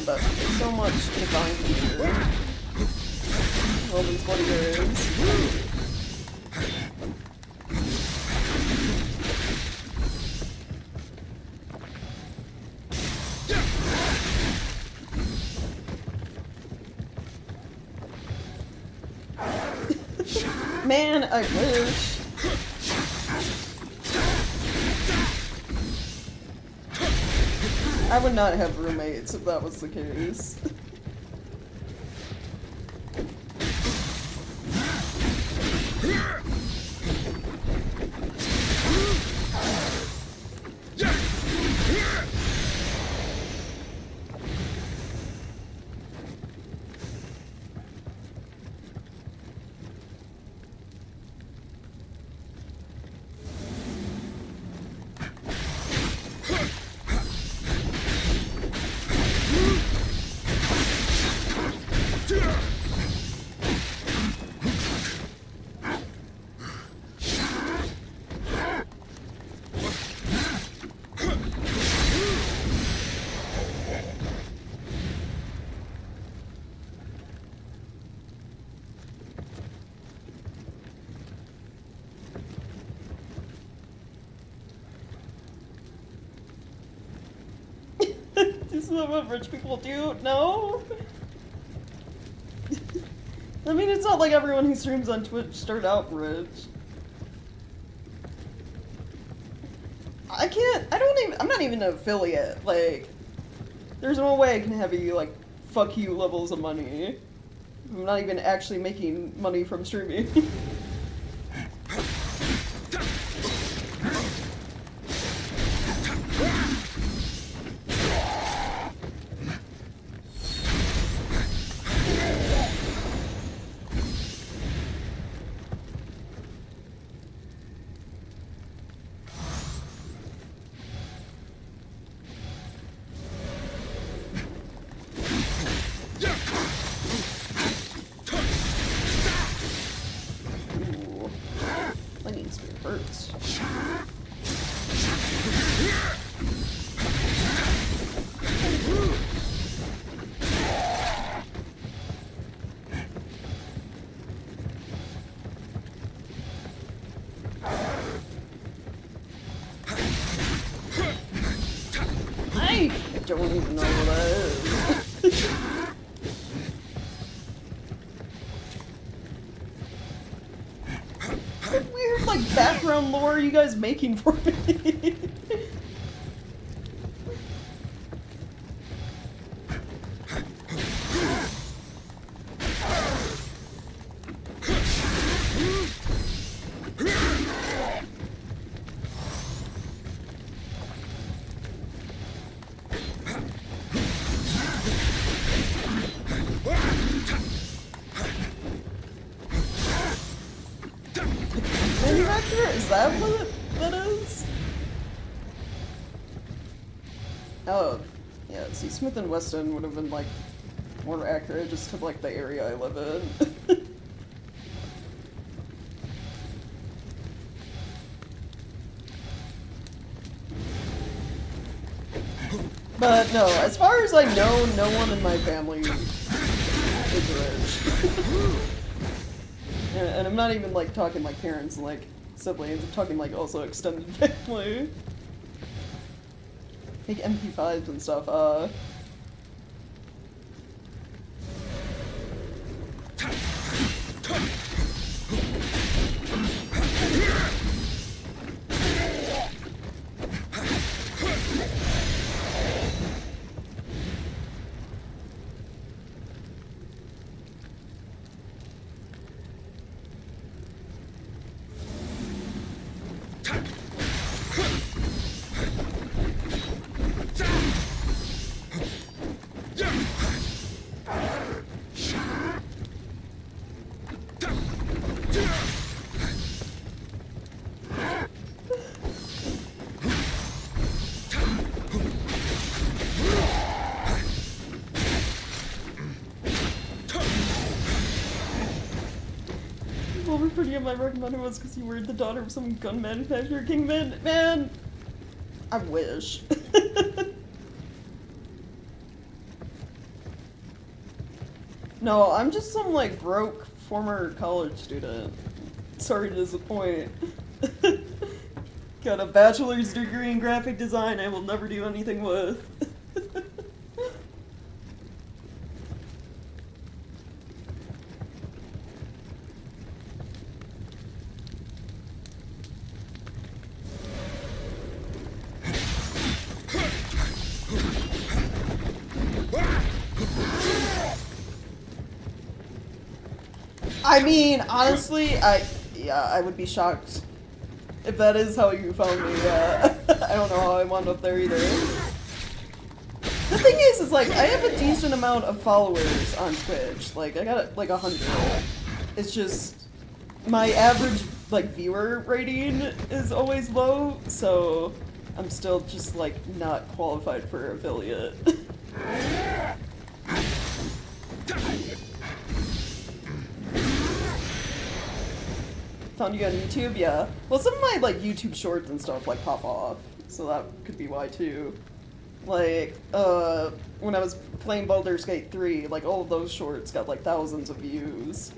But there's so much divine here. All these warriors. Man, I wish. I would not have roommates if that was the case. This is what rich people do? No? I mean, it's not like everyone who streams on Twitch started out rich. I'm not even an affiliate. Like, there's no way I can have you, like, fuck you levels of money. I'm not even actually making money from streaming. I don't even know what that is. What weird, like, background lore are you guys making for me? Is that what that is? Oh, yeah, see, Smith and Weston would have been, like, more accurate just to, like, the area I live in. But no, as far as I know, no one in my family is rich. And I'm not even, like, talking my parents and, like, siblings. I'm talking, like, also extended family. Like MP5s and stuff, Well, we're pretty on my recommender was because you were the daughter of some gun manufacturer kingman. Man, I wish. No, I'm just some like broke former college student. Sorry to disappoint. Got a bachelor's degree in graphic design I will never do anything with. I mean, honestly, I would be shocked if that is how you found me. I don't know how I wound up there either. The thing is like, I have a decent amount of followers on Twitch. Like, I got like 100. It's just, my average, like, viewer rating is always low, so I'm still just, like, not qualified for affiliate. Found you on YouTube? Yeah. Well, some of my, like, YouTube shorts and stuff, like, pop off. So that could be why, too. Like, when I was playing Baldur's Gate 3, like, all of those shorts got, like, thousands of views.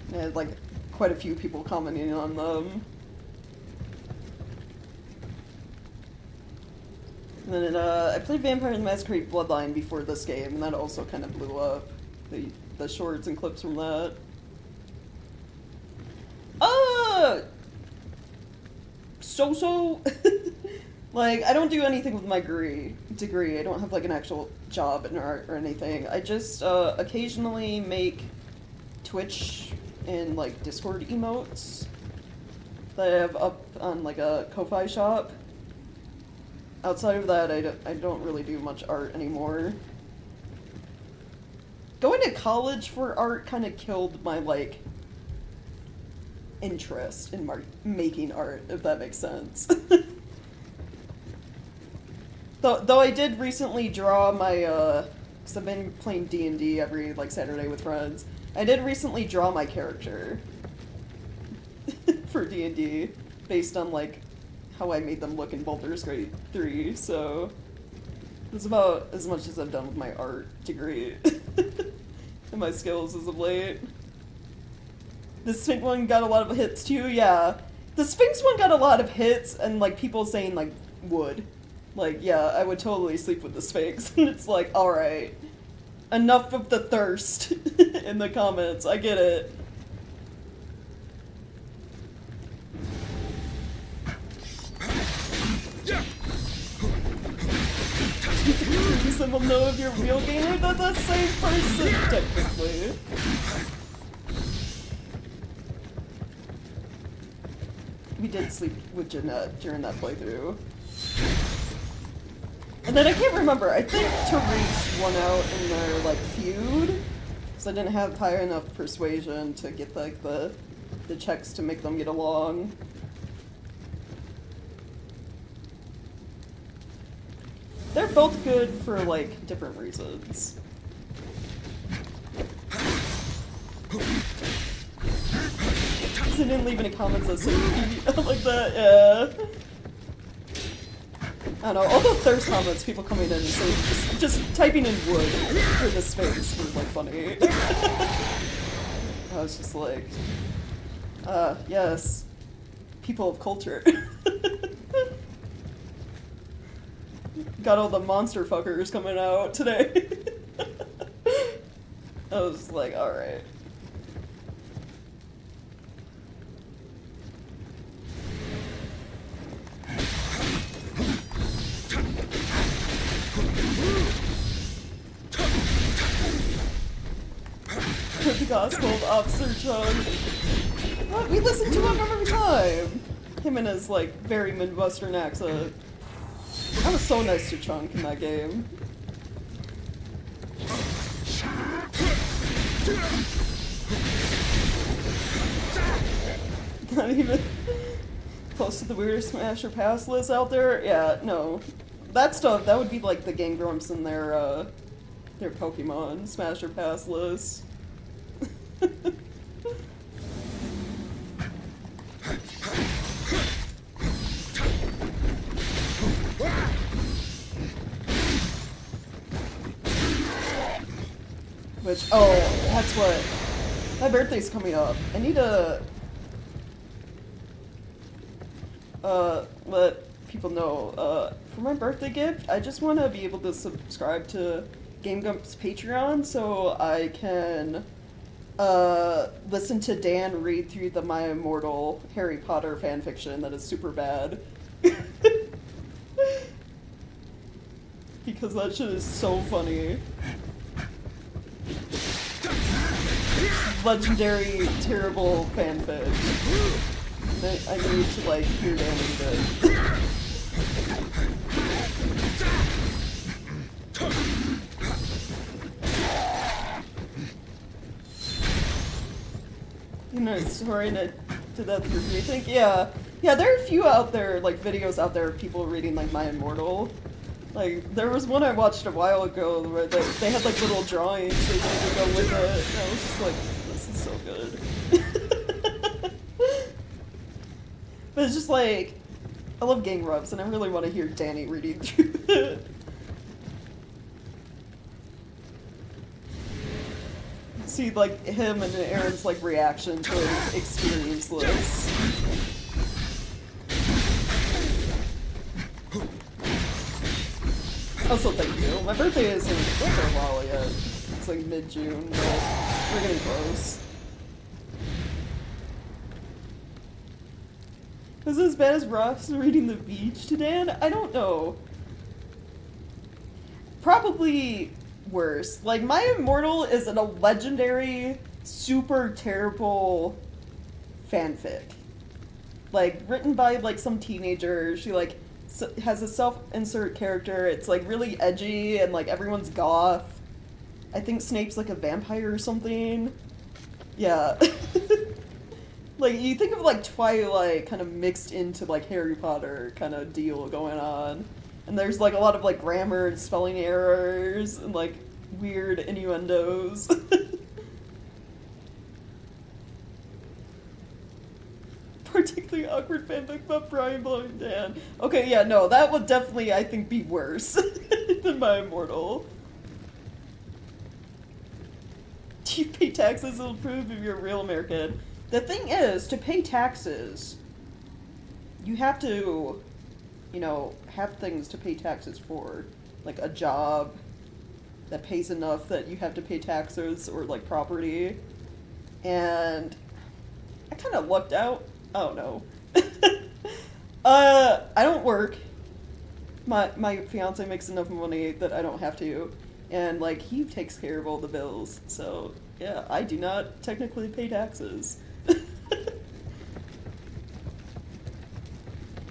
And I had, like, quite a few people commenting on them. And then, I played Vampire the Masquerade Bloodline before this game, and that also kind of blew up. The shorts and clips from that. So-so. Like, I don't do anything with my degree. I don't have, like, an actual job in art or anything. I just, occasionally make Twitch and, like, Discord emotes that I have up on, like, a Ko-Fi shop. Outside of that, I don't really do much art anymore. Going to college for art kind of killed my, like, interest in making art, if that makes sense. Though I did recently draw my, because I've been playing D&D every, like, Saturday with friends. I did recently draw my character for D&D, based on, like, how I made them look in Baldur's Gate 3, so that's about as much as I've done with my art degree and my skills as of late. The Sphinx one got a lot of hits too, yeah. The Sphinx one got a lot of hits, and, like, people saying, like, would. Like, yeah, I would totally sleep with the Sphinx. And it's like, alright. Enough of the thirst in the comments, I get it. Someone will know if you're a real gamer, that's the same person, technically. We did sleep with Jeanette during that playthrough. And then I can't remember, I think Therese won out in their, like, feud, because I didn't have high enough persuasion to get, like, the checks to make them get along. They're both good for, like, different reasons. I didn't leave any comments that said like that, yeah. I don't know, all the thirst comments, people coming in and saying, just typing in wood for this face was, like, funny. I was just like, yes, people of culture. Got all the monster fuckers coming out today. I was like, alright. The gospel of Officer Chung. What? We listen to him every time! Him and his, like, very Midwestern accent. I was so nice to Chunk in that game. Not even close to the weirdest Smash or Pass list out there? Yeah, no. That stuff, that would be like the Gangrumps in their Pokemon Smash or Pass list. Which, oh, that's what. My birthday's coming up. I need to let people know. For my birthday gift, I just want to be able to subscribe to Game Gump's Patreon so I can listen to Dan read through the My Immortal Harry Potter fanfiction that is super bad. Because that shit is so funny. Legendary, terrible fanfic. I need to, like, hear Dan read it. You know, sorry to that through me. I think, yeah, there are a few out there, like, videos out there of people reading, like, My Immortal. Like, there was one I watched a while ago where they had, like, little drawings they could go with it, and I was just like, this is so good. But it's just like, I love gang rubs, and I really want to hear Danny reading through it. See, like, him and Aaron's, like, reaction to his experience list. Also, thank you. My birthday isn't for a while yet. It's like mid-June, but we're getting close. Was it as bad as Ross reading The Beach to Dan? I don't know. Probably worse. Like, My Immortal is a legendary, super terrible fanfic. Like, written by, like, some teenager. She, like, has a self-insert character. It's, like, really edgy, and, like, everyone's goth. I think Snape's, like, a vampire or something. Yeah. Like, you think of, like, Twilight kind of mixed into, like, Harry Potter kind of deal going on. And there's, like, a lot of, like, grammar and spelling errors and, like, weird innuendos. Particularly awkward fanfic about Brian blowing Dan. Okay, yeah, no, that would definitely, I think, be worse than My Immortal. Do you pay taxes? It'll prove if you're a real American. The thing is, to pay taxes, you have to, you know, have things to pay taxes for. Like a job that pays enough that you have to pay taxes, or like property. And I kind of lucked out. I don't know. I don't work. My fiance makes enough money that I don't have to. And like, he takes care of all the bills. So yeah, I do not technically pay taxes.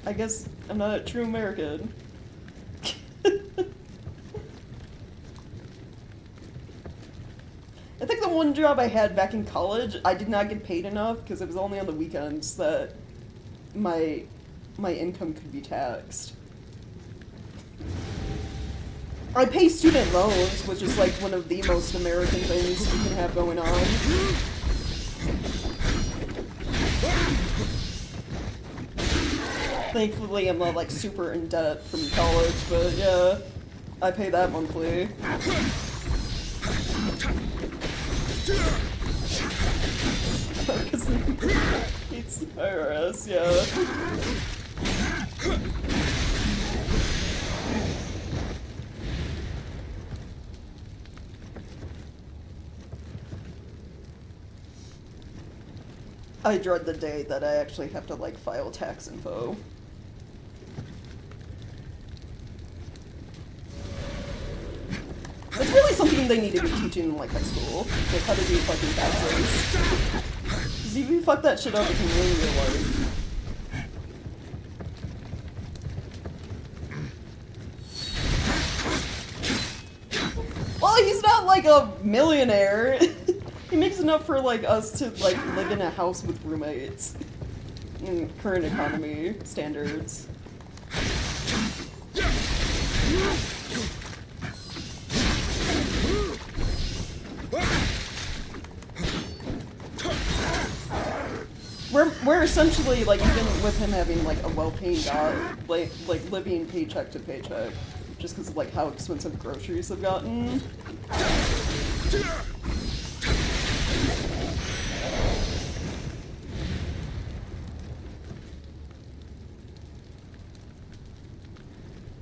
I guess I'm not a true American. I think the one job I had back in college, I did not get paid enough because it was only on the weekends that my income could be taxed. I pay student loans, which is like one of the most American things you can have going on. Thankfully, I'm not like super in debt from college, but yeah, I pay that monthly. Because it's the IRS, yeah. I dread the day that I actually have to like file tax info. It's really something they need to be teaching in like high school. Like how to do fucking taxes. Because if you fuck that shit up, it can ruin your life. Well, he's not like a millionaire. He makes enough for like us to like live in a house with roommates in current economy standards. where essentially, like, even with him having, like, a well-paying job, like living paycheck to paycheck, just because of, like, how expensive groceries have gotten.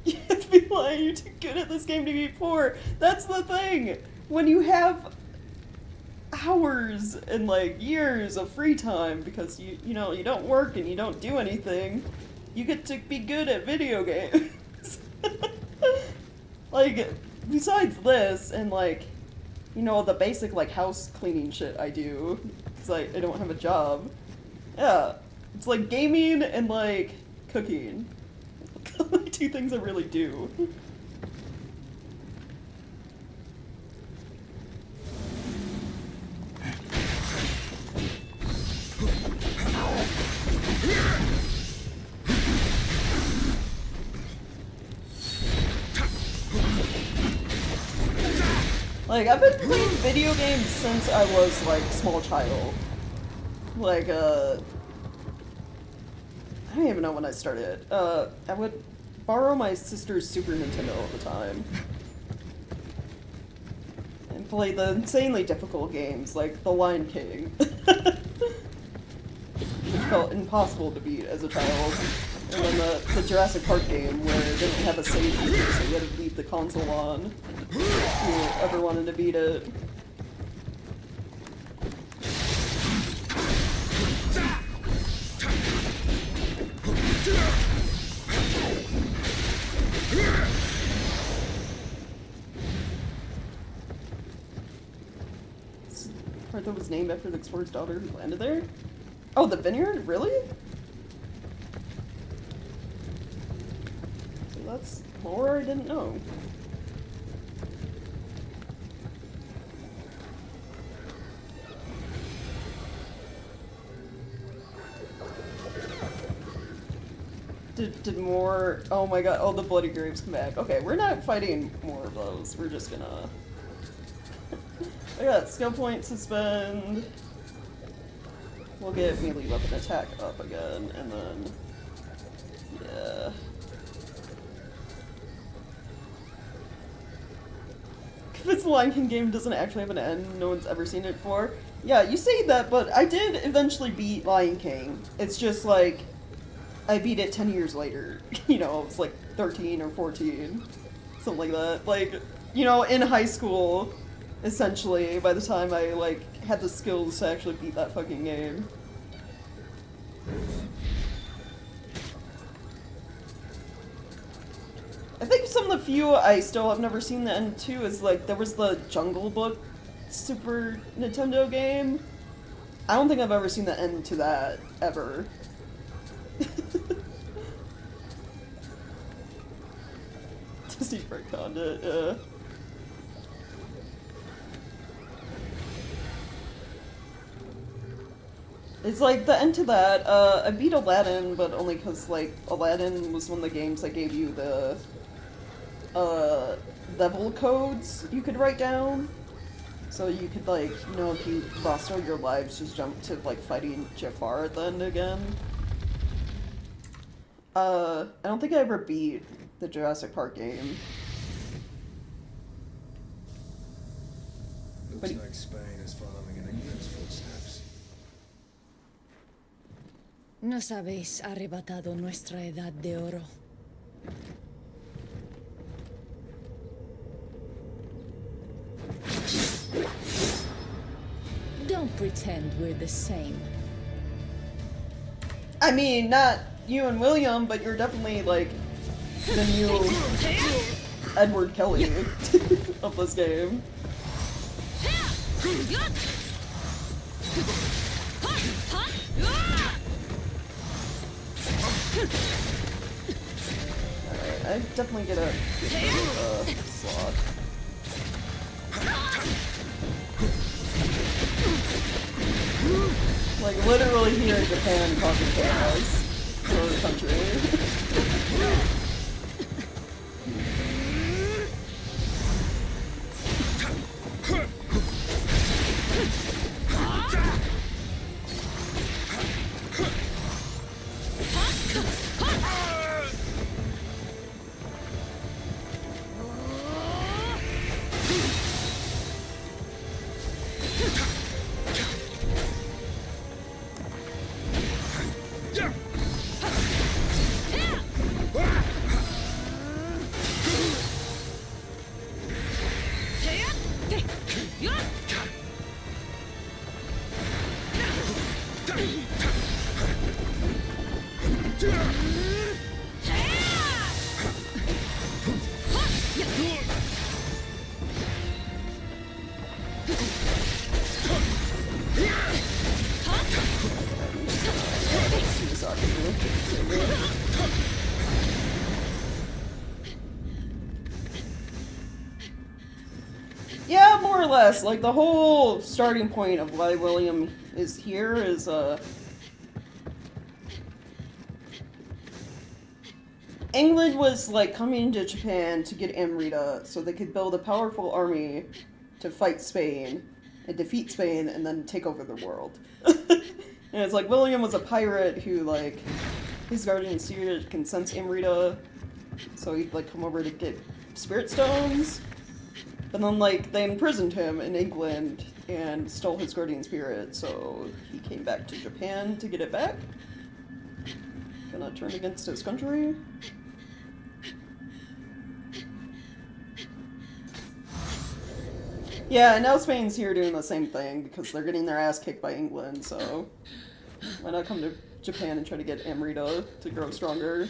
You have to be lying, you're too good at this game to be poor. That's the thing! When you have hours and like years of free time because you know you don't work and you don't do anything, you get to be good at video games. Like, besides this and like, you know, the basic like house cleaning shit I do because I don't have a job. Yeah, it's like gaming and like cooking. The only two things I really do. Like, I've been playing video games since I was, like, small child. Like, I don't even know when I started. I would borrow my sister's Super Nintendo all the time. And play the insanely difficult games, like The Lion King. It felt impossible to beat as a child. And then the Jurassic Park game where it didn't have a save feature, so you had to leave the console on. If you ever wanted to beat it. This part that was named after the explorer's daughter who landed there? Oh, the vineyard? Really? So that's more I didn't know. Did more... Oh my god, oh, the Bloody Graves come back. Okay, we're not fighting more of those. We're just gonna... I got skill point suspend. We'll get melee weapon attack up again, and then... Yeah... If it's a Lion King game, doesn't actually have an end, no one's ever seen it before. Yeah, you say that, but I did eventually beat Lion King. It's just like... I beat it 10 years later. You know, I was like 13 or 14. Something like that. Like, you know, in high school, essentially, by the time I, like, had the skills to actually beat that fucking game. I think some of the few I still have never seen the end to is, like, there was the Jungle Book Super Nintendo game. I don't think I've ever seen the end to that, ever. Disney retconned it, yeah. It's like the end to that, I beat Aladdin, but only because, like, Aladdin was one of the games that gave you the, level codes you could write down. So you could, like, you know, if you lost all your lives, just jump to, like, fighting Jafar at the end again. I don't think I ever beat the Jurassic Park game. Looks like Spain is following in England's footsteps. Nos habéis arrebatado nuestra edad de oro. Don't pretend we're the same. I mean, not you and William, but you're definitely, like, the new Edward Kelly of this game. Alright, I definitely get a slot. Like, literally here in Japan, talking cameras for the country. Yeah, more or less. Like, the whole starting point of why William is here is, England was, like, coming to Japan to get Amrita so they could build a powerful army to fight Spain and defeat Spain and then take over the world. And it's like, William was a pirate who, like, his guardian spirit can sense Amrita, so he'd, like, come over to get spirit stones. But then, like, they imprisoned him in England and stole his guardian spirit, so he came back to Japan to get it back. Gonna turn against his country. Yeah, and now Spain's here doing the same thing because they're getting their ass kicked by England, so why not come to Japan and try to get Amrita to grow stronger?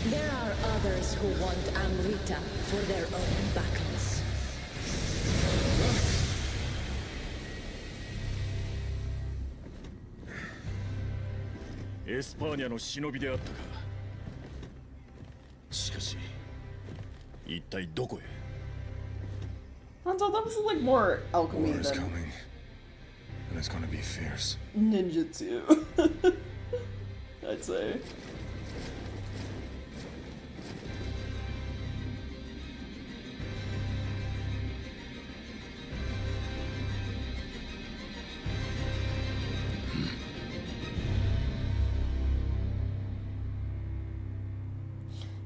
There are others who want Amrita for their own battles. エスパーニャの忍びであったか。しかし、一体どこへ？ Hanzo, that was like more alchemy War is than coming, and it's gonna be fierce. ninjutsu. I'd say.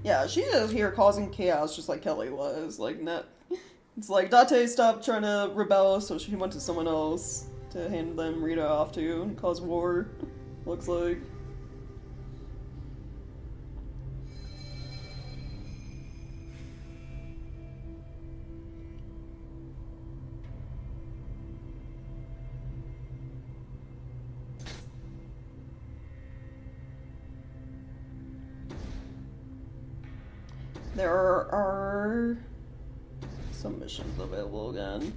Yeah, she's just here causing chaos just like Kelly was. Like, not. It's like Date stopped trying to rebel, so she went to someone else to hand them Rita off to and cause war. Looks like. There are some missions available again.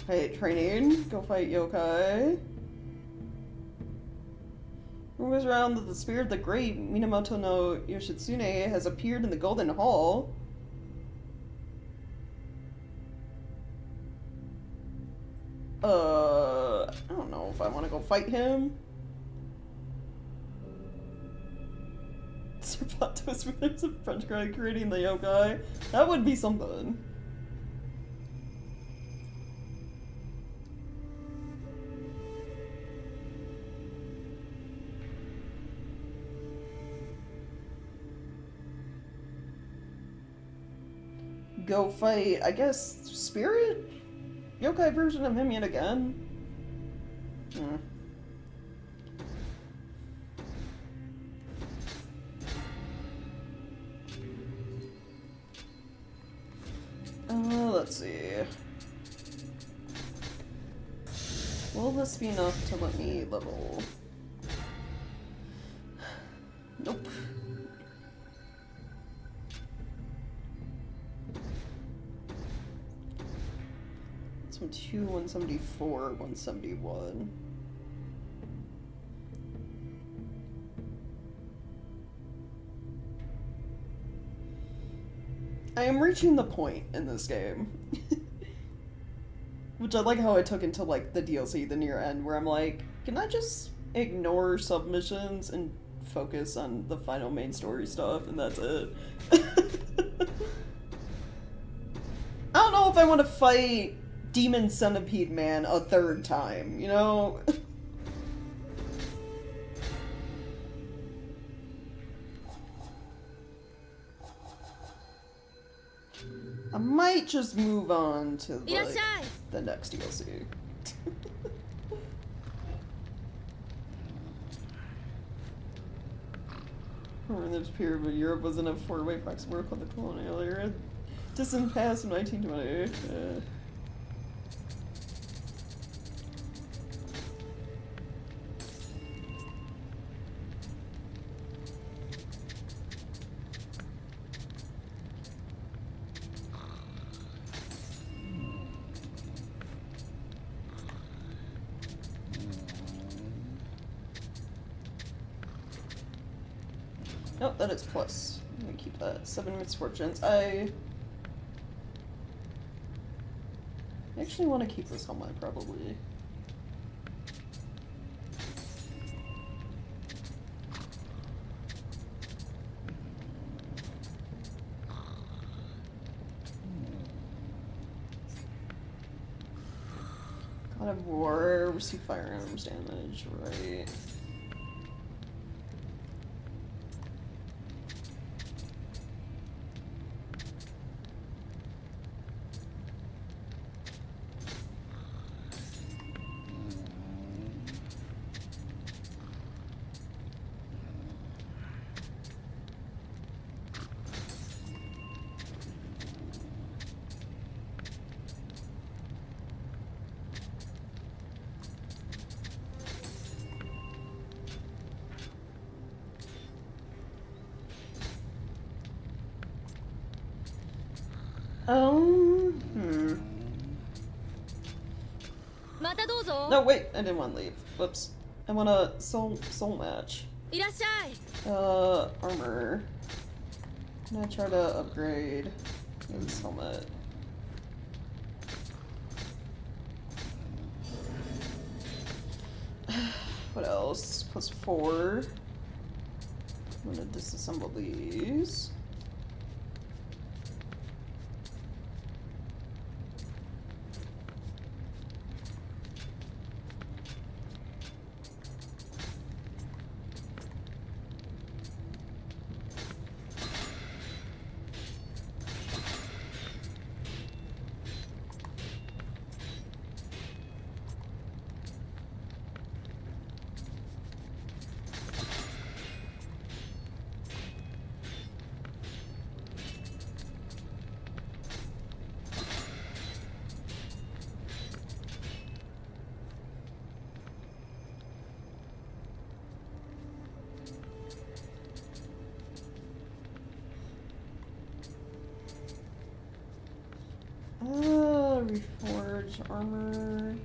Hey, training. Go fight Yokai. Rumors around that the spirit of the great Minamoto no Yoshitsune has appeared in the Golden Hall. I don't know if I want to go fight him. Serpatos, there's a French guy creating the Yokai. That would be something. Go fight, I guess, Spirit? Yokai version of him yet again? Let's see. Will this be enough to let me level? Nope. It's 172, 174, 171. I am reaching the point in this game. Which I like how I took into, like, the DLC, the near end, where I'm like, can I just ignore submissions and focus on the final main story stuff, and that's it? I don't know if I want to fight Demon Centipede Man a third time, you know? I might just move on to like, いらっしゃい。 the next DLC. Remember this period when Europe was in a four-way proxy war called the colonial era? Distant past in 1920. Oh, that is plus. I'm gonna keep that. 7 misfortunes. I actually want to keep this helmet, probably. God of War, receive firearms damage, right. Hmm. またどうぞ。 No, wait, I didn't want to leave. Whoops. I want a soul match. いらっしゃい。 Armor. Can I try to upgrade this helmet? What else? Plus 4. I'm gonna disassemble these. Reforge armor.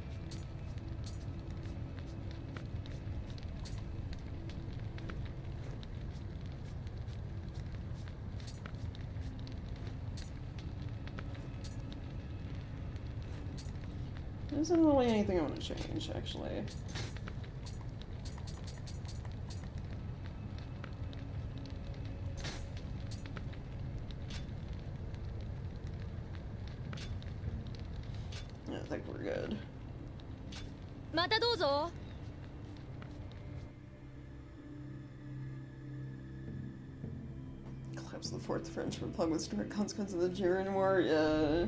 There isn't really anything I want to change, actually. I think we're good. またどうぞ。 Collapse of the Fourth French Republic was direct consequence of the Algerian War. Yeah.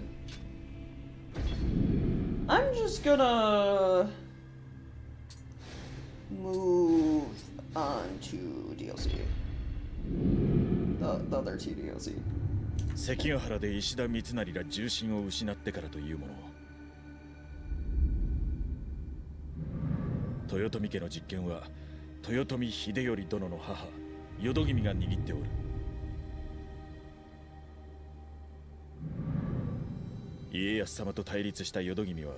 I'm just gonna move on to DLC. The other two DLC. 関ヶ原で石田三成ら重臣を失ってからというもの。豊臣家の実権は豊臣秀頼殿の母淀君が握っておる。家康様と対立した淀君は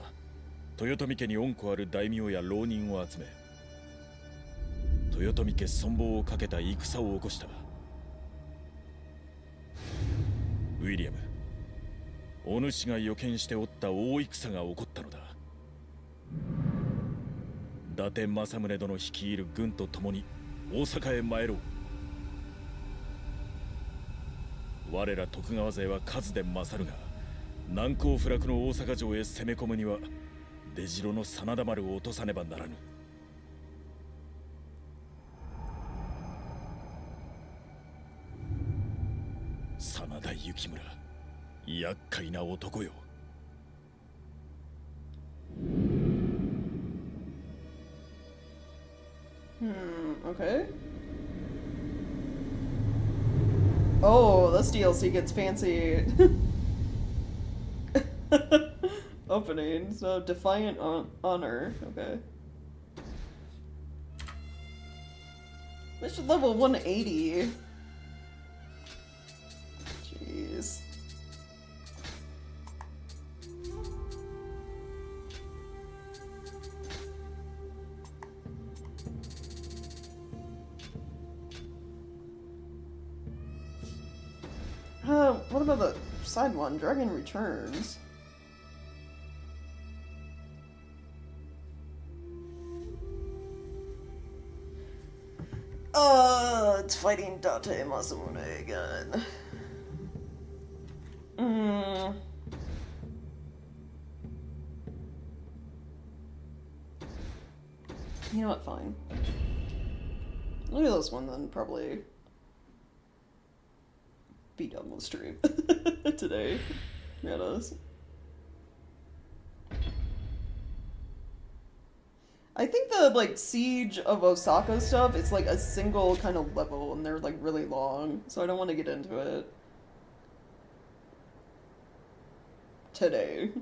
豊臣家に恩子ある大名や浪人を集め豊臣家存亡をかけた戦を起こした。ウィリアム、お主が予見しておった大戦が起こったのだ。伊達政宗殿率いる軍と共に大阪へ参ろう。我ら徳川勢は数で勝るが難攻不落の大阪城へ攻め込むには出城の真田丸を落とさねばならぬ。真田幸村、厄介な男よ。Okay. Oh, this DLC gets fancy. Opening, so Defiant Honor, okay. Mission level 180. Jeez. What about the side one? Dragon Returns. It's fighting Date Masamune again. You know what, fine. Look at this one then, probably be done with stream today. Yeah, it is. I think the, like, Siege of Osaka stuff, it's like a single kind of level, and they're, like, really long, so I don't want to get into it today.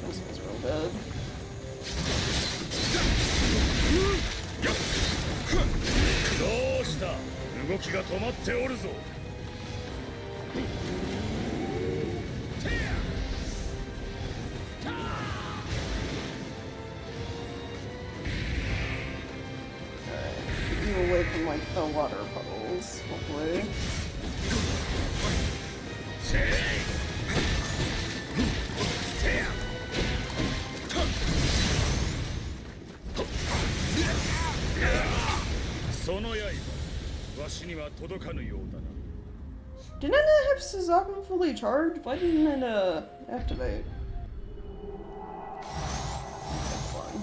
This one's real bad. どうした？動きが止まっておるぞ。Keep you away from, like, the water puddles, hopefully. Didn't it have Suzaku fully charged? Why didn't it, activate? That's fun.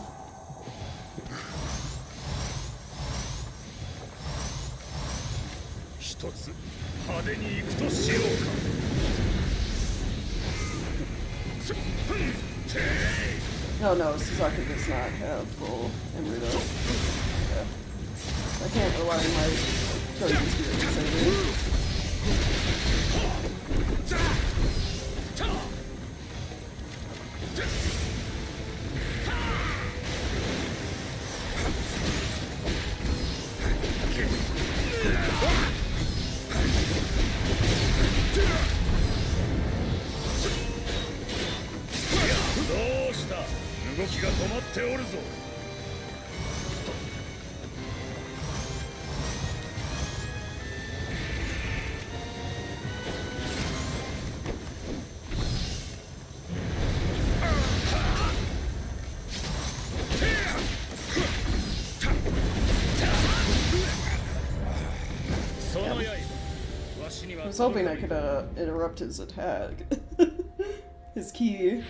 Oh no, Suzaku does not have full Emrudo. Okay. I can't rely on my charging spirit to save me. I was hoping I could interrupt his attack. His key.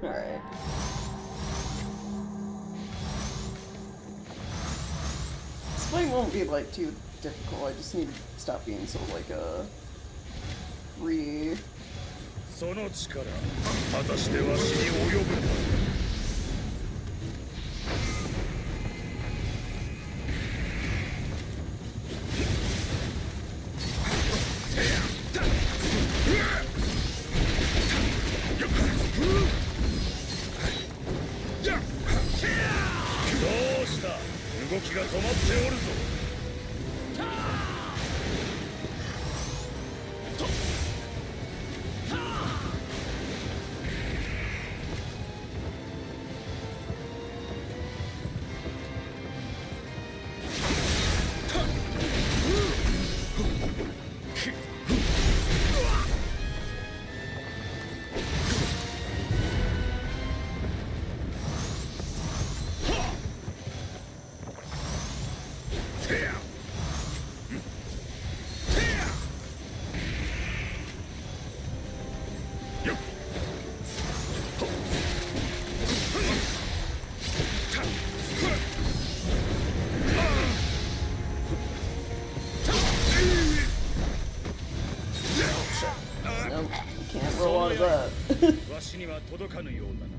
Alright. This fight won't be like too difficult, I just need to stop being so like re その力果たしてわしに及ぶか。どうした？動きが止まっておるぞ。には届かぬようだな。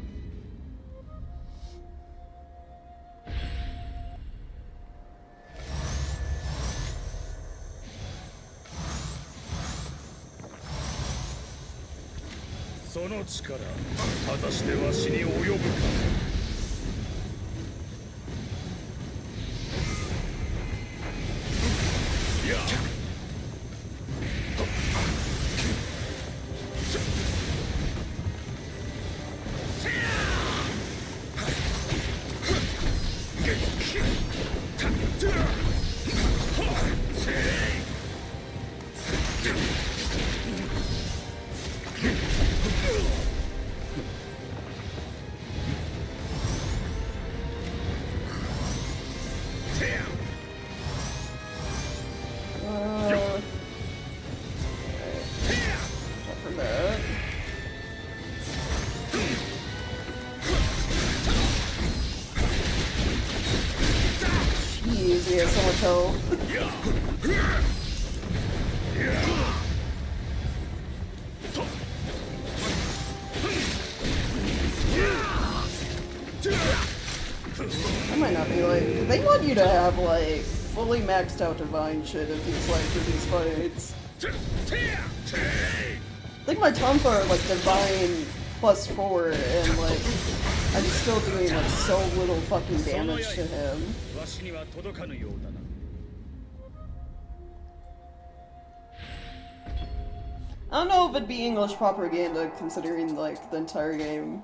その力、果たしてわしに及ぶか。いや。From that. Jeez, he has so much health. I might not be like, they want you to have like fully maxed out divine shit if he's like for these fights. I think my Tonfa are like divine +4 and like I'm still doing like so little fucking damage to him. I don't know if it'd be English propaganda considering like the entire game.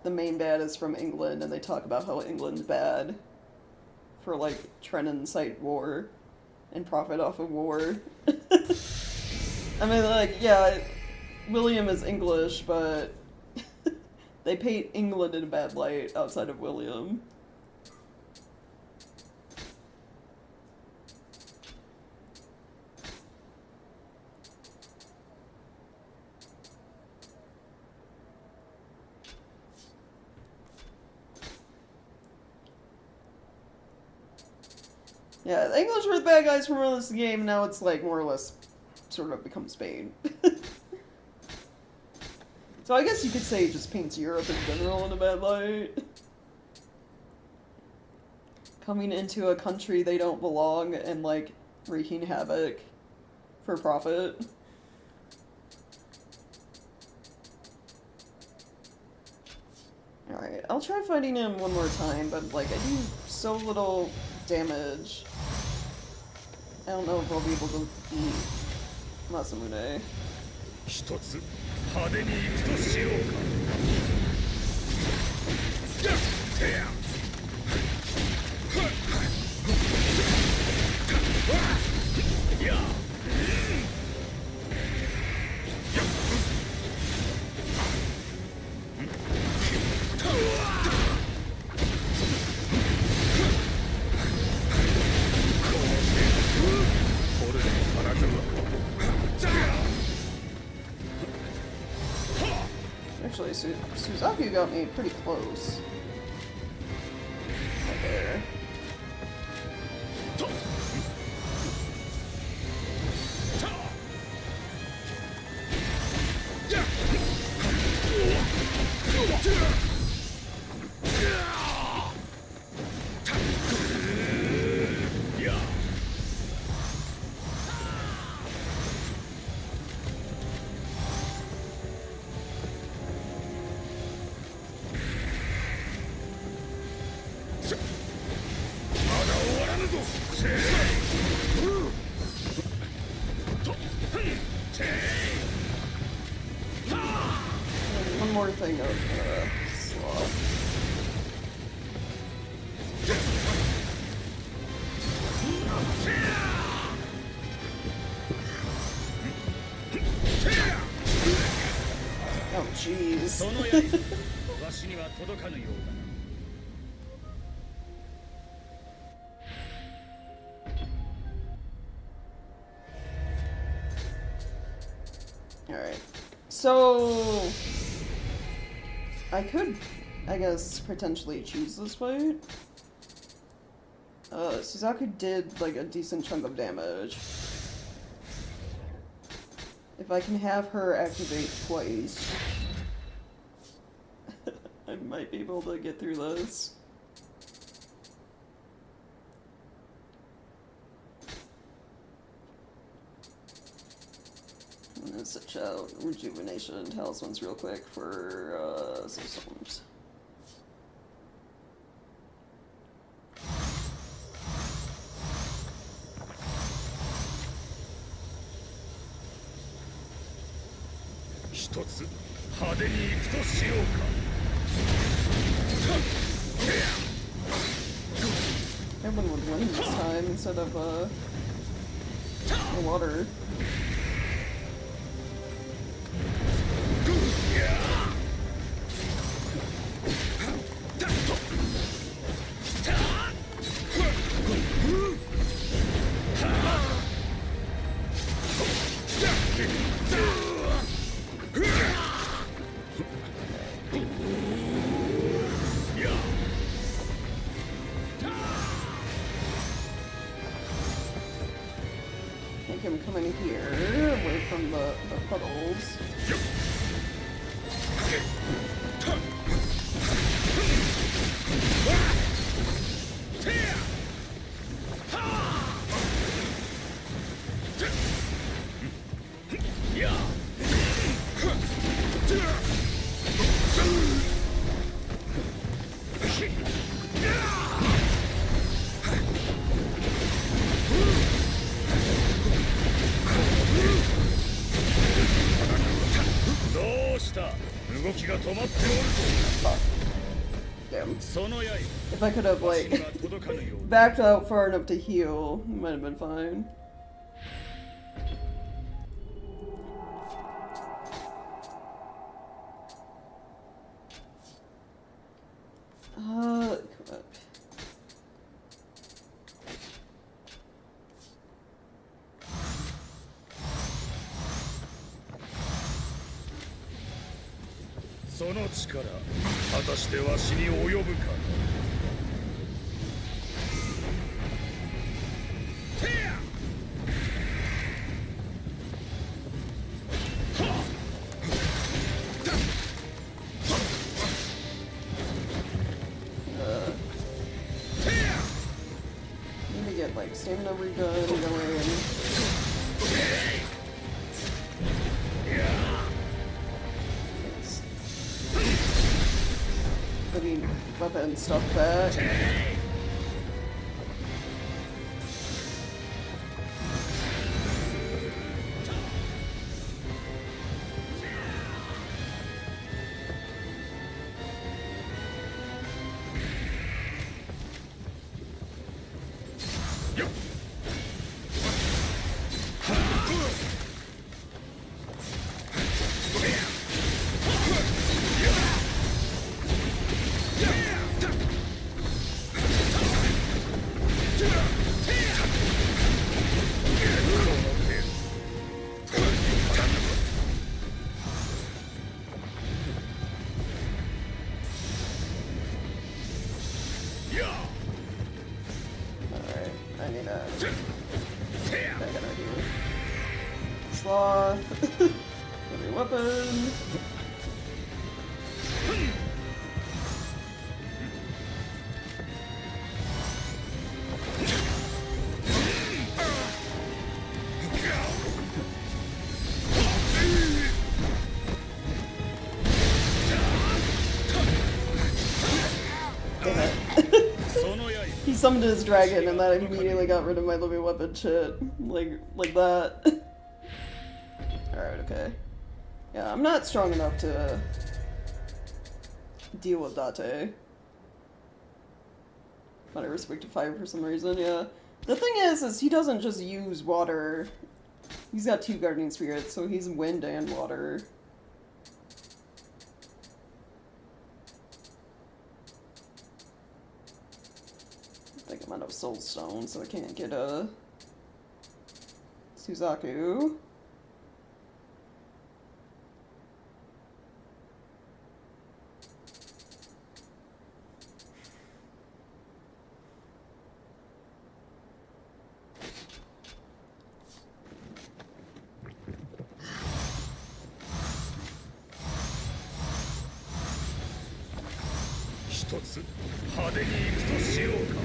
The main bad is from England and they talk about how England's bad for like trying to incite war and profit off of war. I mean like, yeah, William is English, but they paint England in a bad light outside of William. Yeah, the English were the bad guys from earlier this game, now it's like more or less sort of become Spain. So I guess you could say it just paints Europe in general in a bad light. Coming into a country they don't belong and like wreaking havoc for profit. Alright, I'll try fighting him one more time, but like I do so little damage. I don't know if I'll be able to beat Masamune. 一つ派手に行くとしようか。いや。Actually, Suzaku got me pretty close. Right there. One more thing of sloth. Oh jeez. Alright. So I could, I guess, potentially choose this fight. Suzaku did like a decent chunk of damage. If I can have her activate twice, I might be able to get through this. I'm gonna switch out rejuvenation talismans real quick for systems. Everyone would win this time instead of the water. Make him come in here, away from the puddles. Damn. If I could have, like, backed out far enough to heal, it might have been fine. Come up. その力、果たしてわしに及ぶか。Need to get, like, stamina redone going. Putting weapon stuff back. Sloth. Every weapon. He summoned his dragon and that immediately got rid of my living weapon shit. Like that. Alright, okay. Yeah, I'm not strong enough to deal with Date. But I respect fire for some reason, yeah. The thing is he doesn't just use water. He's got 2 guardian spirits, so he's wind and water. I think I'm out of soul stone, so I can't get a Suzaku. 一つ派手に行くとしようか。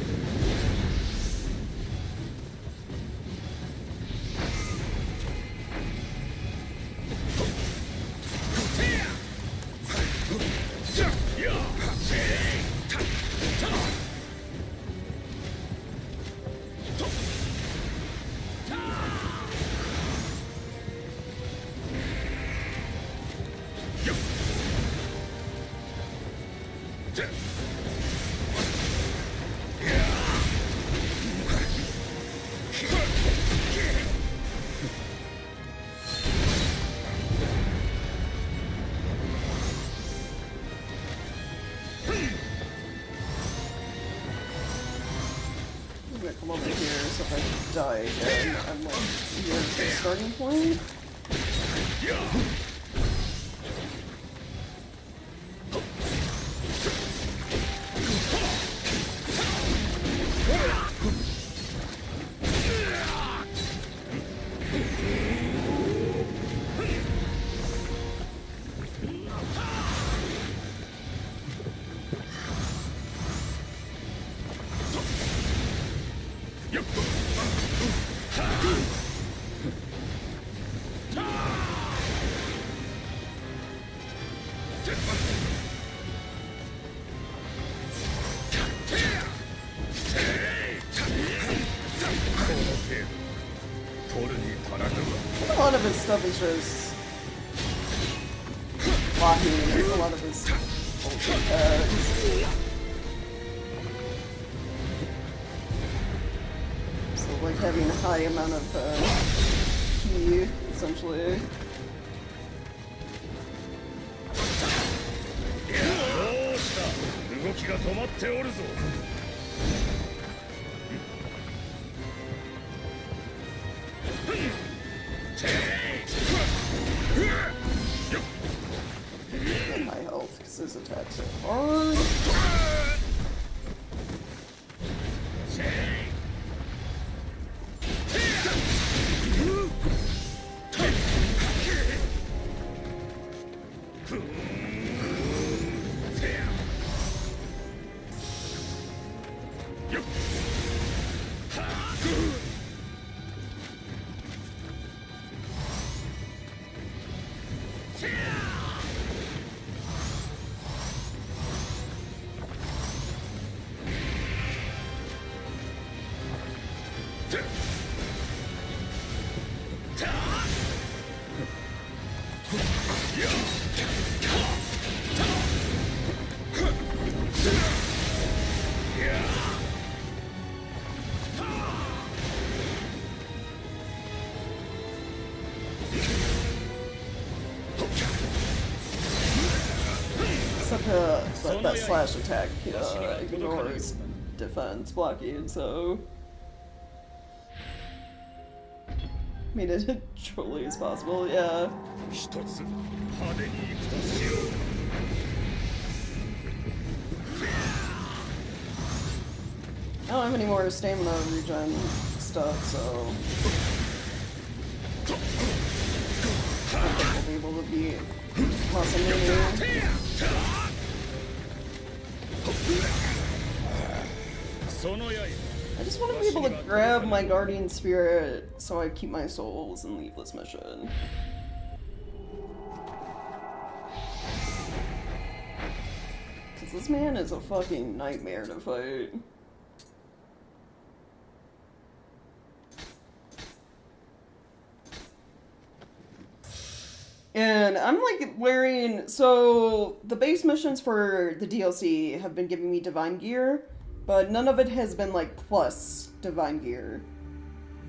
I'm gonna come over here so if I die again, I'm like here at the starting point. A lot of his stuff is just blocking. There's a lot of his so like having a high amount of ki, essentially. どうした動きが止まっておるぞ。High health because his attacks are hard. That slash attack ignores defense blocking, so I mean it truly is possible, yeah. 一つ派手に行くとしよう。I don't have any more stamina regen stuff, so I think we'll be able to beat Masamune. I just want to be able to grab my guardian spirit so I keep my souls and leave this mission. Cause this man is a fucking nightmare to fight. And I'm like wearing, so the base missions for the DLC have been giving me divine gear, but none of it has been like plus divine gear.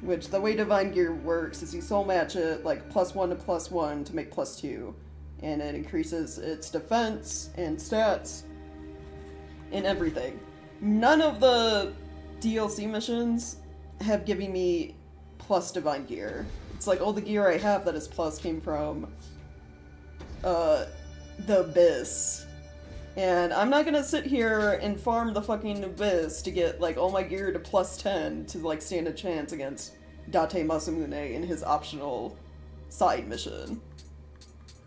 Which the way divine gear works is you soul match it like +1 to +1 to make +2. And it increases its defense and stats and everything. None of the DLC missions have given me plus divine gear. It's like all the gear I have that is plus came from the Abyss. And I'm not gonna sit here and farm the fucking Abyss to get like all my gear to +10 to like stand a chance against Date Masamune in his optional side mission.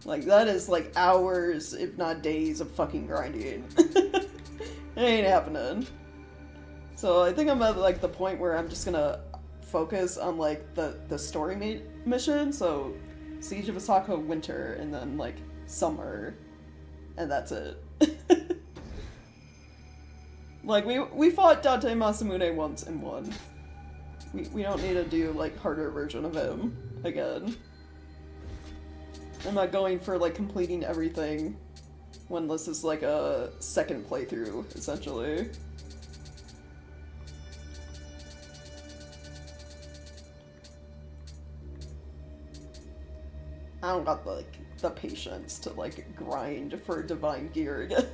Like that is like hours, if not days, of fucking grinding. It ain't happening. So I think I'm at like the point where I'm just gonna focus on like the story mission. So Siege of Osaka winter, and then like summer, and that's it. Like we fought Date Masamune once and won. We don't need to do like harder version of him again. I'm not going for like completing everything when this is like a second playthrough, essentially. I don't got like the patience to like grind for divine gear again.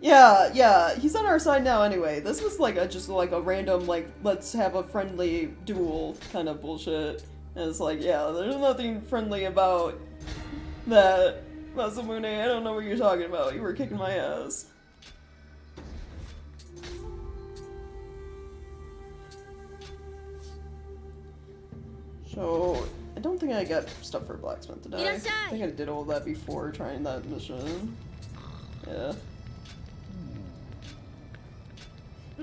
Yeah, he's on our side now anyway. This was like just like a random like let's have a friendly duel kind of bullshit. And it's like, yeah, there's nothing friendly about that. Masamune, I don't know what you're talking about. You were kicking my ass. So, I don't think I got stuff for blacksmith today. I think I did all that before trying that mission. Yeah.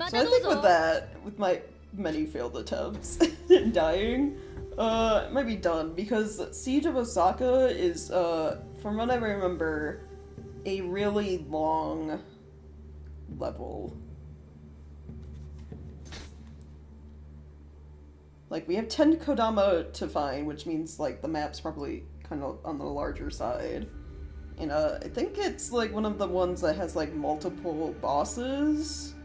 So I think with that, with my many failed attempts and dying, it might be done, because Siege of Osaka is, from what I remember, a really long level. Like, we have 10 Kodama to find, which means, like, the map's probably kind of on the larger side. And, I think it's, like, one of the ones that has, like, multiple bosses.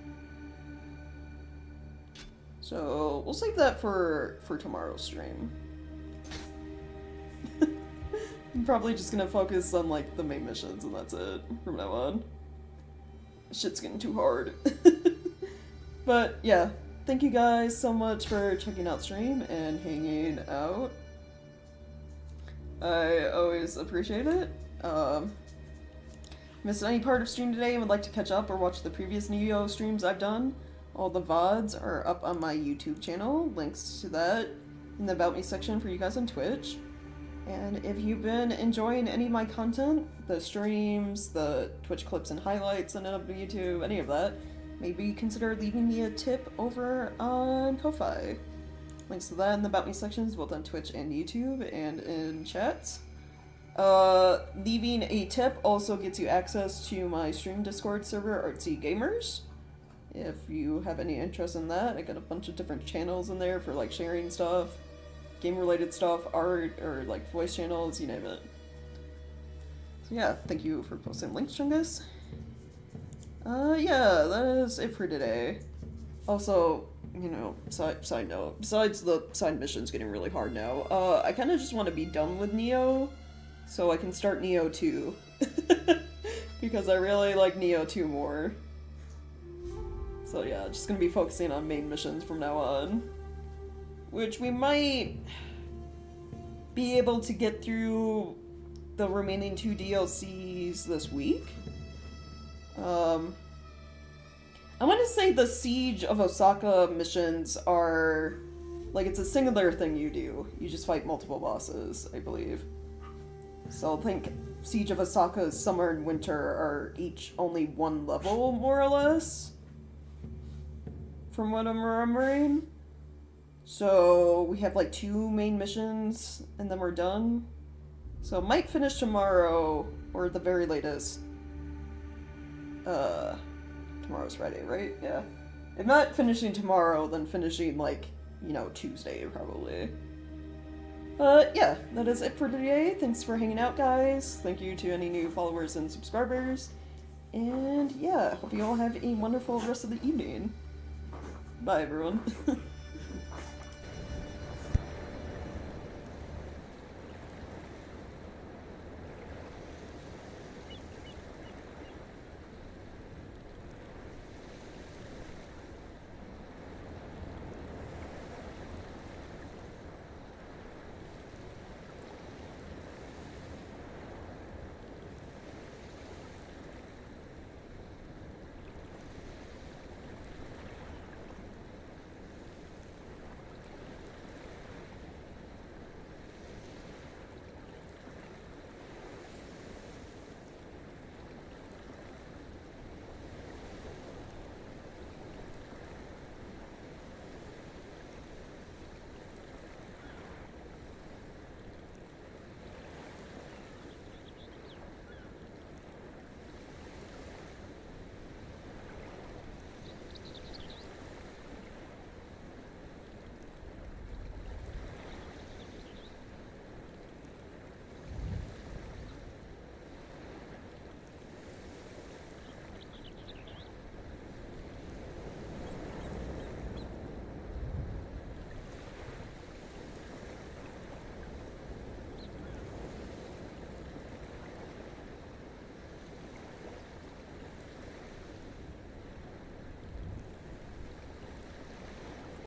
So, we'll save that for tomorrow's stream. I'm probably just gonna focus on, like, the main missions, and that's it from now on. Shit's getting too hard. But, yeah. Thank you guys so much for checking out stream and hanging out. I always appreciate it. Missed any part of stream today and would like to catch up or watch the previous Nioh streams I've done? All the VODs are up on my YouTube channel. Links to that in the About Me section for you guys on Twitch. And if you've been enjoying any of my content, the streams, the Twitch clips and highlights on YouTube, any of that, maybe consider leaving me a tip over on Ko-Fi. Links to that in the About Me sections, both on Twitch and YouTube, and in chats. Leaving a tip also gets you access to my stream Discord server, Artsy Gamers. If you have any interest in that, I got a bunch of different channels in there for like sharing stuff, game-related stuff, art, or like voice channels, you name it. So yeah, thank you for posting links, Chungus. Yeah, that is it for today. Also, you know, side note, besides the side missions getting really hard now, I kind of just want to be done with Nioh, so I can start Nioh 2. Because I really like Nioh 2 more. So yeah, just gonna be focusing on main missions from now on. Which we might be able to get through the remaining 2 DLCs this week. I want to say the Siege of Osaka missions are, like, it's a singular thing you do. You just fight multiple bosses, I believe. So I think Siege of Osaka's summer and winter are each only one level, more or less. From what I'm remembering. So we have like 2 main missions, and then we're done. So might finish tomorrow, or at the very latest. Tomorrow's Friday, right? Yeah. If not finishing tomorrow, then finishing, like, you know, Tuesday, probably. Yeah, that is it for today. Thanks for hanging out, guys. Thank you to any new followers and subscribers. And, yeah, hope you all have a wonderful rest of the evening. Bye, everyone.